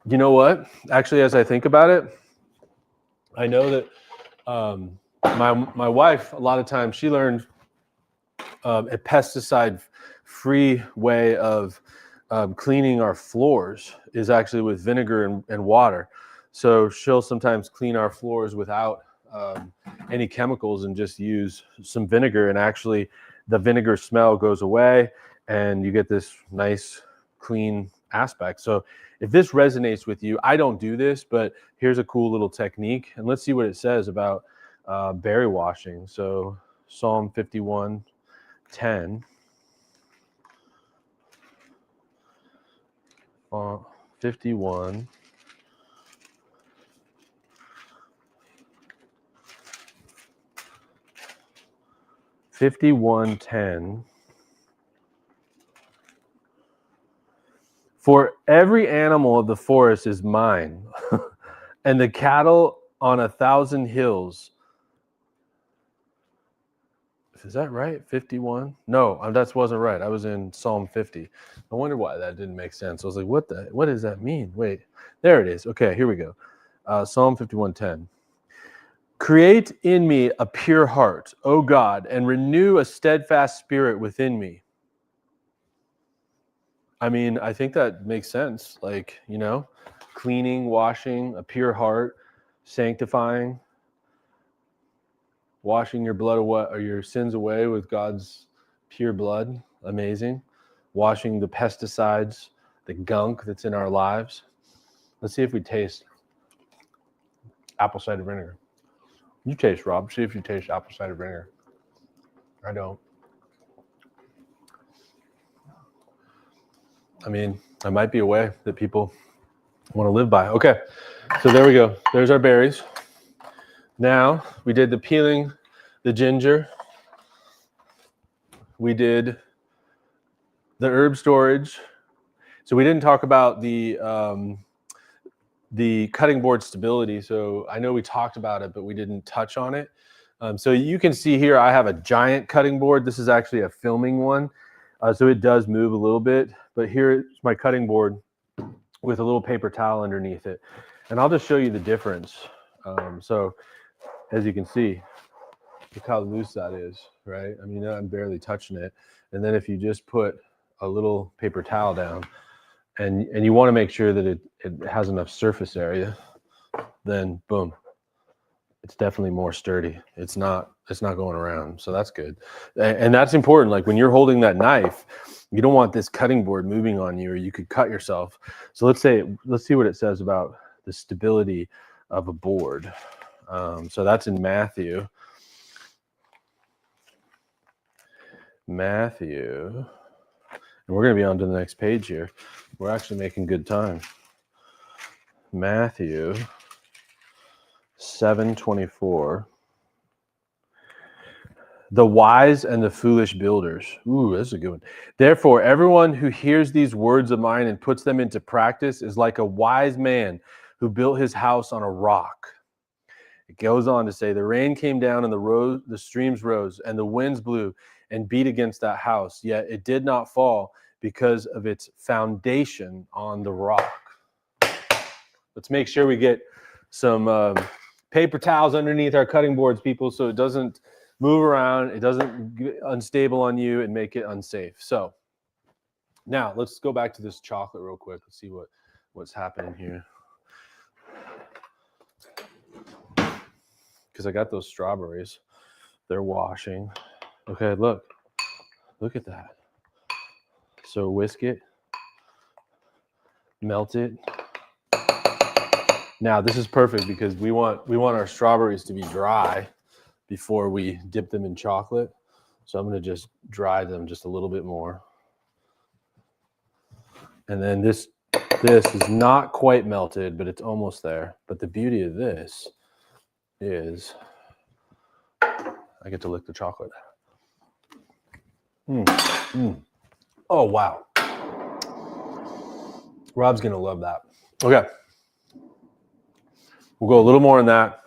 you know what? Actually, as I think about it, I know that my wife, a lot of times, she learned a pesticide-free way of cleaning our floors is actually with vinegar and water. So she'll sometimes clean our floors without any chemicals and just use some vinegar, and actually the vinegar smell goes away and you get this nice clean aspect. So if this resonates with you, I don't do this, but here's a cool little technique, and let's see what it says about berry washing. So Psalm 51:10. 51. $51:10. For every animal of the forest is mine, and the cattle on 1,000 hills. Is that right? 51? No, that wasn't right. I was in Psalm 50. I wonder why that didn't make sense. I was like, what does that mean? Wait, there it is. Okay, here we go. Psalm 51:10. Create in me a pure heart, O God, and renew a steadfast spirit within me. I mean, I think that makes sense. Like, cleaning, washing, a pure heart, sanctifying, washing your blood away, or your sins away with God's pure blood. Amazing. Washing the pesticides, the gunk that's in our lives. Let's see if we taste apple cider vinegar. You taste, Rob. See if you taste apple cider vinegar. I don't. I mean, that might be a way that people want to live by. Okay, so there we go. There's our berries. Now, we did the peeling, the ginger. We did the herb storage. So we didn't talk about the cutting board stability. So I know we talked about it, but we didn't touch on it. So you can see here, I have a giant cutting board. This is actually a filming one. So it does move a little bit, but here's my cutting board with a little paper towel underneath it. And I'll just show you the difference. So as you can see, look how loose that is, right? I mean, I'm barely touching it. And then if you just put a little paper towel down, and you want to make sure that it has enough surface area, then boom, it's definitely more sturdy. It's not going around. So that's good. And that's important. Like when you're holding that knife, you don't want this cutting board moving on you, or you could cut yourself. So let's see what it says about the stability of a board. So that's in Matthew. And we're going to be on to the next page here. We're actually making good time. Matthew 7:24. The wise and the foolish builders. Ooh, that's a good one. Therefore, everyone who hears these words of mine and puts them into practice is like a wise man who built his house on a rock. It goes on to say, the rain came down and the streams rose and the winds blew and beat against that house, yet it did not fall because of its foundation on the rock. Let's make sure we get some paper towels underneath our cutting boards, people, so it doesn't move around, it doesn't get unstable on you and make it unsafe. So Now let's go back to this chocolate real quick. Let's see what's happening here. Because I got those strawberries. They're washing. Okay, look at that. So whisk it, melt it. Now this is perfect because we want our strawberries to be dry before we dip them in chocolate. So I'm going to just dry them just a little bit more. And then this is not quite melted, but it's almost there. But the beauty of this is I get to lick the chocolate. Oh, wow. Rob's going to love that. Okay. We'll go a little more on that.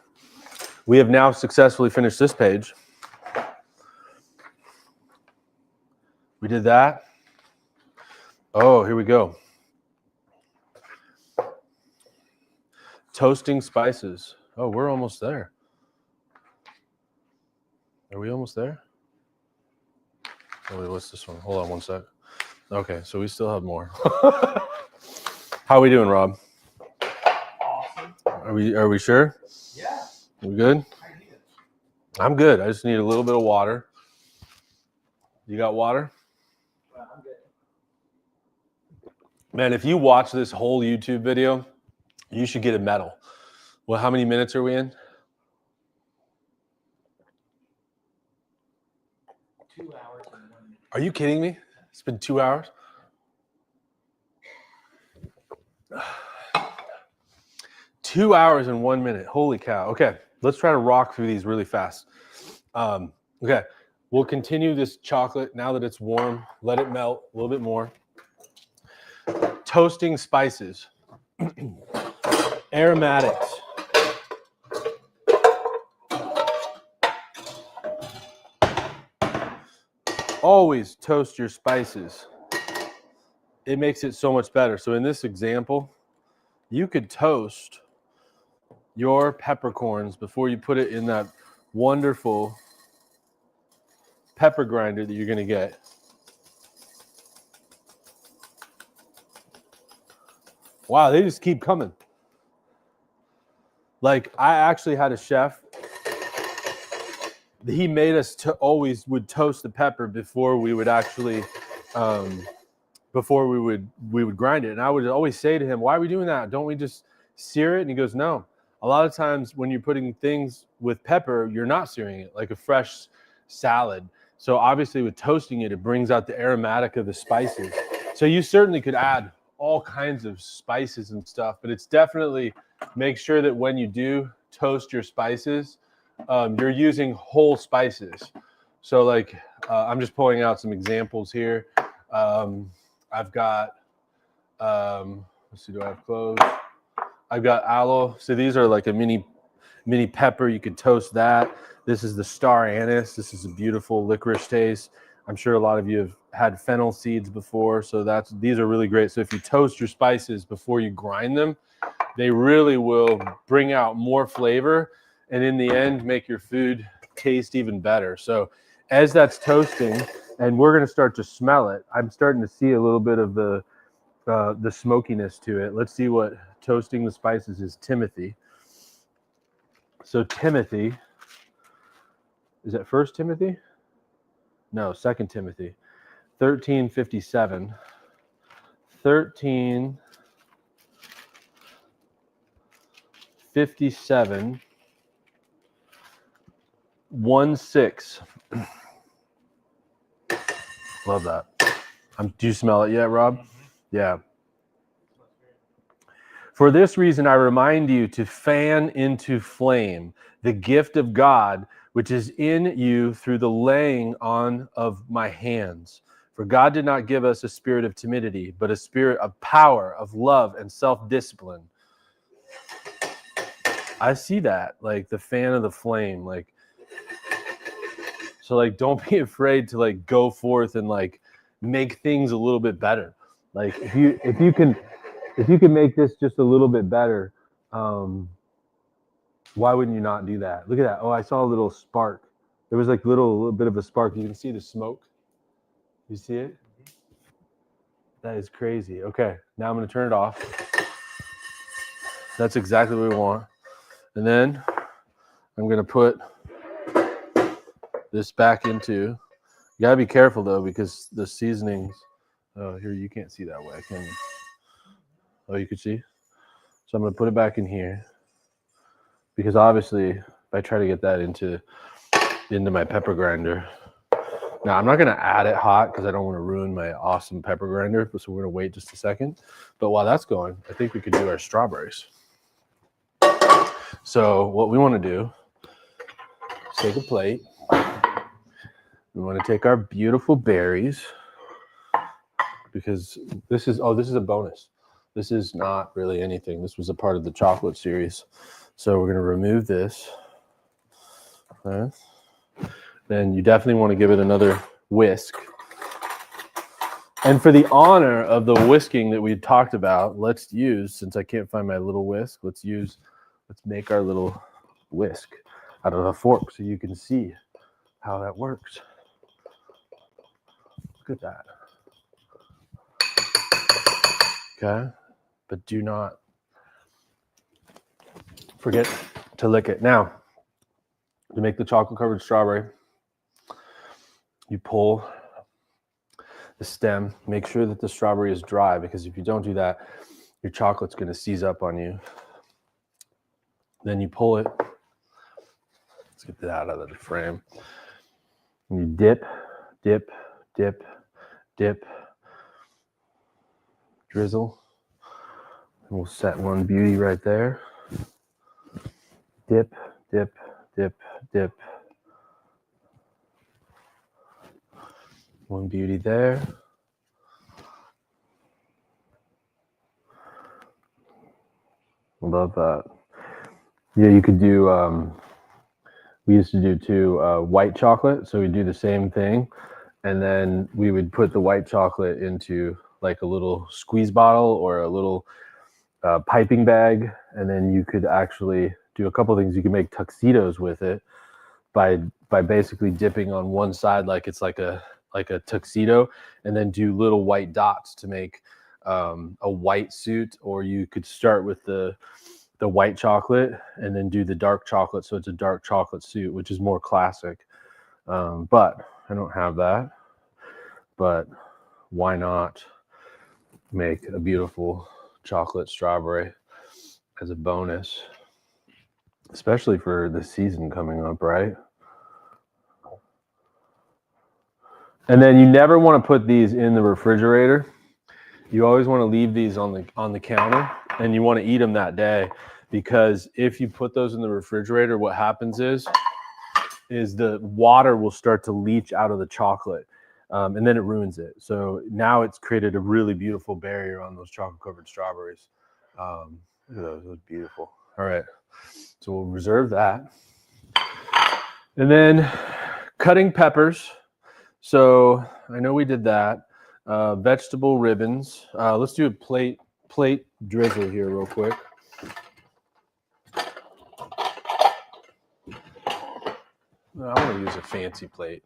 We have now successfully finished this page. We did that. Oh, here we go. Toasting spices. Oh, we're almost there. Are we almost there? Oh, wait, what's this one? Hold on one sec. Okay, so we still have more. How are we doing, Rob? Awesome. Are we sure? Yeah. We good? I need it. I'm good. I just need a little bit of water. You got water? Well, I'm good. Man, if you watch this whole YouTube video, you should get a medal. Well, how many minutes are we in? 2 hours and 1 minute. Are you kidding me? It's been 2 hours. 2 hours and 1 minute. Holy cow. Okay, let's try to rock through these really fast. Okay, we'll continue this chocolate now that it's warm. Let it melt a little bit more. Toasting spices. Aromatics. Always toast your spices. It makes it so much better. So in this example, you could toast your peppercorns before you put it in that wonderful pepper grinder that you're going to get. Wow, they just keep coming. Like, I actually had a chef. He made us always would toast the pepper before we would actually, before we would grind it. And I would always say to him, "Why are we doing that? Don't we just sear it?" And he goes, "No. A lot of times when you're putting things with pepper, you're not searing it like a fresh salad. So obviously with toasting it, it brings out the aromatic of the spices. So you certainly could add all kinds of spices and stuff, but it's definitely make sure that when you do toast your spices, you're using whole spices. So like, I'm just pulling out some examples here. I've got, let's see, do I have cloves? I've got aloe. So these are like a mini pepper. You could toast that. This is the star anise. This is a beautiful licorice taste. I'm sure a lot of you have had fennel seeds before. So these are really great. So if you toast your spices before you grind them, they really will bring out more flavor and in the end make your food taste even better. So as that's toasting and we're going to start to smell it, I'm starting to see a little bit of the smokiness to it. Let's see what toasting the spices is. Timothy. So Timothy, is that 1 Timothy? No, 2 Timothy. 13:57. 13:57. 1:6. Love that. Do you smell it yet, Rob? Yeah. For this reason, I remind you to fan into flame the gift of God, which is in you through the laying on of my hands. For God did not give us a spirit of timidity, but a spirit of power, of love, and self-discipline. I see that, like the fan of the flame, like, so like, don't be afraid to like go forth and like make things a little bit better. Like if you can make this just a little bit better, why wouldn't you not do that? Look at that. Oh, I saw a little spark. There was like a little bit of a spark. You can see the smoke. You see it? That is crazy. Okay, now I'm going to turn it off. That's exactly what we want. And then I'm going to put this back into, you got to be careful though, because the seasonings, oh, here, you can't see that way, can you? Oh, you can see? So I'm going to put it back in here, because obviously if I try to get that into my pepper grinder, now I'm not going to add it hot because I don't want to ruin my awesome pepper grinder, so we're going to wait just a second. But while that's going, I think we could do our strawberries. So what we want to do is take a plate. We want to take our beautiful berries, because this is a bonus. This is not really anything. This was a part of the chocolate series. So we're going to remove this. Okay. Then you definitely want to give it another whisk. And for the honor of the whisking that we talked about, let's use, since I can't find my little whisk, let's make our little whisk out of a fork so you can see how that works. Look at that. Okay, but do not forget to lick it. Now, to make the chocolate covered strawberry, you pull the stem, make sure that the strawberry is dry, because if you don't do that, your chocolate's going to seize up on you. Then you pull it. Let's get that out of the frame. And you dip, dip, dip, dip, drizzle. And we'll set one beauty right there. Dip, dip, dip, dip. One beauty there. Love that. Yeah, you could do, we used to do too, white chocolate. So we do the same thing. And then we would put the white chocolate into like a little squeeze bottle or a little piping bag. And then you could actually do a couple of things. You can make tuxedos with it by basically dipping on one side like it's like a tuxedo, and then do little white dots to make a white suit. Or you could start with the white chocolate and then do the dark chocolate, so it's a dark chocolate suit, which is more classic. But I don't have that. But why not make a beautiful chocolate strawberry as a bonus, especially for the season coming up, right? And then you never want to put these in the refrigerator. You always want to leave these on the counter, and you want to eat them that day, because if you put those in the refrigerator, what happens is the water will start to leach out of the chocolate, and then it ruins it. So now it's created a really beautiful barrier on those chocolate covered strawberries. Look at those beautiful. All right, so we'll reserve that. And then cutting peppers. So I know we did that. Vegetable ribbons. Let's do a plate drizzle here real quick. I'm going to use a fancy plate.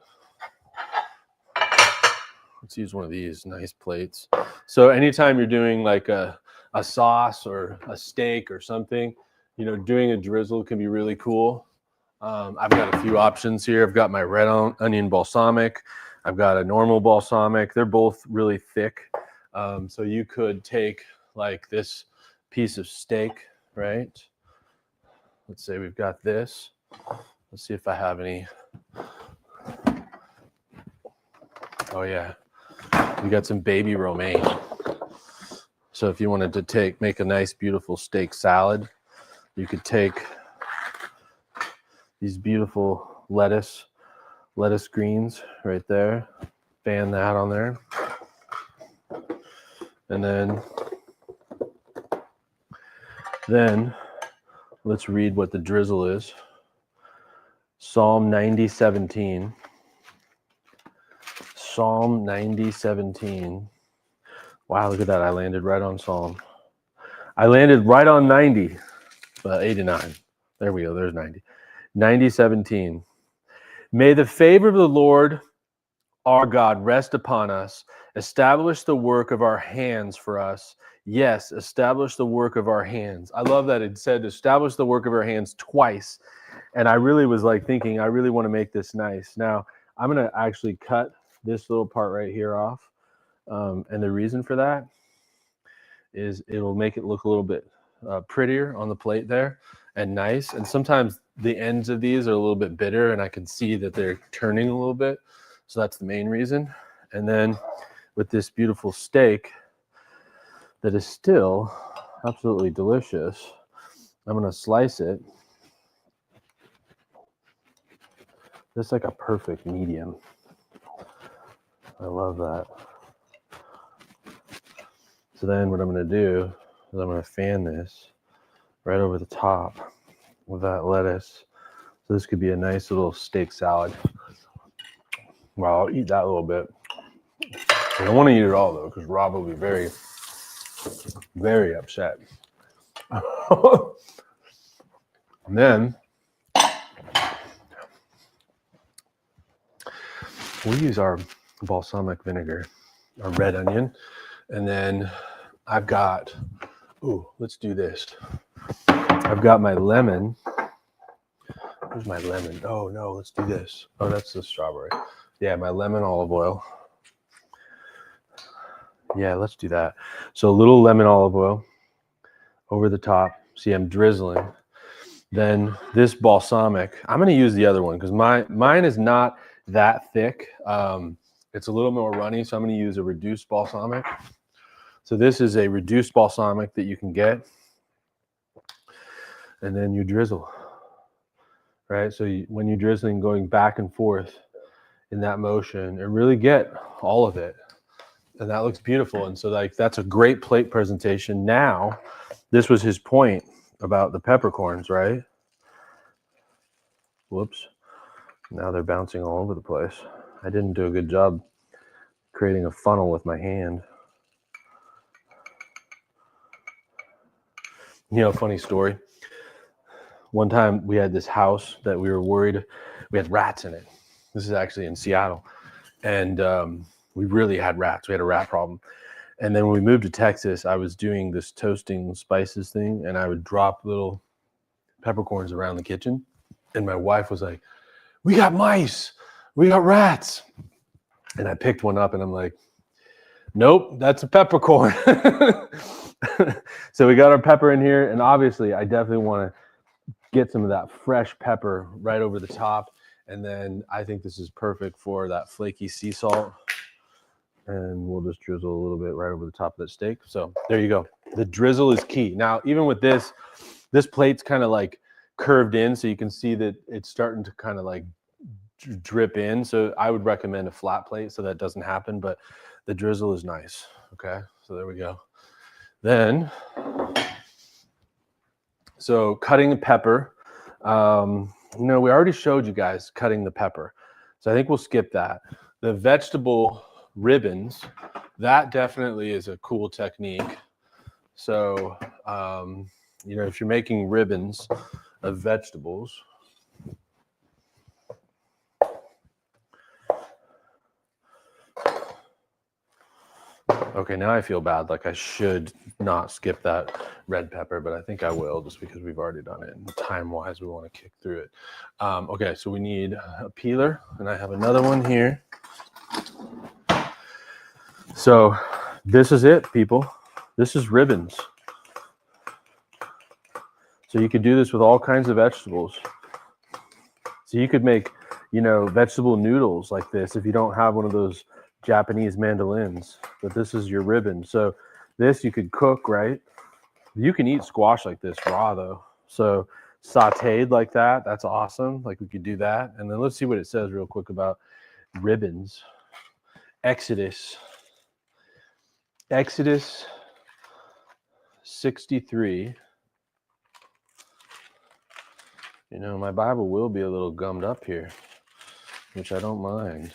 Let's use one of these nice plates. So anytime you're doing like a sauce or a steak or something, you know, doing a drizzle can be really cool. I've got a few options here. I've got my red onion balsamic. I've got a normal balsamic. They're both really thick. So you could take like this piece of steak, right? Let's say we've got this. Let's see if I have any. Oh yeah, we got some baby romaine. So if you wanted to make a nice, beautiful steak salad, you could take these beautiful lettuce greens right there, fan that on there, and then let's read what the drizzle is. Psalm 90:17. Psalm 90:17. Wow, look at that. I landed right on Psalm. I landed right on 90. 89. There we go. There's 90. 90:17. May the favor of the Lord our God rest upon us, Establish the work of our hands for us. Yes, establish the work of our hands. I love that it said establish the work of our hands twice. And I really was like thinking, I really want to make this nice. Now, I'm going to actually cut this little part right here off. And the reason for that is it will make it look a little bit prettier on the plate there and nice. And sometimes the ends of these are a little bit bitter and I can see that they're turning a little bit. So that's the main reason. And then with this beautiful steak that is still absolutely delicious, I'm going to slice it. Just like a perfect medium. I love that. So then what I'm going to do is I'm going to fan this right over the top with that lettuce. So this could be a nice little steak salad. Well, I'll eat that a little bit. I don't want to eat it all though, because Rob will be very, very upset. And then we use our balsamic vinegar, our red onion, and then I've got, let's do this. I've got my lemon. Where's my lemon? Oh no, let's do this. Oh, that's the strawberry. Yeah, my lemon olive oil. Yeah, let's do that. So a little lemon olive oil over the top. See, I'm drizzling. Then this balsamic, I'm going to use the other one because mine is not that thick. It's a little more runny, so I'm going to use a reduced balsamic. So this is a reduced balsamic that you can get. And then you drizzle, right? So when you're drizzling, going back and forth in that motion and really get all of it. And that looks beautiful. And so like that's a great plate presentation. Now, this was his point about the peppercorns, right? Whoops. Now they're bouncing all over the place. I didn't do a good job creating a funnel with my hand. You know, funny story. One time we had this house that we were worried, we had rats in it. This is actually in Seattle. And we really had rats. We had a rat problem. And then when we moved to Texas, I was doing this toasting spices thing and I would drop little peppercorns around the kitchen. And my wife was like, we got mice, we got rats. And I picked one up and I'm like, nope, that's a peppercorn. So we got our pepper in here. And obviously I definitely want to get some of that fresh pepper right over the top. And then I think this is perfect for that flaky sea salt. And we'll just drizzle a little bit right over the top of that steak. So there you go. The drizzle is key. Now, even with this plate's kind of like curved in, so you can see that it's starting to kind of like drip in. So I would recommend a flat plate so that doesn't happen, but the drizzle is nice. Okay, so there we go. Then, so cutting the pepper. You know, we already showed you guys cutting the pepper. So I think we'll skip that. The vegetable ribbons, that definitely is a cool technique. So, you know, if you're making ribbons of vegetables, okay, now I feel bad. Like I should not skip that red pepper, but I think I will just because we've already done it. And time-wise, we want to kick through it. Okay, so we need a peeler, and I have another one here. So this is it, people. This is ribbons. So you could do this with all kinds of vegetables. So you could make, you know, vegetable noodles like this if you don't have one of those Japanese mandolins, but this is your ribbon. So this you could cook, right? You can eat squash like this raw though. So sauteed like that, that's awesome. Like we could do that. And then let's see what it says real quick about ribbons. Exodus 63. You know, my Bible will be a little gummed up here, which I don't mind.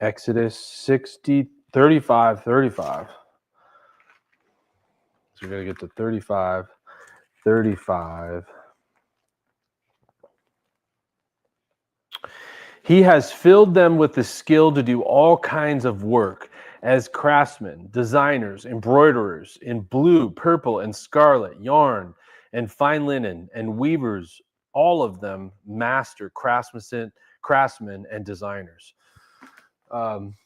Exodus 35. So we're going to get to 35. He has filled them with the skill to do all kinds of work as craftsmen, designers, embroiderers in blue, purple, and scarlet yarn and fine linen and weavers, all of them master craftsmen and designers.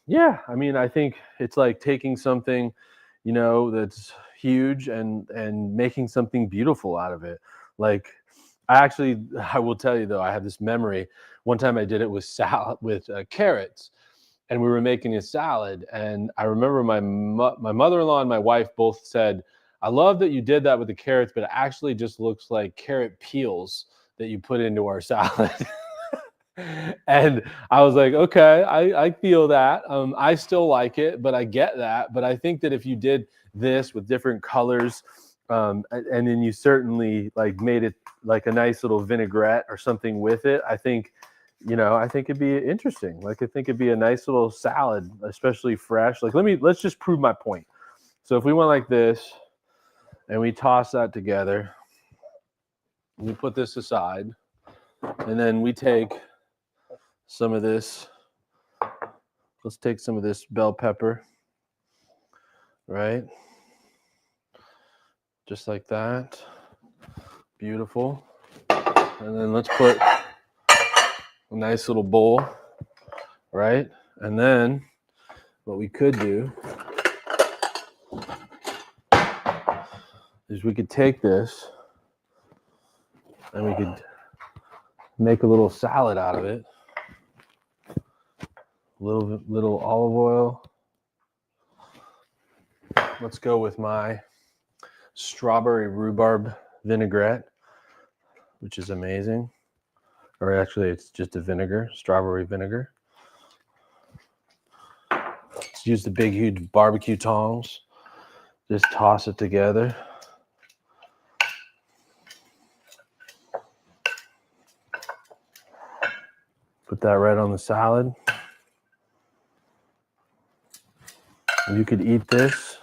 Yeah, I mean, I think it's like taking something, you know, that's huge and making something beautiful out of it. Like, I will tell you though, I have this memory. One time I did it with salad with carrots, and we were making a salad. And I remember my mother-in-law and my wife both said, "I love that you did that with the carrots, but it actually just looks like carrot peels that you put into our salad." And I was like, okay, I feel that. I still like it, but I get that. But I think that if you did this with different colors, and then you certainly like made it like a nice little vinaigrette or something with it, I think, you know, I think it'd be interesting. Like, I think it'd be a nice little salad, especially fresh. Like, let's just prove my point. So if we went like this and we toss that together, we put this aside, and then we take some of this. Let's take some of this bell pepper, right? Just like that. Beautiful. And then let's put a nice little bowl, right? And then what we could do is we could take this and we could make a little salad out of it. Little olive oil. Let's go with my strawberry rhubarb vinaigrette, which is amazing. Or actually, it's just a vinegar, strawberry vinegar. Let's use the big, huge barbecue tongs. Just toss it together. Put that right on the salad. You could eat this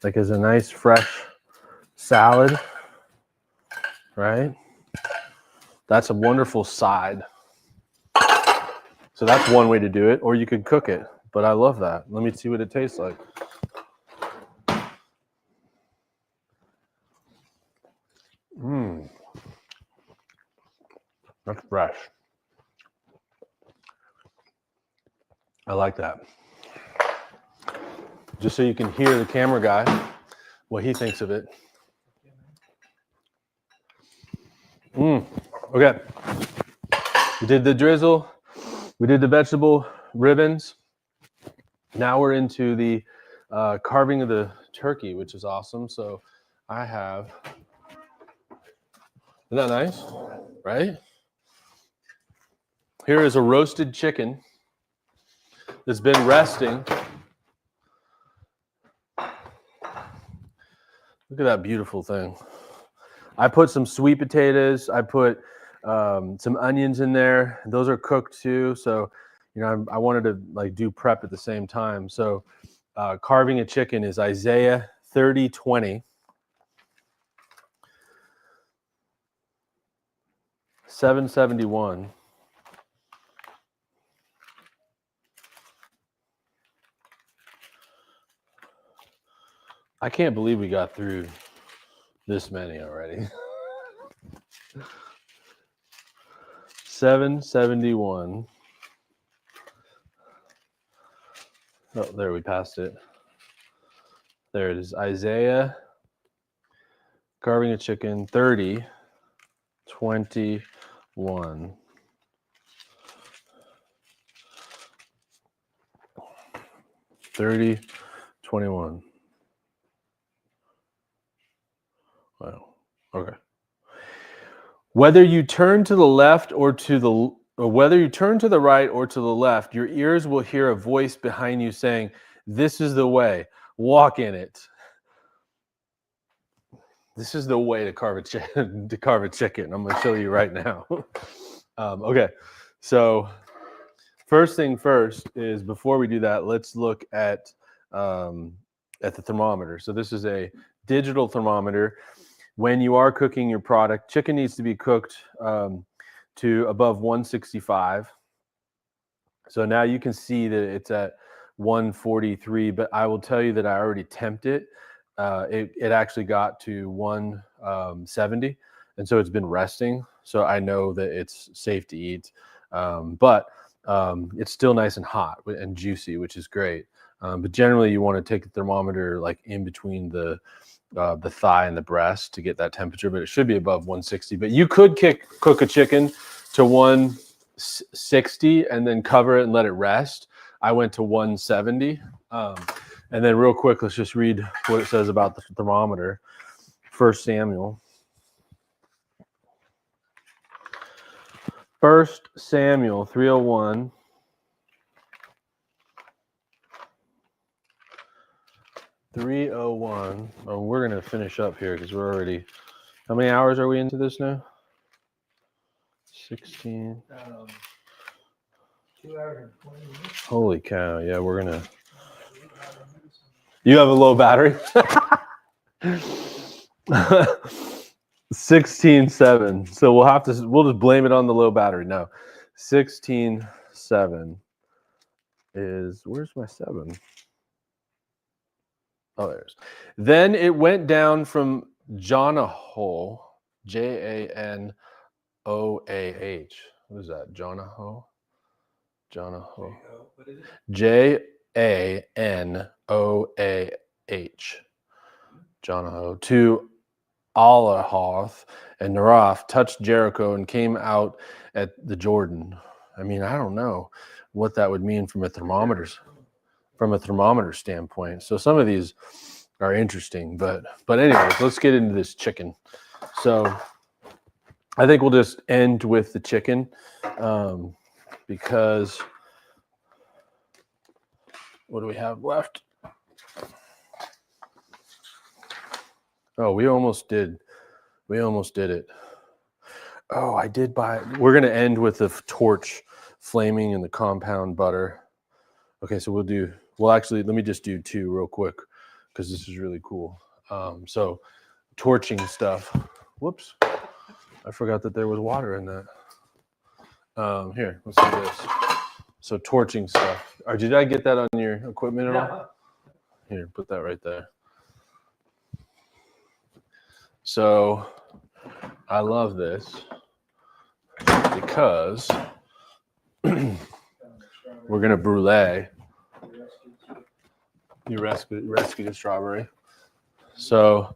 like as a nice fresh salad, right? That's a wonderful side. So that's one way to do it, or you could cook it, but I love that. Let me see what it tastes like. That's fresh. I like that. Just so you can hear the camera guy, what he thinks of it. Okay. We did the drizzle. We did the vegetable ribbons. Now we're into the carving of the turkey, which is awesome. So I have, isn't that nice? Right? Here is a roasted chicken that's been resting. Look at that beautiful thing. I put some sweet potatoes. I put some onions in there. Those are cooked too. So, you know, I wanted to like do prep at the same time. So carving a chicken is Isaiah 30:20. 771. I can't believe we got through this many already. 771. Oh, there, we passed it. There it is. Isaiah carving a chicken 30:21. Wow. Okay. Whether you turn to the left or whether you turn to the right or to the left, your ears will hear a voice behind you saying, "This is the way. Walk in it." This is the way to carve a chicken. I'm going to show you right now. Okay. So first thing first is, before we do that, let's look at the thermometer. So this is a digital thermometer. When you are cooking your product, chicken needs to be cooked to above 165. So now you can see that it's at 143, but I will tell you that I already temped it. It actually got to 170, and so it's been resting. So I know that it's safe to eat, but it's still nice and hot and juicy, which is great. But generally, you want to take the thermometer like in between the thigh and the breast to get that temperature, but it should be above 160. But you could cook a chicken to 160 and then cover it and let it rest. I went to 170. And then real quick, let's just read what it says about the thermometer. 1 Samuel. 1 Samuel 3:01. Oh, we're going to finish up here because we're already, how many hours are we into this now? 16. 2 hours and 20 minutes. Holy cow. Yeah, we're going to. You have a low battery? 16.7. So we'll just blame it on the low battery. No. 16.7 is, where's my 7? Oh, there's. Then it went down from Janoah, Janoah. What is that? Janoah? Janoah. What is it? Janoah. Janoah. To Alahoth, and Narath touched Jericho and came out at the Jordan. I mean, I don't know what that would mean from a thermometer standpoint. So some of these are interesting, but anyways, let's get into this chicken. So I think we'll just end with the chicken because what do we have left? Oh, we almost did it. Oh, I did buy. We're going to end with the torch flaming in the compound butter. Okay, so we'll actually, let me just do 2 real quick because this is really cool. So torching stuff. Whoops. I forgot that there was water in that. Here, let's do this. So torching stuff. Or did I get that on your equipment at all? No. Here, put that right there. So I love this because we're going to brulee. You rescued a strawberry. So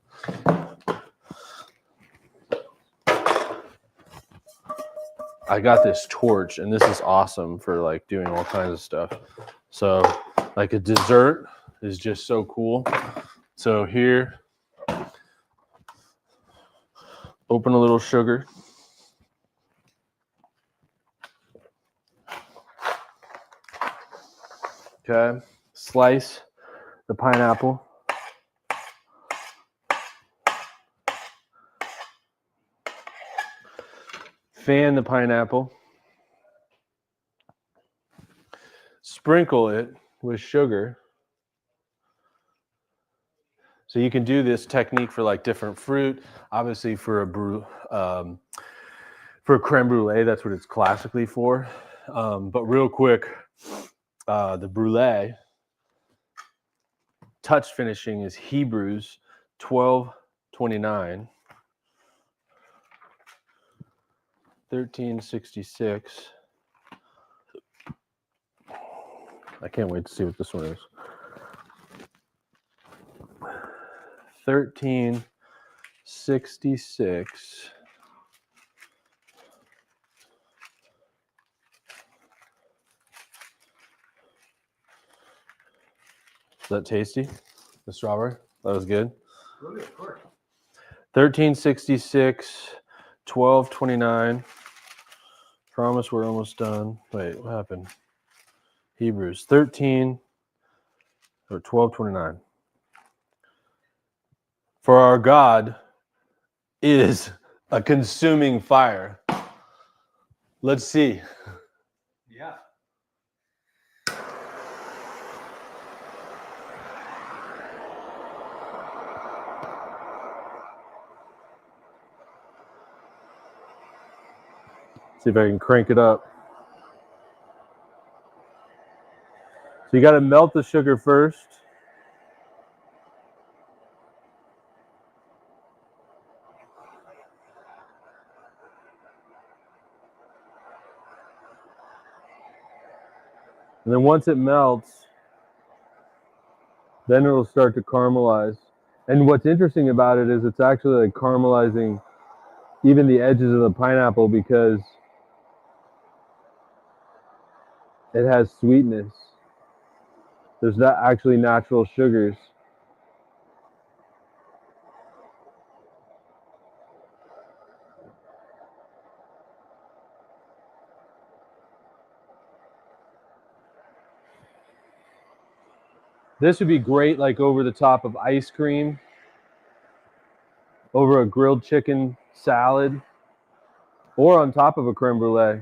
I got this torch, and this is awesome for like doing all kinds of stuff. So like a dessert is just so cool. So here, open a little sugar. Okay, slice the pineapple. Fan the pineapple. Sprinkle it with sugar. So you can do this technique for like different fruit. Obviously for a creme brulee, that's what it's classically for. But real quick, the brulee touch finishing is Hebrews 12:29, 1366. I can't wait to see what this one is. 1366. Is that tasty? The strawberry? That was good. Really, of course. 1366, 1229. Promise we're almost done. Wait, what happened? Hebrews 13 or 1229. For our God is a consuming fire. Let's see. Yeah. See if I can crank it up. So you got to melt the sugar first. And then once it melts, then it'll start to caramelize. And what's interesting about it is it's actually like caramelizing even the edges of the pineapple because it has sweetness. There's not actually natural sugars. This would be great like over the top of ice cream, over a grilled chicken salad, or on top of a creme brulee.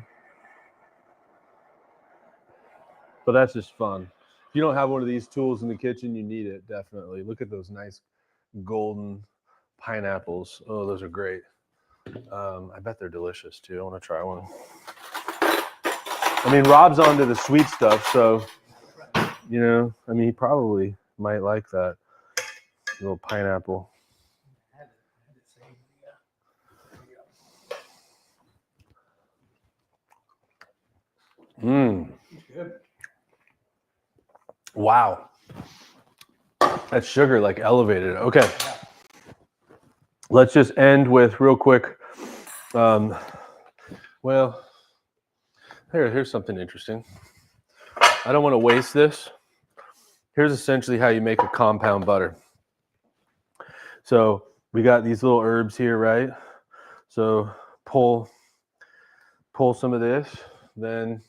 But that's just fun. If you don't have one of these tools in the kitchen, you need it, definitely. Look at those nice golden pineapples. Oh, those are great. I bet they're delicious too. I want to try one. I mean, Rob's onto the sweet stuff, so, you know, I mean, he probably might like that little pineapple. Mmm. Wow. That sugar like elevated it. Okay. Let's just end with real quick. Well, here's something interesting. I don't want to waste this. Here's essentially how you make a compound butter. So we got these little herbs here, right? So pull some of this. Then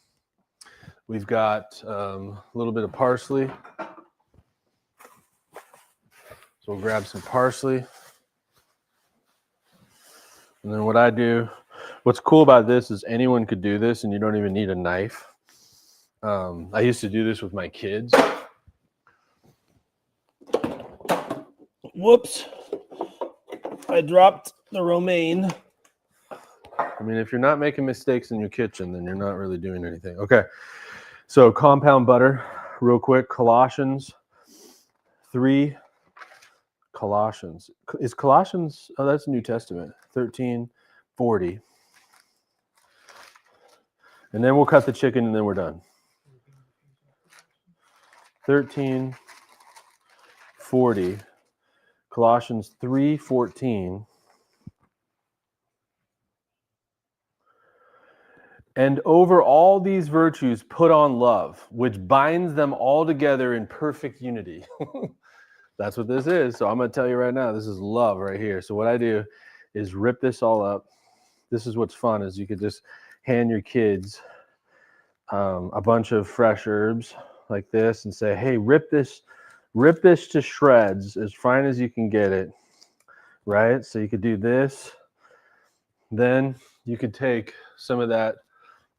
we've got a little bit of parsley. So we'll grab some parsley. And then what I do, what's cool about this is anyone could do this and you don't even need a knife. I used to do this with my kids. Whoops. I dropped the romaine. I mean, if you're not making mistakes in your kitchen, then you're not really doing anything. Okay. So compound butter, real quick. Colossians 3. Colossians. Is Colossians, oh, that's New Testament. 13:40. And then we'll cut the chicken and then we're done. 13:40. Colossians 3:14. And over all these virtues put on love, which binds them all together in perfect unity. That's what this is. So I'm going to tell you right now, this is love right here. So what I do is rip this all up. This is what's fun is you could just hand your kids a bunch of fresh herbs like this and say, hey, rip this to shreds as fine as you can get it, right? So you could do this. Then you could take some of that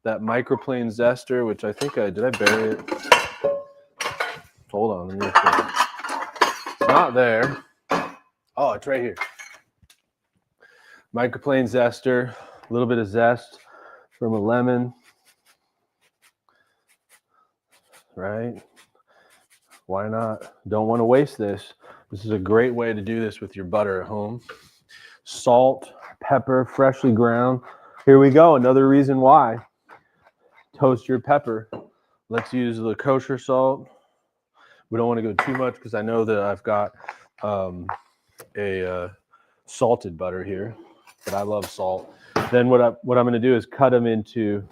microplane zester, which I think did I bury it? Hold on, let me see. It's not there. Oh, it's right here. Microplane zester, a little bit of zest from a lemon, right? Why not? Don't want to waste this. This is a great way to do this with your butter at home. Salt, pepper, freshly ground. Here we go. Another reason why. Toast your pepper. Let's use the kosher salt. We don't want to go too much because I know that I've got a salted butter here, but I love salt. Then what I'm going to do is cut them into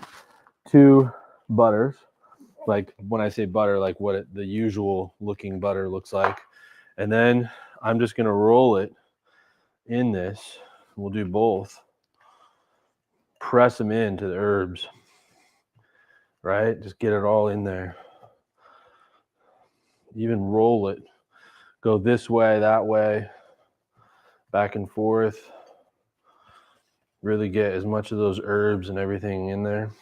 2 butters. Like when I say butter, like what the usual looking butter looks like. And then I'm just going to roll it in this. We'll do both. Press them into the herbs, right? Just get it all in there. Even roll it. Go this way, that way, back and forth. Really get as much of those herbs and everything in there.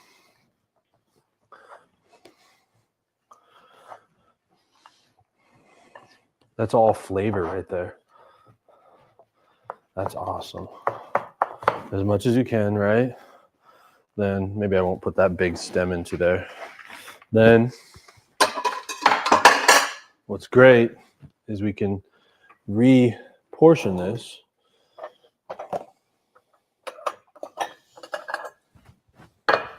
That's all flavor right there. That's awesome. As much as you can, right? Then maybe I won't put that big stem into there. Then what's great is we can re-portion this.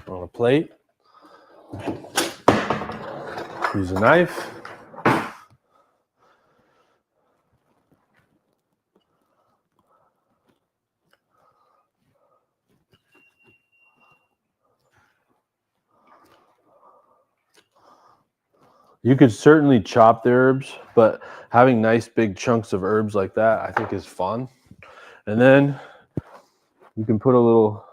On a plate. Use a knife. You could certainly chop the herbs, but having nice big chunks of herbs like that, I think is fun. And then you can put a little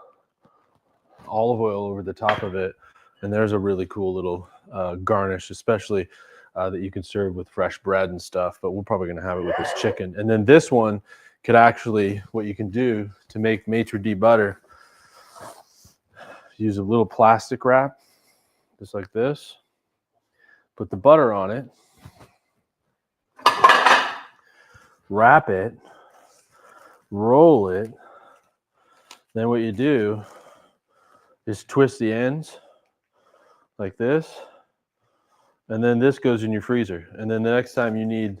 olive oil over the top of it, and there's a really cool little garnish, especially that you can serve with fresh bread and stuff, but we're probably gonna have it with this chicken. And then this one could actually, what you can do to make maitre d' butter, use a little plastic wrap, just like this. Put the butter on it, wrap it, roll it. Then what you do is twist the ends like this. And then this goes in your freezer. And then the next time you need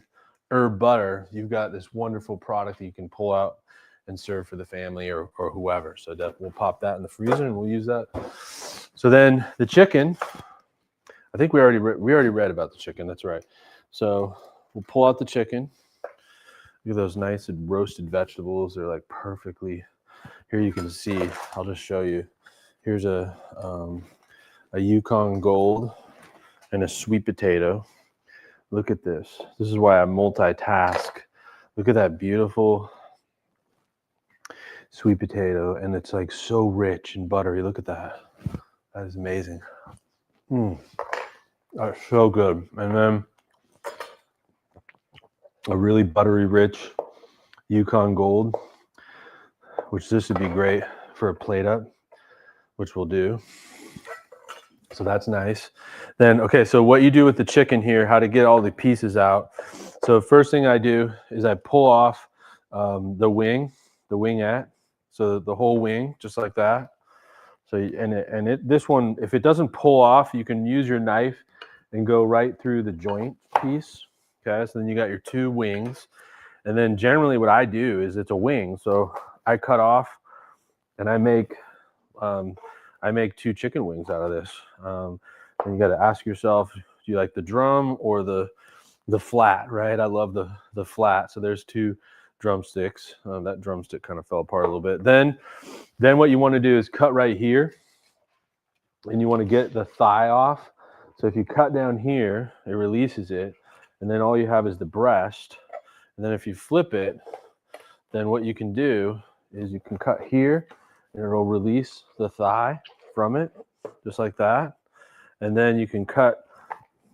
herb butter, you've got this wonderful product that you can pull out and serve for the family or whoever. So we'll pop that in the freezer and we'll use that. So then the chicken, I think we already read about the chicken. That's right. So we'll pull out the chicken. Look at those nice roasted vegetables. They're like perfectly. Here you can see. I'll just show you. Here's a Yukon Gold and a sweet potato. Look at this. This is why I multitask. Look at that beautiful sweet potato, and it's like so rich and buttery. Look at that. That is amazing. That's so good. And then a really buttery rich Yukon Gold, which this would be great for a plate up, which we'll do. So that's nice. Then, okay, so what you do with the chicken here, how to get all the pieces out. So first thing I do is I pull off the wingette, so the whole wing, just like that. So, this one, if it doesn't pull off, you can use your knife and go right through the joint piece. Okay, so then you got your two wings. And then generally what I do is it's a wing. So I cut off and I make two chicken wings out of this. And you got to ask yourself, do you like the drum or the flat, right? I love the flat. So there's two drumsticks. That drumstick kind of fell apart a little bit. Then what you want to do is cut right here, and you want to get the thigh off. So if you cut down here, it releases it, and then all you have is the breast. And then if you flip it, then what you can do is you can cut here, and it'll release the thigh from it, just like that. And then you can cut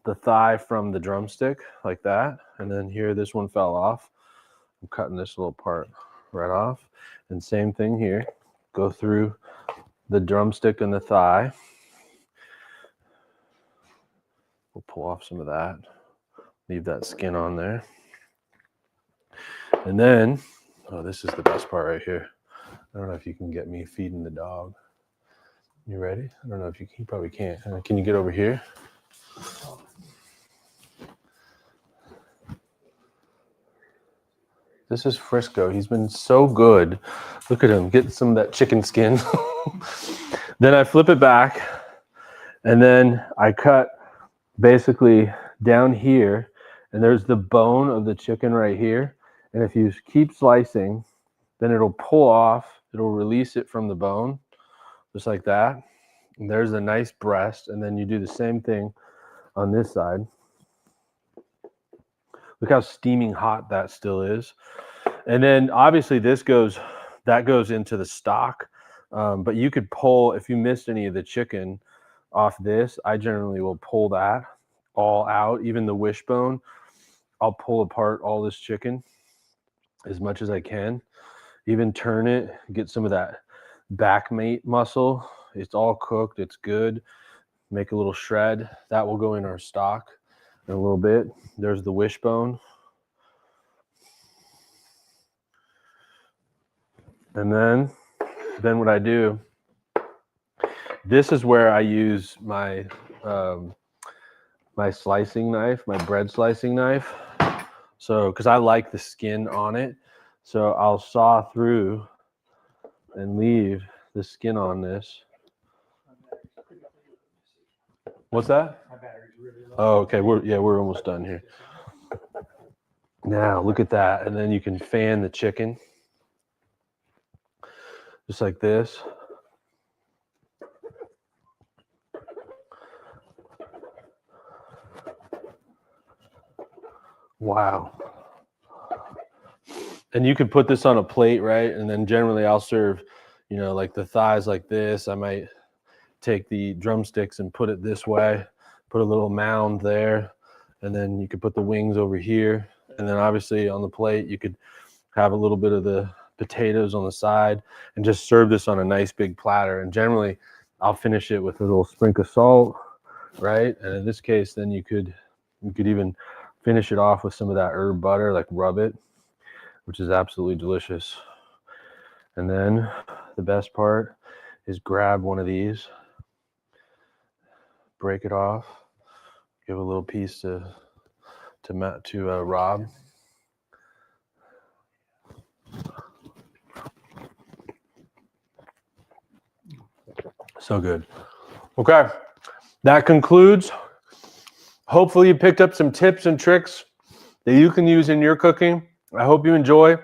the thigh from the drumstick like that. And then here, this one fell off. I'm cutting this little part right off. And same thing here. Go through the drumstick and the thigh. We'll pull off some of that. Leave that skin on there. And then, oh, this is the best part right here. I don't know if you can get me feeding the dog. You ready? I don't know if you can. You probably can't. Can you get over here? This is Frisco. He's been so good. Look at him getting some of that chicken skin. Then I flip it back, and then I cut basically down here, and there's the bone of the chicken right here. And if you keep slicing, then it'll pull off. It'll release it from the bone, just like that. And there's a nice breast, and then you do the same thing on this side. Look how steaming hot that still is. And then obviously that goes into the stock. But you could pull, if you missed any of the chicken off this, I generally will pull that all out, even the wishbone. I'll pull apart all this chicken as much as I can. Even turn it, get some of that back mate muscle. It's all cooked, it's good. Make a little shred. That will go in our stock in a little bit. There's the wishbone. And then what I do This is where I use my my slicing knife, my bread slicing knife. So, because I like the skin on it, so I'll saw through and leave the skin on this. What's that? My battery's really low. Oh, okay. We're almost done here. Now look at that, and then you can fan the chicken just like this. Wow. And you could put this on a plate, right? And then generally I'll serve, you know, like the thighs like this. I might take the drumsticks and put it this way, put a little mound there, and then you could put the wings over here. And then obviously on the plate, you could have a little bit of the potatoes on the side and just serve this on a nice big platter. And generally I'll finish it with a little sprinkle of salt, right? And in this case, then you could even finish it off with some of that herb butter, like rub it, which is absolutely delicious. And then the best part is grab one of these, break it off, give a little piece to Rob. So good. Okay, that concludes. Hopefully you picked up some tips and tricks that you can use in your cooking. I hope you enjoy.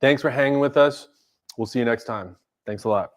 Thanks for hanging with us. We'll see you next time. Thanks a lot.